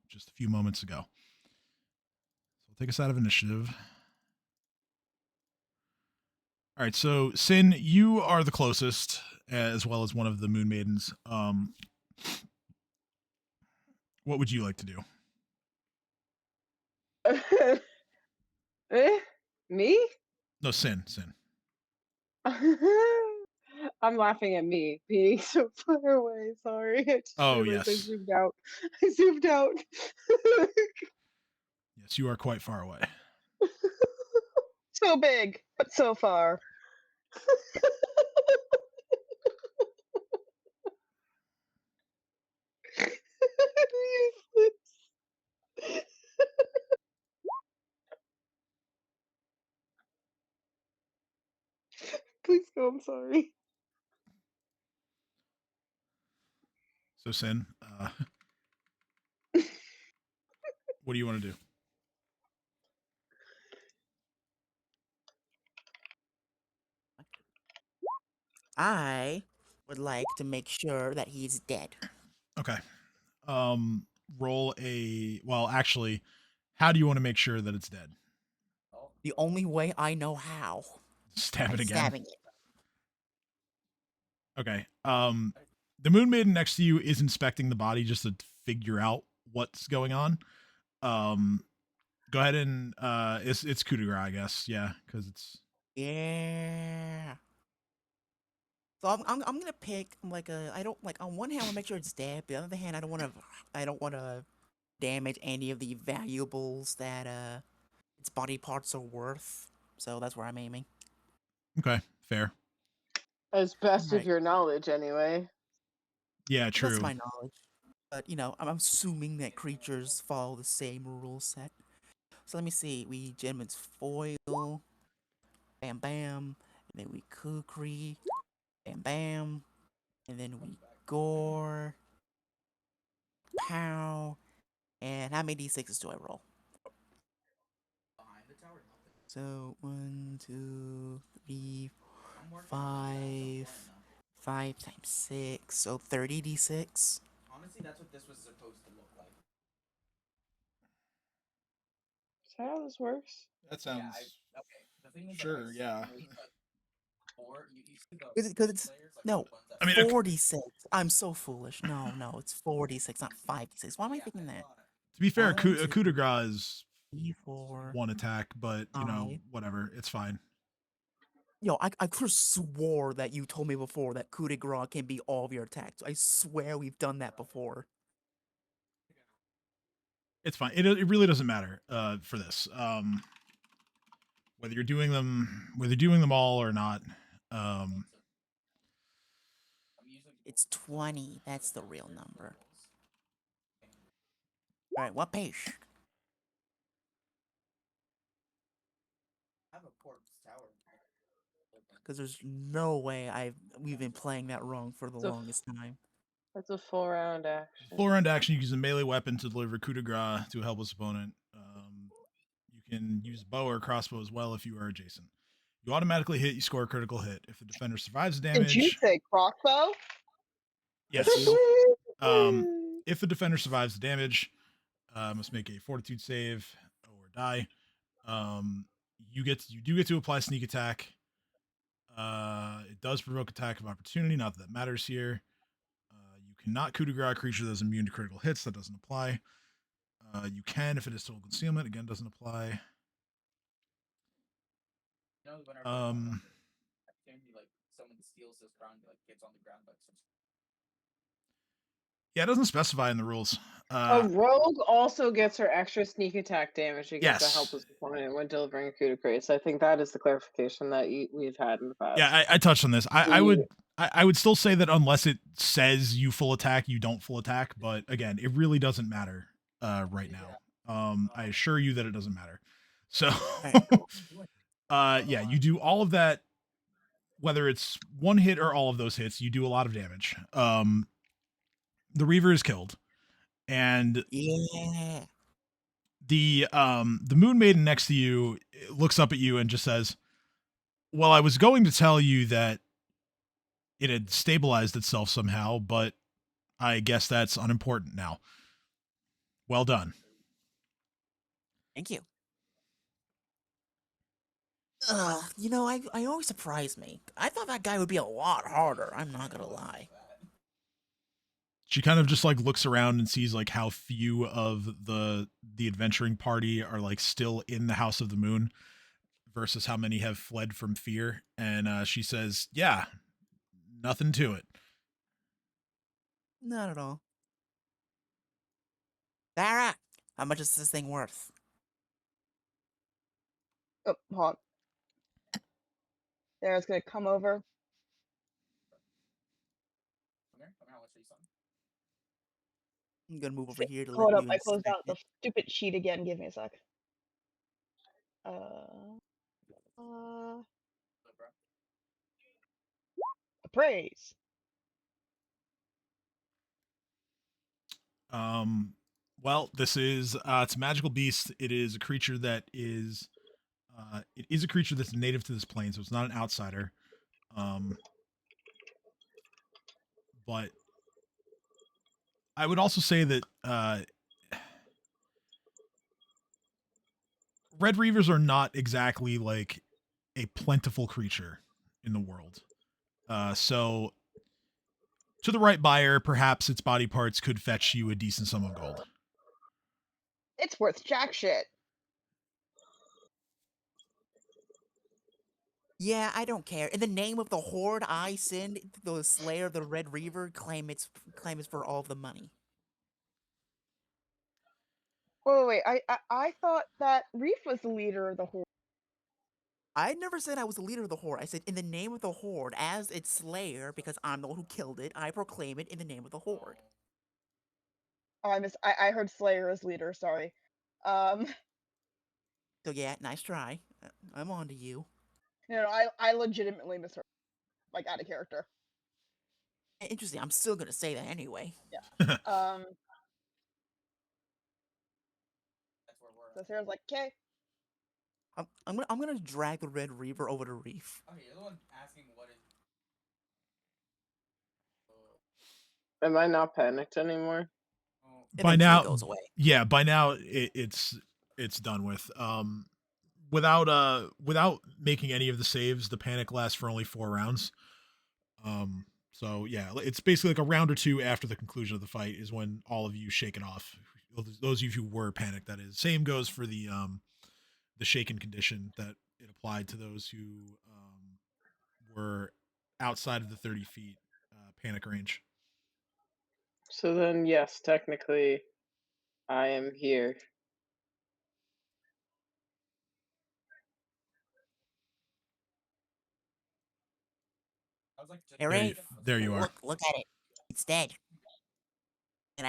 just a few moments ago. So take us out of initiative. All right, so Sin, you are the closest, as well as one of the Moon Maidens. What would you like to do? Me? No, Sin. I'm laughing at me being so far away. Sorry. I just realized I Yes. zoomed out. I zoomed out. Yes, you are quite far away. So big, but so far. Please go. I'm sorry. So Sin, what do you want to do? I would like to make sure that he's dead. Okay. Roll a. Well, actually, how do you want to make sure that it's dead? The only way I know how. Stab by it again. Stabbing it. Okay. The Moon Maiden next to you is inspecting the body just to figure out what's going on. Go ahead and it's coup de grace, I guess. Yeah, because it's Yeah. So I'm gonna pick like a I don't like on one hand I want to make sure it's dead, but on the other hand I don't want to damage any of the valuables that its body parts are worth. So that's where I'm aiming. okay. Fair. As best Right. of your knowledge, anyway. Yeah, true. That's my knowledge. But I'm assuming that creatures follow the same rule set. So let me see. We gentleman's foil, bam bam, and then we kukri, bam bam, and then we gore, pow, and how many d6s do I roll? So 1, 2, 3, 5, 5 times 6, so 30 d6. Honestly, that's what this was supposed to look like. Is that how this works? That sounds Okay. The thing is, sure. Yeah. Because it's no I mean, 46. I'm so foolish. No, it's 46, not 56. Why am I thinking that? to be fair, a 1, coup 2, de grace is 3, 4. one attack, but you know, 5. whatever. It's fine. Yo, I could have swore that you told me before that coup de grace can be all of your attacks. I swear we've done that before. It's fine. It really doesn't matter for this. Whether you're doing them all or not. It's 20. That's the real number. All right, what page? Because there's no way we've been playing that wrong for the longest time. That's a full round action. Full round action. You use a melee weapon to deliver coup de grace to a helpless opponent. You can use bow or crossbow as well if you are adjacent. You automatically hit. You score a critical hit. If the defender survives the Did you damage, say crossbow? yes. If the defender survives the damage, must make a Fortitude save or die. You do get to apply sneak attack. It does provoke attack of opportunity. Not that matters here. You cannot coup de grace a creature that is immune to critical hits. That doesn't apply. You can if it is total concealment. Again, doesn't apply. You know, whenever opportunity, like someone steals this ground, like gets on the ground, like some Yeah, it doesn't specify in the rules. A rogue also gets her extra sneak attack damage against a Yes. helpless opponent when delivering a coup de grace. I think that is the clarification that we've had in the past. Yeah, I touched on this. I would still say that unless it says you full attack, you don't full attack. But again, it really doesn't matter right now. I assure you that it doesn't matter. So, yeah, you do all of that, whether it's one hit or all of those hits. You do a lot of damage. The Reaver is killed, and Yeah. the Moon Maiden next to you looks up at you and just says, "Well, I was going to tell you that it had stabilized itself somehow, but I guess that's unimportant now. Well done." Thank you. You know, I always surprise me. I thought that guy would be a lot harder. I'm not gonna lie. She kind of just like looks around and sees like how few of the adventuring party are like still in the House of the Moon versus how many have fled from fear, and she says, "Yeah, nothing to it." Not at all. Sarah, how much is this thing worth? Oh, hold on. Sarah's gonna come over. I'll show you something. I'm gonna move over here to Hold let up, you I closed inspect out the it. stupid sheet again. Give me a sec. Appraise. Well, this is it's a magical beast. It is a creature that is it is a creature that's native to this plane, so it's not an outsider. But I would also say that Red Reavers are not exactly like a plentiful creature in the world. So to the right buyer, perhaps its body parts could fetch you a decent sum of gold. It's worth jack shit. Yeah, I don't care. In the name of the Hoard, I send the Slayer of the Red Reaver claim it's for all of the money. Wait. I thought that Reef was the leader of the Horde. I never said I was the leader of the Horde. I said in the name of the Horde, as its Slayer, because I'm the one who killed it, I proclaim it in the name of the Horde. Oh, I heard Slayer as leader. Sorry. So yeah, nice try. I'm on to you. No, I legitimately misheard. Like out of character. Interesting. I'm still gonna say that anyway. Yeah. That's where we're So at. Sarah's like, okay. I'm gonna drag the Red Reaver over to Reef. Okay, you're the one asking what is. Am I not panicked anymore? By Eventually now, goes away. yeah, by now it's done with. Without making any of the saves, the panic lasts for only 4 rounds. So yeah, it's basically like a round or two after the conclusion of the fight is when all of you shake it off. Those of you who were panicked, that is. Same goes for the shaken condition that it applied to those who were outside of the 30 feet panic range. So then, yes, technically, I am here. I was like, Hey, Ray, there you are. Look at it. It's dead. And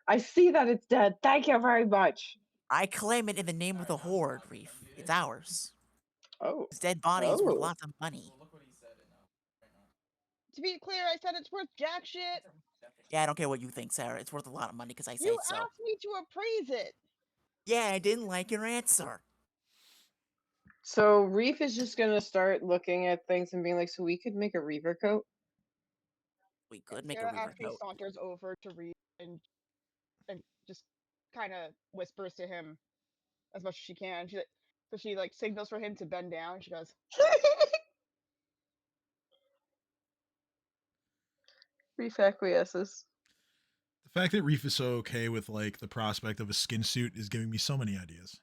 I see that it's dead. Thank you very much. I claim it in the name of the Horde, Reef. It's ours. Oh. Its dead body is worth Oh. lots of money. Look what he said right now. To be clear, I said it's worth jack shit. Yeah, I don't care what you think, Sarah. It's worth a lot of money because I You say so. asked me to appraise it. Yeah, I didn't like your answer. So Reef is just gonna start looking at things and being like, so we could make a reaver coat. We could make a Sarah reaver actually coat. saunters over to Reed and just kind of whispers to him as much as she can. She like signals for him to bend down. She goes, Reef acquiesces. The fact that Reef is so okay with like the prospect of a skin suit is giving me so many ideas.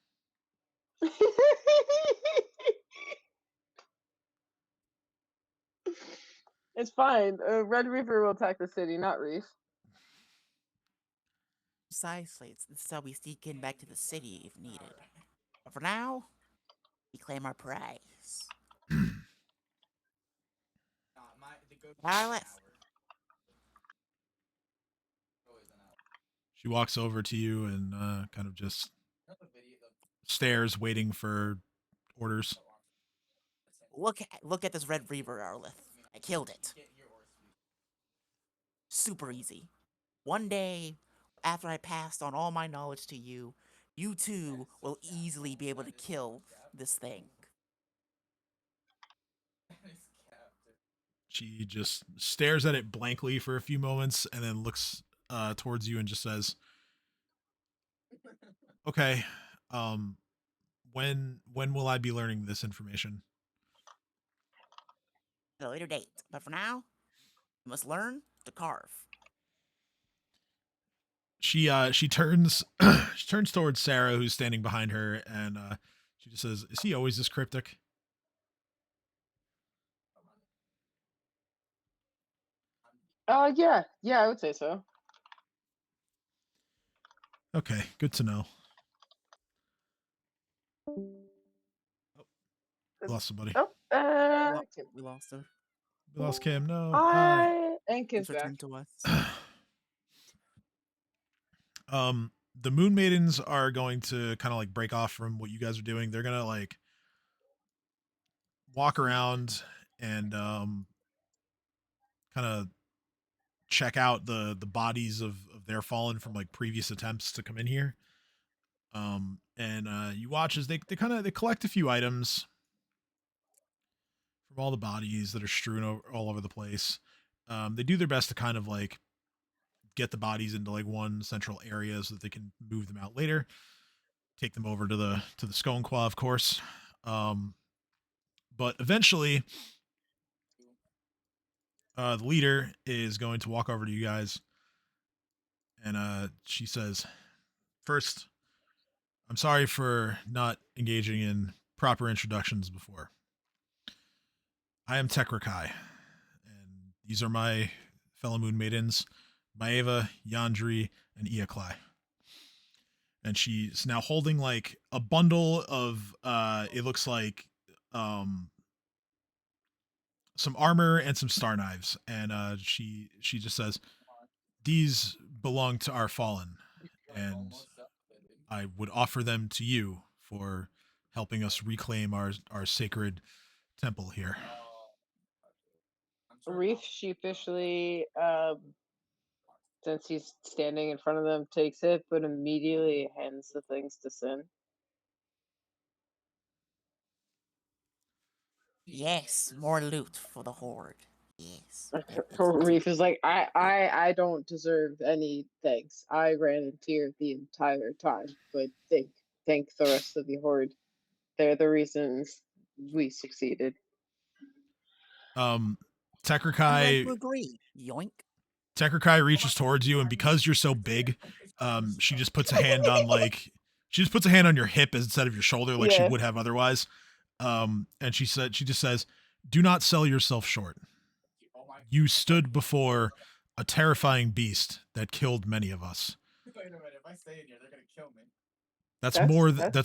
It's fine. Red Reaver will attack the city, not Reef. Precisely. This is how we sneak in back to the city if needed. But for now, we claim our prize. Violet. She walks over to you and kind of just stares, waiting for orders. Look at this red reaver, Arlith. I killed it. Super easy. One day, after I passed on all my knowledge to you, you too will easily be able to kill this thing. She just stares at it blankly for a few moments and then looks towards you and just says, "Okay, when will I be learning this information?" At a later date. But for now, you must learn to carve. She turns she turns towards Sarah, who's standing behind her, and she just says, "Is he always this cryptic?" Yeah, I would say so. Okay, good to know. Oh, we lost somebody. Oh, We lost her. We lost Kim. No. hi. And Kim's Please back. return to us. The Moon Maidens are going to kind of like break off from what you guys are doing. They're gonna like walk around and kind of check out the bodies of their fallen from like previous attempts to come in here. And you watch as they collect a few items from all the bodies that are strewn all over the place. They do their best to kind of like get the bodies into like one central area so that they can move them out later. Take them over to the Lyrune-Quah, of course. But eventually, the leader is going to walk over to you guys, and she says, "First, I'm sorry for not engaging in proper introductions before. I am Tekrakai, and these are my fellow Moon Maidens, Maeva, Yandri, and Iaklai." And she's now holding like a bundle of it looks like some armor and some star knives, and she just says, "These belong to our fallen, and I would offer them to you for helping us reclaim our sacred temple here." Reef sheepishly, since he's standing in front of them, takes it, but immediately hands the things to Sin. Yes, more loot for the Hoard. Yes. Reef is like, I don't deserve any thanks. I ran into here the entire time, but thank the rest of the Horde. They're the reasons we succeeded. I'm Tekrakai glad to agree. Yoink. Tekrakai reaches towards you, and because you're so big, she just puts a hand on your hip instead of your shoulder, like she Yeah. would have otherwise. And she just says, "Do not sell yourself short. You stood before a terrifying beast that killed many of us. Wait a minute, if I stay in here, they're gonna kill me. That's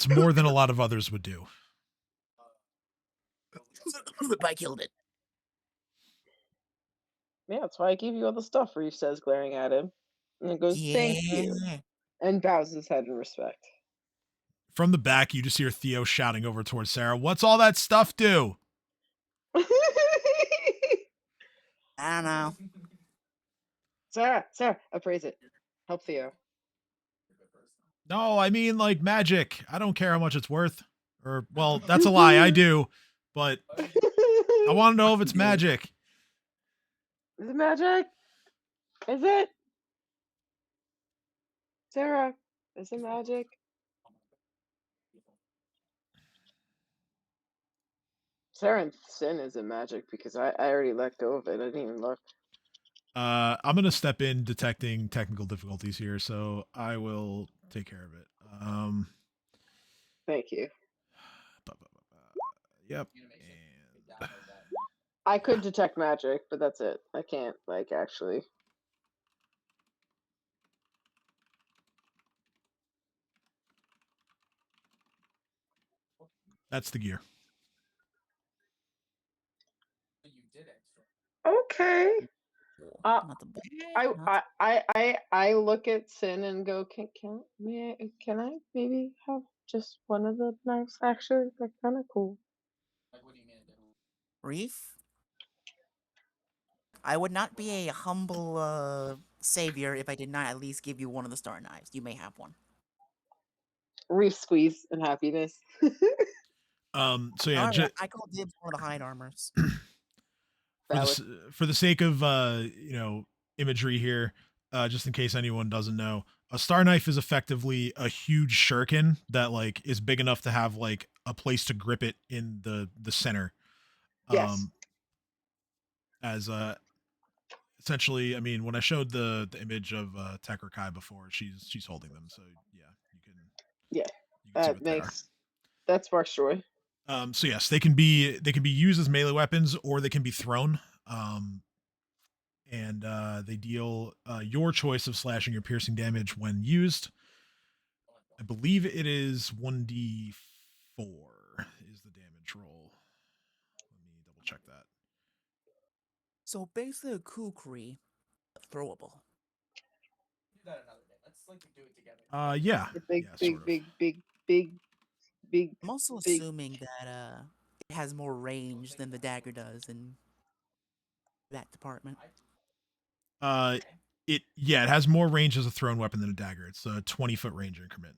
more than a lot of others would do." I killed it. Yeah, that's why I gave you all the stuff, Reef says, glaring at him. And it goes, thank you. And bows his head in respect. From the back, you just hear Theo shouting over towards Sarah, "What's all that stuff do?" I don't know. Sarah, appraise it. Help Theo. No, I mean like magic. I don't care how much it's worth. Or, well, that's a lie. I do, but I want to know if it's magic. Is it magic? Is it? Sarah, is it magic? Sarah and Sin isn't magic because I already let go of it. I didn't even look. I'm gonna step in detecting technical difficulties here, so I will take care of it. Thank you. Yep. And I could detect magic, but that's it. I can't, like, actually. that's the gear. Okay. Not the bad. not I look at Sin and go, can I maybe have just one of the knives? Actually, they're kind of cool. Reef? I would not be a humble savior if I did not at least give you one of the star knives. You may have one. Reef squeeze and happiness. So yeah, Alright, I call dibs one of the hide armors. for the sake of imagery here, just in case anyone doesn't know, a star knife is effectively a huge shuriken that like is big enough to have like a place to grip it in the center. Yes. As essentially, I mean, when I showed the image of Tekra Kai before, she's holding them, so yeah, you can Yeah, you can see that what they are. that sparks joy. So yes, they can be used as melee weapons or they can be thrown. And they deal your choice of slashing or piercing damage when used. I believe it is 1d4 is the damage roll. Let me double check that. So basically a kukri, throwable. Do that another day. Let's like do it together. Yeah. Big, yeah, big, sort of. big. I'm also Big. assuming that it has more range than the dagger does in that department. It has more range as a thrown weapon than a dagger. It's a 20-foot range increment.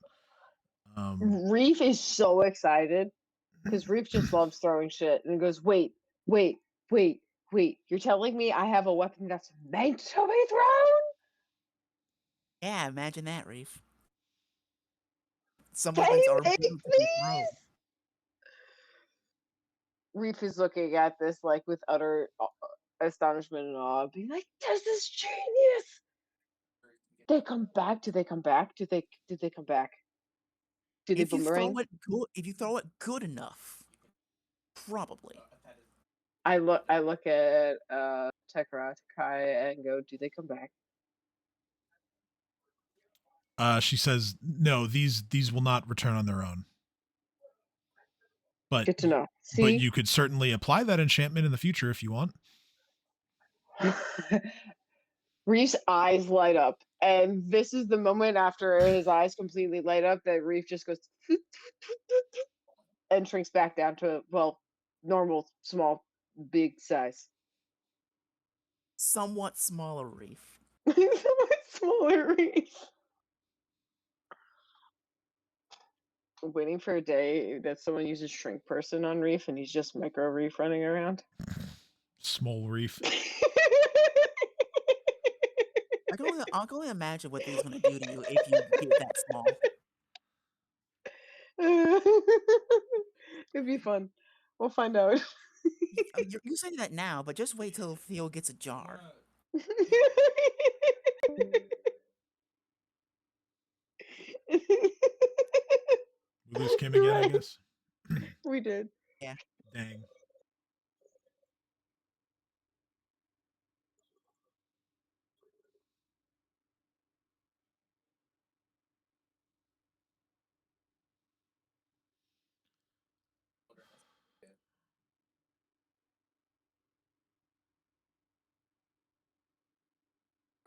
Reef is so excited because Reef just loves throwing shit and goes, wait. You're telling me I have a weapon that's meant to be thrown? Yeah, imagine that, Reef. Some Can weapons you are make, built to be thrown. please? Reef is looking at this like with utter astonishment and awe, being like, "This is genius." They come back. Do they come back? Do they come back? Do they If you boomerang? throw it good enough, probably. I look at Tekra Kai and go, "Do they come back?" She says, "No, these will not return on their own." But Good to know. but See, you could certainly apply that enchantment in the future if you want. Reef's eyes light up, and this is the moment after his eyes completely light up that Reef just goes and shrinks back down to normal, small, big size. Somewhat smaller Reef. Smaller Reef. Waiting for a day that someone uses shrink person on Reef and he's just micro Reef running around. Small Reef. I can only imagine what this is gonna do to you if you get that small. It'd be fun. We'll find out. I mean, you're saying that now, but just wait till Theo gets a jar. We lose Kim again, I guess. We did. Yeah. Dang.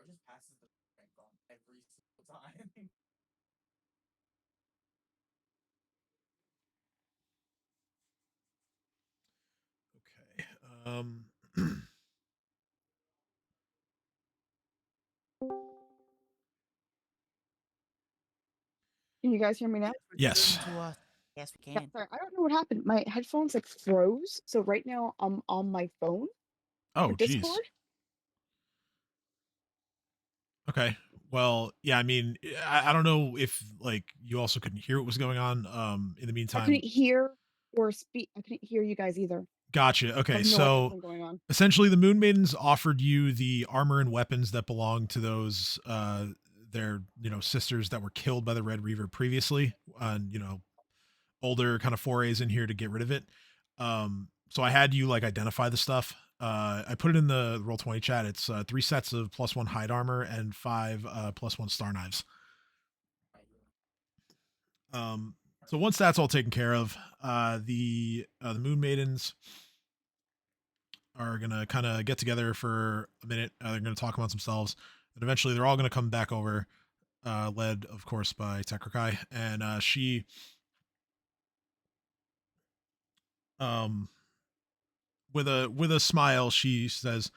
Just passes the drink on every single time. Okay. Can you guys hear me now? Yes. To us. Yes, we Yeah, can. sorry, I don't know what happened. My headphones like froze. So right now I'm on my phone Oh, with geez. Discord. Okay. Well, yeah. I mean, I don't know if like you also couldn't hear what was going on. In the I meantime, couldn't hear or speak. I couldn't hear you guys either. gotcha. I Okay, have no idea so what's going on. essentially, the Moon Maidens offered you the armor and weapons that belong to those their sisters that were killed by the Red Reaver previously. On older kind of forays in here to get rid of it. So I had you like identify the stuff. I put it in the Roll20 chat. It's 3 sets of +1 hide armor and 5 +1 star knives. So once that's all taken care of, the Moon Maidens are gonna kind of get together for a minute. They're gonna talk amongst themselves, and eventually they're all gonna come back over, led of course by Tekrakai, and she um with a smile she says,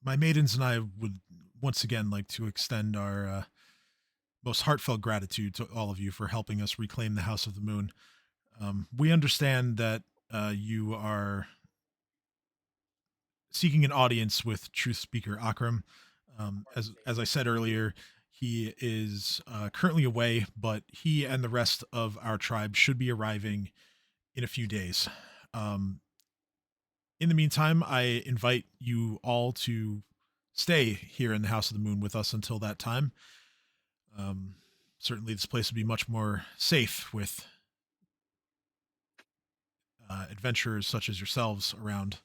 "My maidens and I would once again like to extend our most heartfelt gratitude to all of you for helping us reclaim the House of the Moon. We understand that you are seeking an audience with Truth Speaker Akram. As I said earlier, he is currently away, but he and the rest of our tribe should be arriving in a few days. Um, in the meantime, I invite you all to stay here in the House of the Moon with us until that time. Um, Certainly, this place would be much more safe with adventurers such as yourselves around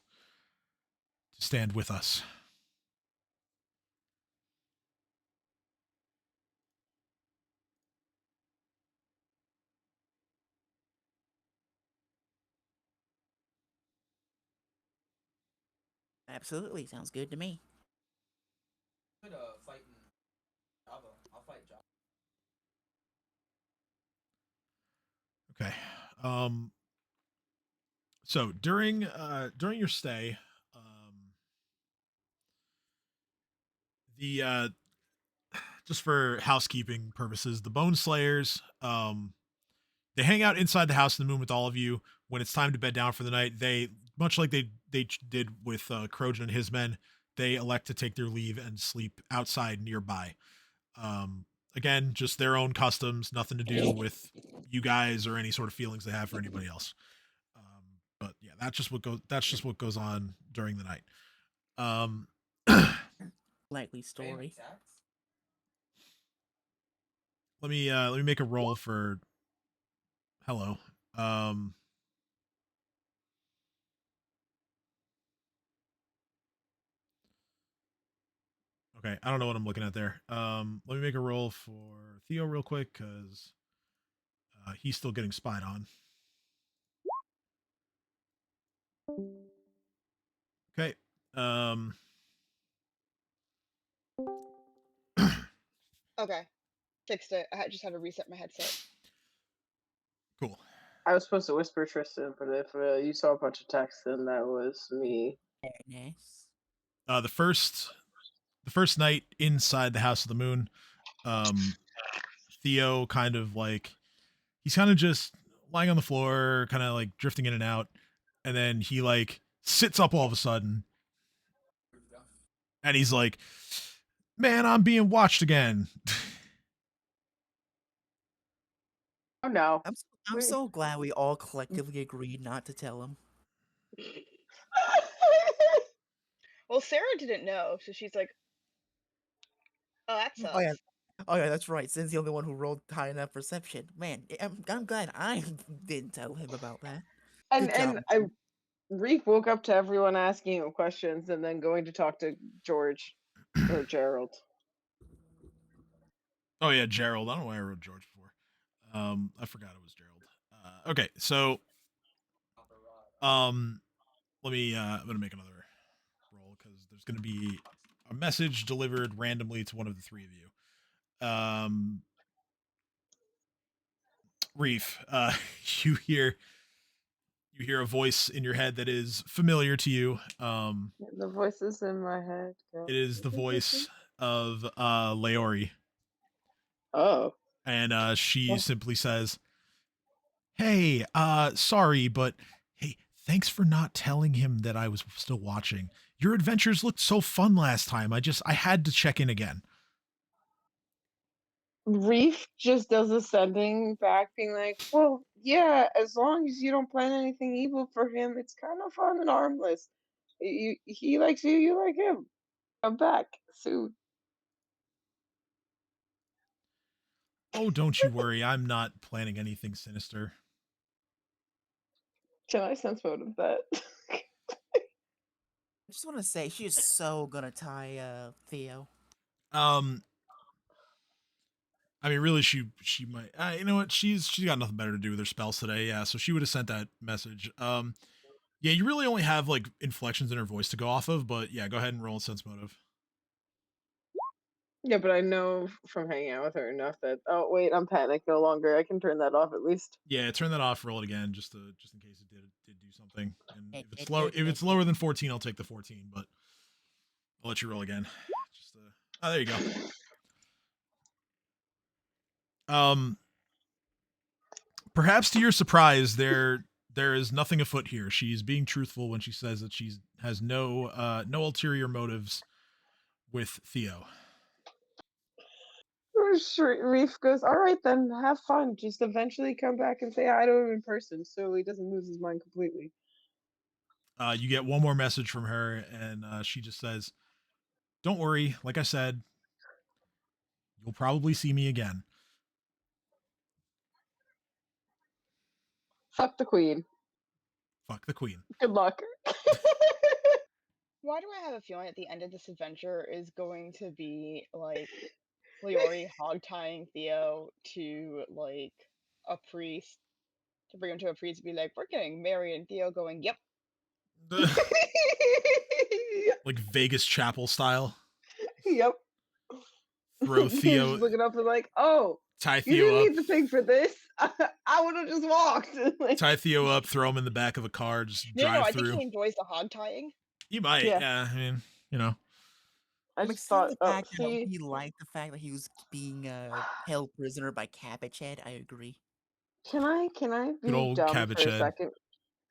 to stand with us." Absolutely, sounds good to me. Could fight in Java. I'll fight Java. Okay. So during your stay, the just for housekeeping purposes, the Bone Slayers, they hang out inside the House of the Moon with all of you. When it's time to bed down for the night, they, much like they did with Krojan and his men, they elect to take their leave and sleep outside nearby. Again, just their own customs, nothing to do with you guys or any sort of feelings they have for anybody else. But yeah, that's just what goes on during the night. Um, Likely story. let me make a roll for hello. Okay, I don't know what I'm looking at there. Let me make a roll for Theo real quick because he's still getting spied on. Okay. Okay, fixed it. Just had to reset my headset. Cool. I was supposed to whisper Tristan, but if you saw a bunch of text, then that was me. Very nice. The first night inside the House of the Moon, Theo kind of like he's kind of just lying on the floor, kind of like drifting in and out, and then he like sits up all of a sudden, and he's like, "Man, I'm being watched again." Oh no. I'm so glad we all collectively agreed not to tell him. Well, Sarah didn't know, so she's like, "Oh, that sucks." Oh yeah, that's right. Sin's the only one who rolled high enough perception. Man, I'm glad I didn't tell him about that. And Good job. Reef woke up to everyone asking him questions and then going to talk to George or Gerald. Oh yeah, Gerald. I don't know why I wrote George before. I forgot it was Gerald. Okay, so let me I'm gonna make another roll because there's gonna be a message delivered randomly to one of the three of you. Reef, you hear a voice in your head that is familiar to you. The voices in my head. It is the voice of Leori. Oh. And she Oh. simply says, "Hey, sorry, but hey, thanks for not telling him that I was still watching. Your adventures looked so fun last time. I had to check in again." Reef just does a sending back, being like, "Well, yeah, as long as you don't plan anything evil for him, it's kind of fun and harmless. He likes you, you like him. Come back soon." "Oh, don't you worry. I'm not planning anything sinister." Can I sense motive that? I just want to say she is so gonna tie Theo. Um, I mean, really, she might. You know what? She's got nothing better to do with her spells today. Yeah, so she would have sent that message. Yeah, you really only have like inflections in her voice to go off of, but yeah, go ahead and roll a sense motive. Yeah, but I know from hanging out with her enough that, oh wait, I'm panicked no longer. I can turn that off at least. Yeah, turn that off. Roll it again, just in case it did do something. And It- if it's it low, did- if it it's lower than 14, I'll take the 14. But I'll let you roll again. Just oh, there you go. Perhaps to your surprise, there is nothing afoot here. She's being truthful when she says that she has no ulterior motives with Theo. Reef goes, "All right then, have fun. Just eventually come back and say hi to him in person so he doesn't lose his mind completely." You get one more message from her, and she just says, "Don't worry. Like I said, you'll probably see me again." Fuck the queen. Fuck the queen. Good luck. Why do I have a feeling at the end of this adventure is going to be like Leori hog tying Theo to like a priest to bring him to a priest and be like, "We're getting married," and Theo going, "Yep." Like Vegas Chapel style. Yep. Throw He's Theo, just looking up and like, "Oh, tie you Theo didn't up, need to pay for this. I would have just walked." Like, tie Theo up, throw him in the back of a car, just No, drive I think through. he enjoys the hog tying. You might, Yeah. yeah. I mean, you know. I I'm just excited thought, the oh, fact that see, he liked the fact that he was being held prisoner by Cabbage Head. I agree. can I Good be old dumb cabbage for a head. second?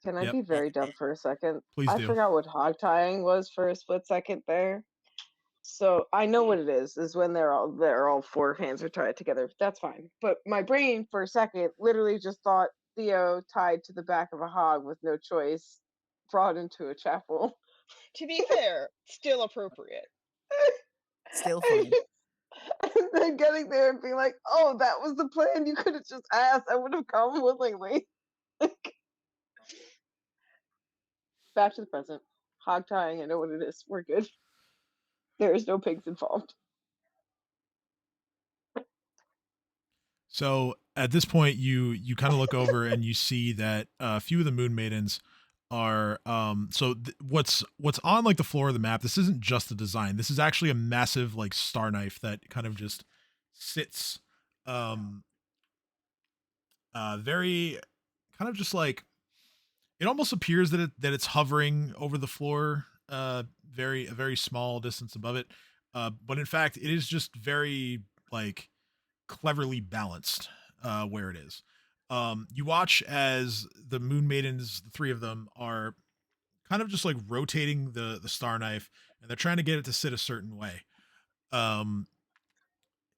Can I Yep. be very dumb for a second? Please I do. forgot what hog tying was for a split second there. So I know what it is when they're all four hands are tied together. That's fine. But my brain for a second literally just thought Theo tied to the back of a hog with no choice, brought into a chapel. To be fair, still appropriate. Still funny. And then getting there and being like, "Oh, that was the plan. You could have just asked. I would have come willingly." Back to the present. Hog tying, I know what it is. We're good. There is no pigs involved. So at this point, you kind of look over and you see that a few of the moon maidens are what's on like the floor of the map. This isn't just a design. This is actually a massive like star knife that kind of just sits very kind of just like it almost appears that it's hovering over the floor a very small distance above it. But in fact, it is just very like cleverly balanced where it is. You watch as the moon maidens, the three of them, are kind of just like rotating the star knife, and they're trying to get it to sit a certain way. Um,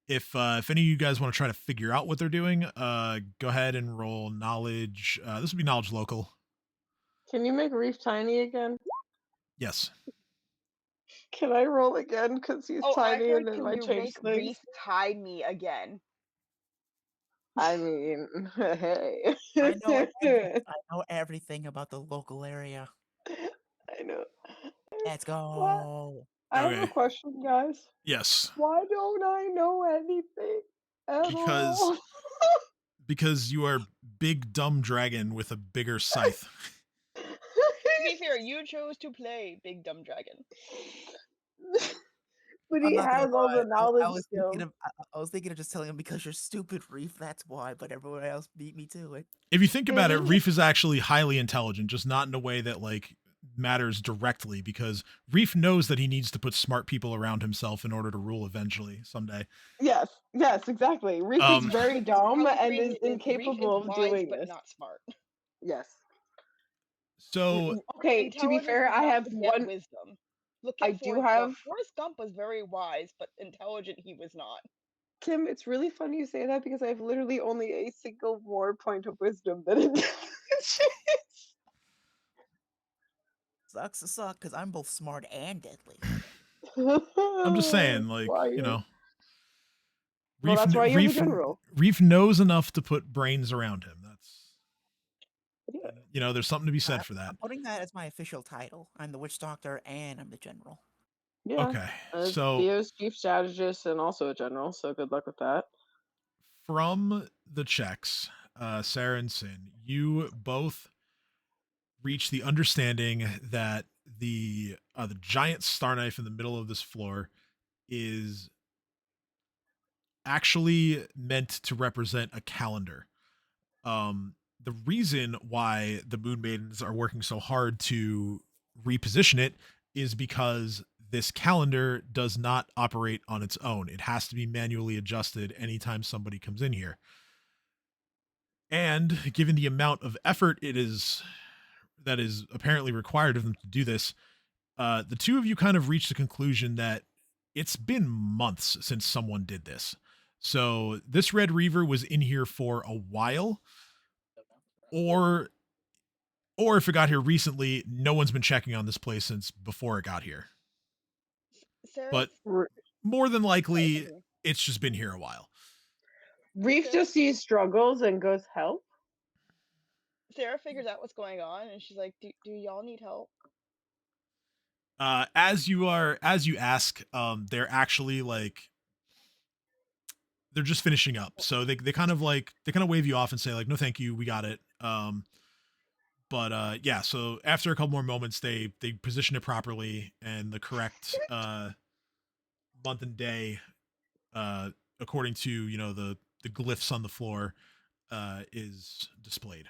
if any of you guys want to try to figure out what they're doing, go ahead and roll knowledge. This would be knowledge local. Can you make Reef tiny again? Yes. Can I roll again? Because he's Oh, I tiny heard, and it "Can might you change make things. Reef tie me again?" I mean, hey. I know everything about the local area. I know. Let's What? go. I have a Okay. question, guys. Yes. Why don't I know anything at Because all? because you are big dumb dragon with a bigger scythe. To be fair, you chose to play Big Dumb Dragon. But I'm he not gonna has all lie. the I knowledge was skills. thinking of I was thinking of just telling him because you're stupid, Reef. That's why. But everyone else beat me to it. If you think about it, Maybe- Reef is actually highly intelligent, just not in a way that like matters directly, because Reef knows that he needs to put smart people around himself in order to rule eventually someday. Yes, Yes, exactly. Reef is Um, very dumb Probably and phrase is it is Reef incapable is of wise doing but this. not smart. Yes. so Okay, to be Intelligence fair, does I not have beget one. wisdom. Look I at do Forrest Gump. have. Forrest Gump was very wise, but intelligent he was not. Tim, it's really funny you say that because I have literally only a single more point of wisdom than intelligence. Sucks to suck because I'm both smart and deadly. I'm just saying, like, Why? Well, that's why you're the general. Reef knows enough to put brains around him. Yeah. And, there's something to be said for that. I'm putting that as my official title. I'm the witch doctor and I'm the general. Yeah. Okay, so Theo's chief strategist and also a general, so good luck with that. from the checks, Sarah and Sin, you both reach the understanding that the giant star knife in the middle of this floor is actually meant to represent a calendar. The reason why the Moon Maidens are working so hard to reposition it is because this calendar does not operate on its own. It has to be manually adjusted anytime somebody comes in here. And given the amount of effort that is apparently required of them to do this, the two of you kind of reached the conclusion that it's been months since someone did this. So this Red Reaver was in here for a while, or if it got here recently, no one's been checking on this place since before it got here. Sarah, But more than likely, it's just been here a while. Reef just sees struggles and goes, help? Sarah figures out what's going on, and she's like, "Do y'all need help?" As you ask, they're actually like they're just finishing up. So they kind of wave you off and say like, no, thank you, we got it. But yeah, so after a couple more moments, they position it properly and the correct month and day, according to the glyphs on the floor, is displayed.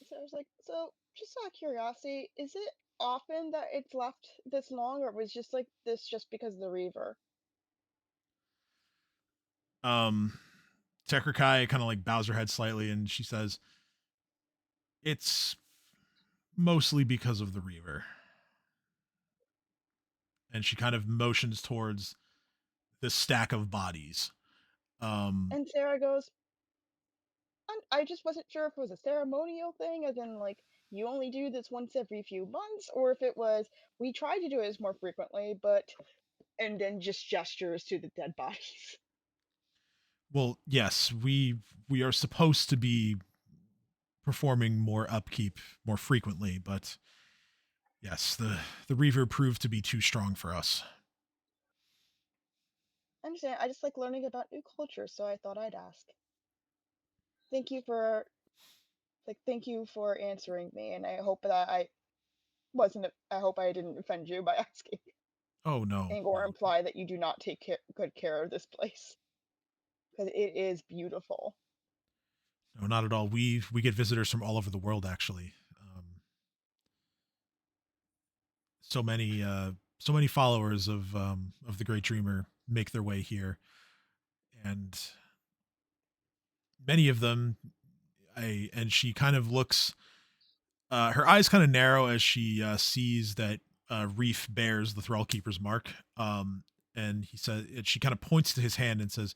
So I was like, so just out of curiosity, is it often that it's left this long, or was just like this just because of the Reaver? Tekrakai kind of like bows her head slightly and she says, it's mostly because of the Reaver. And she kind of motions towards the stack of bodies. And Sarah goes, I just wasn't sure if it was a ceremonial thing, as in like you only do this once every few months, or if it was we try to do it more frequently, but and then just gestures to the dead bodies. Well, yes, we are supposed to be performing more upkeep more frequently, but yes, the Reaver proved to be too strong for us. I understand. I just like learning about new cultures, so I thought I'd ask. Thank you for answering me, and I hope that I hope I didn't offend you by asking. Oh no. Or imply that you do not take good care of this place, because it is beautiful. No, not at all. We get visitors from all over the world actually. So many followers of the Great Dreamer make their way here, and many of them, and she kind of looks. Her eyes kind of narrow as she sees that Reef bears the Thrallkeeper's mark. And she kind of points to his hand and says,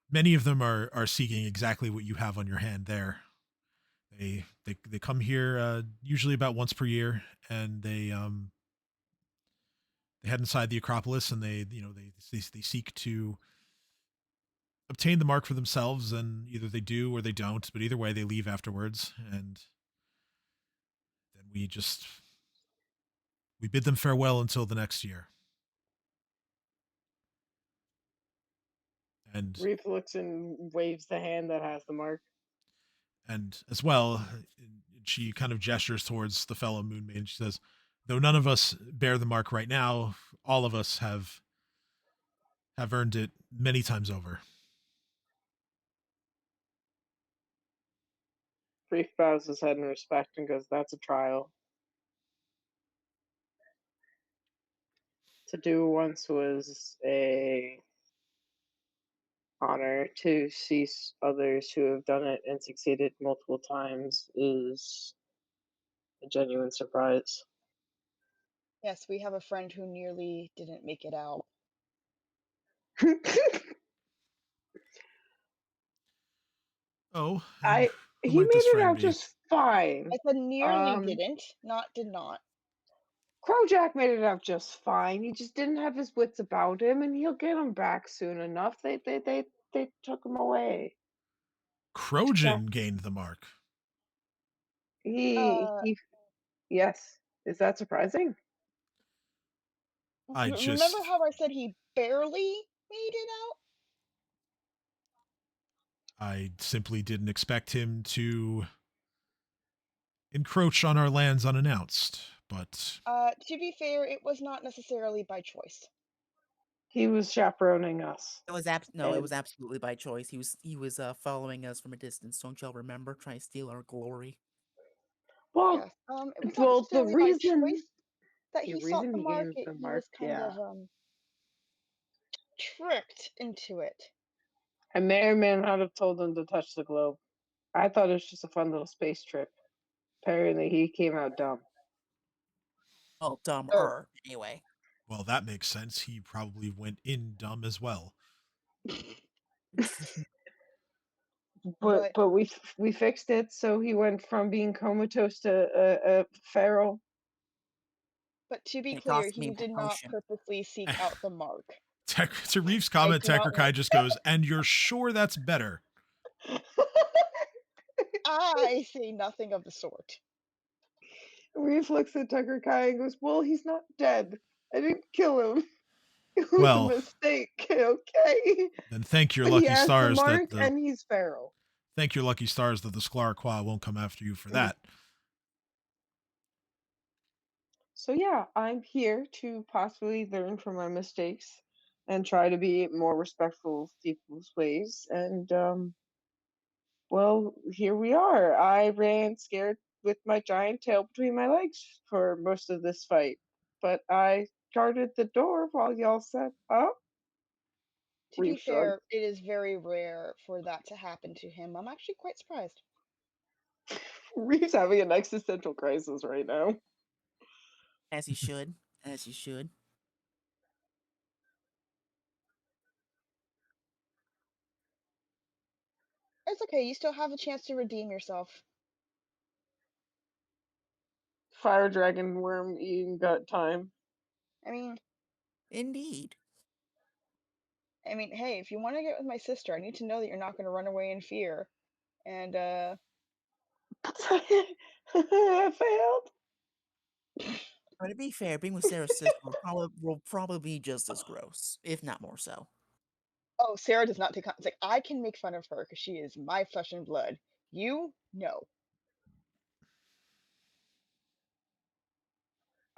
"Many of them are seeking exactly what you have on your hand there. They come here usually about once per year, and they head inside the Acropolis, and they seek to obtain the mark for themselves, and either they do or they don't, but either way they leave afterwards, and then we bid them farewell until the next year." And Reef looks and waves the hand that has the mark. and as well, she kind of gestures towards the fellow Moon Maiden. She says, though none of us bear the mark right now, all of us have earned it many times over. Reef bows his head in respect and goes, that's a trial. To do once was a honor. To see others who have done it and succeeded multiple times is a genuine surprise. Yes, we have a friend who nearly didn't make it out. Oh, and who He might made this it friend out be? just fine. I said nearly Um, didn't, not did not. Crojack made it out just fine. He just didn't have his wits about him, and he'll get them back soon enough. They took him away. Crojan gained the mark. He yes. Is that surprising? I Remember just, how I said he barely made it out? I simply didn't expect him to encroach on our lands unannounced. But To be fair, it was not necessarily by choice. He was chaperoning us. It was no, it was absolutely by choice. He was following us from a distance. Don't y'all remember? Trying to steal our glory. Well, Yes. It was not well, the necessarily by reason choice that he sought reason the he gained market. the He mark, was kind of tricked into it. I may or may not have told him to touch the globe. I thought it was just a fun little space trip. Apparently, he came out dumb. Oh, dumber. Anyway. well, that makes sense. He probably went in dumb as well. But we fixed it, so he went from being comatose to feral. But to be It clear, cost me he my did not potion. purposely seek out the mark. To Reeves' comment, do not Tekker Kai just goes, "And you're sure that's better?" I say nothing of the sort. Reef looks at Tucker Kai and goes, "Well, he's not dead. I didn't kill him. It was Well, a mistake, okay? then thank your But he lucky has the stars mark, that the and he's feral." thank your lucky stars that the Lyrune-Quah won't come after you for that. So yeah, I'm here to possibly learn from my mistakes and try to be more respectful of people's ways. And well, here we are. I ran scared with my giant tail between my legs for most of this fight, but I guarded the door while y'all set up. To be Reef shrugged. fair, it is very rare for that to happen to him. I'm actually quite surprised. Reef's having an existential crisis right now. As he should. As he should. It's okay, you still have a chance to redeem yourself. Fire dragon worm eating gut time. I mean, Indeed. hey, if you want to get with my sister, I need to know that you're not going to run away in fear. And I failed. But to be fair, being with Sarah's sister will probably be just as gross, if not more so. oh, Sarah does not take. It's like I can make fun of her because she is my flesh and blood. You, no.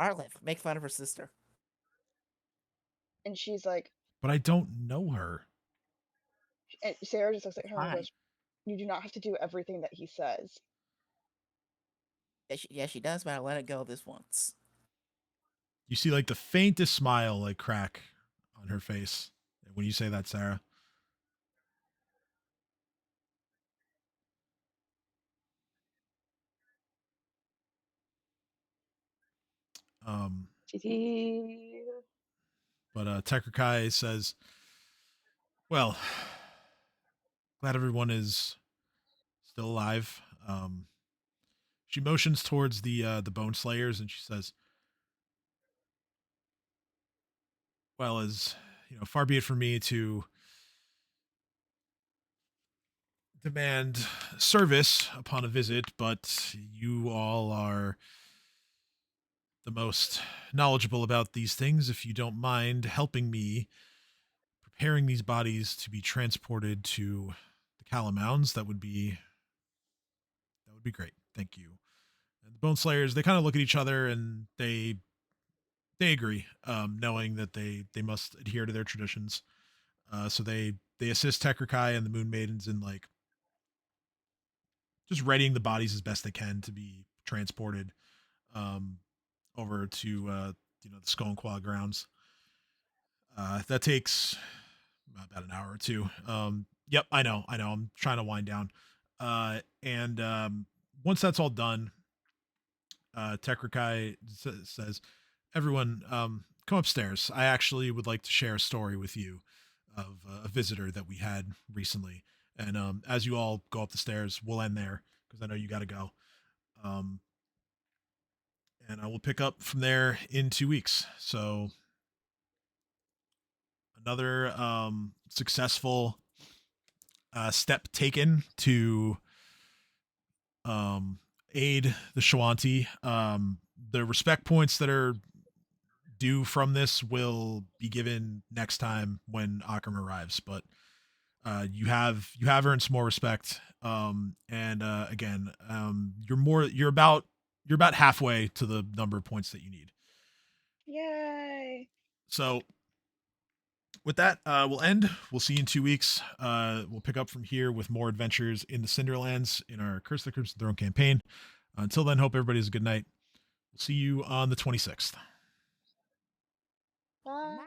Arliv, make fun of her sister. And she's like, But I don't know her. and Sarah just looks at her and Fine. goes, "You do not have to do everything that he says." Yeah, she does, but I'll let it go this once. You see like the faintest smile like crack on her face when you say that, Sarah. Um, but Tekker Kai says, "Well, glad everyone is still alive." She motions towards the Bone Slayers and she says, "Well, as you know, far be it from me to demand service upon a visit, but you all are the most knowledgeable about these things. If you don't mind helping me preparing these bodies to be transported to the Calamounds, that would be great. Thank you." And the Bone Slayers, they kind of look at each other and they agree, knowing that they must adhere to their traditions. So they assist Tekker Kai and the Moon Maidens in like just readying the bodies as best they can to be transported um, over to the Skull and Claw grounds. That takes about an hour or two. Yep, I know. I'm trying to wind down. And once that's all done, Tekrakai says, "Everyone, come upstairs. I actually would like to share a story with you of a visitor that we had recently." And as you all go up the stairs, we'll end there because I know you got to go. Um, and I will pick up from there in 2 weeks. So another successful step taken to aid the Shawanti. The respect points that are due from this will be given next time when Akram arrives, but you have earned some more respect. And again, you're about halfway to the number of points that you need. Yay! So with that, we'll end. We'll see you in 2 weeks. We'll pick up from here with more adventures in the Cinderlands in our Curse the Crimson Throne campaign. Until then, hope everybody has a good night. We'll see you on the 26th. Bye.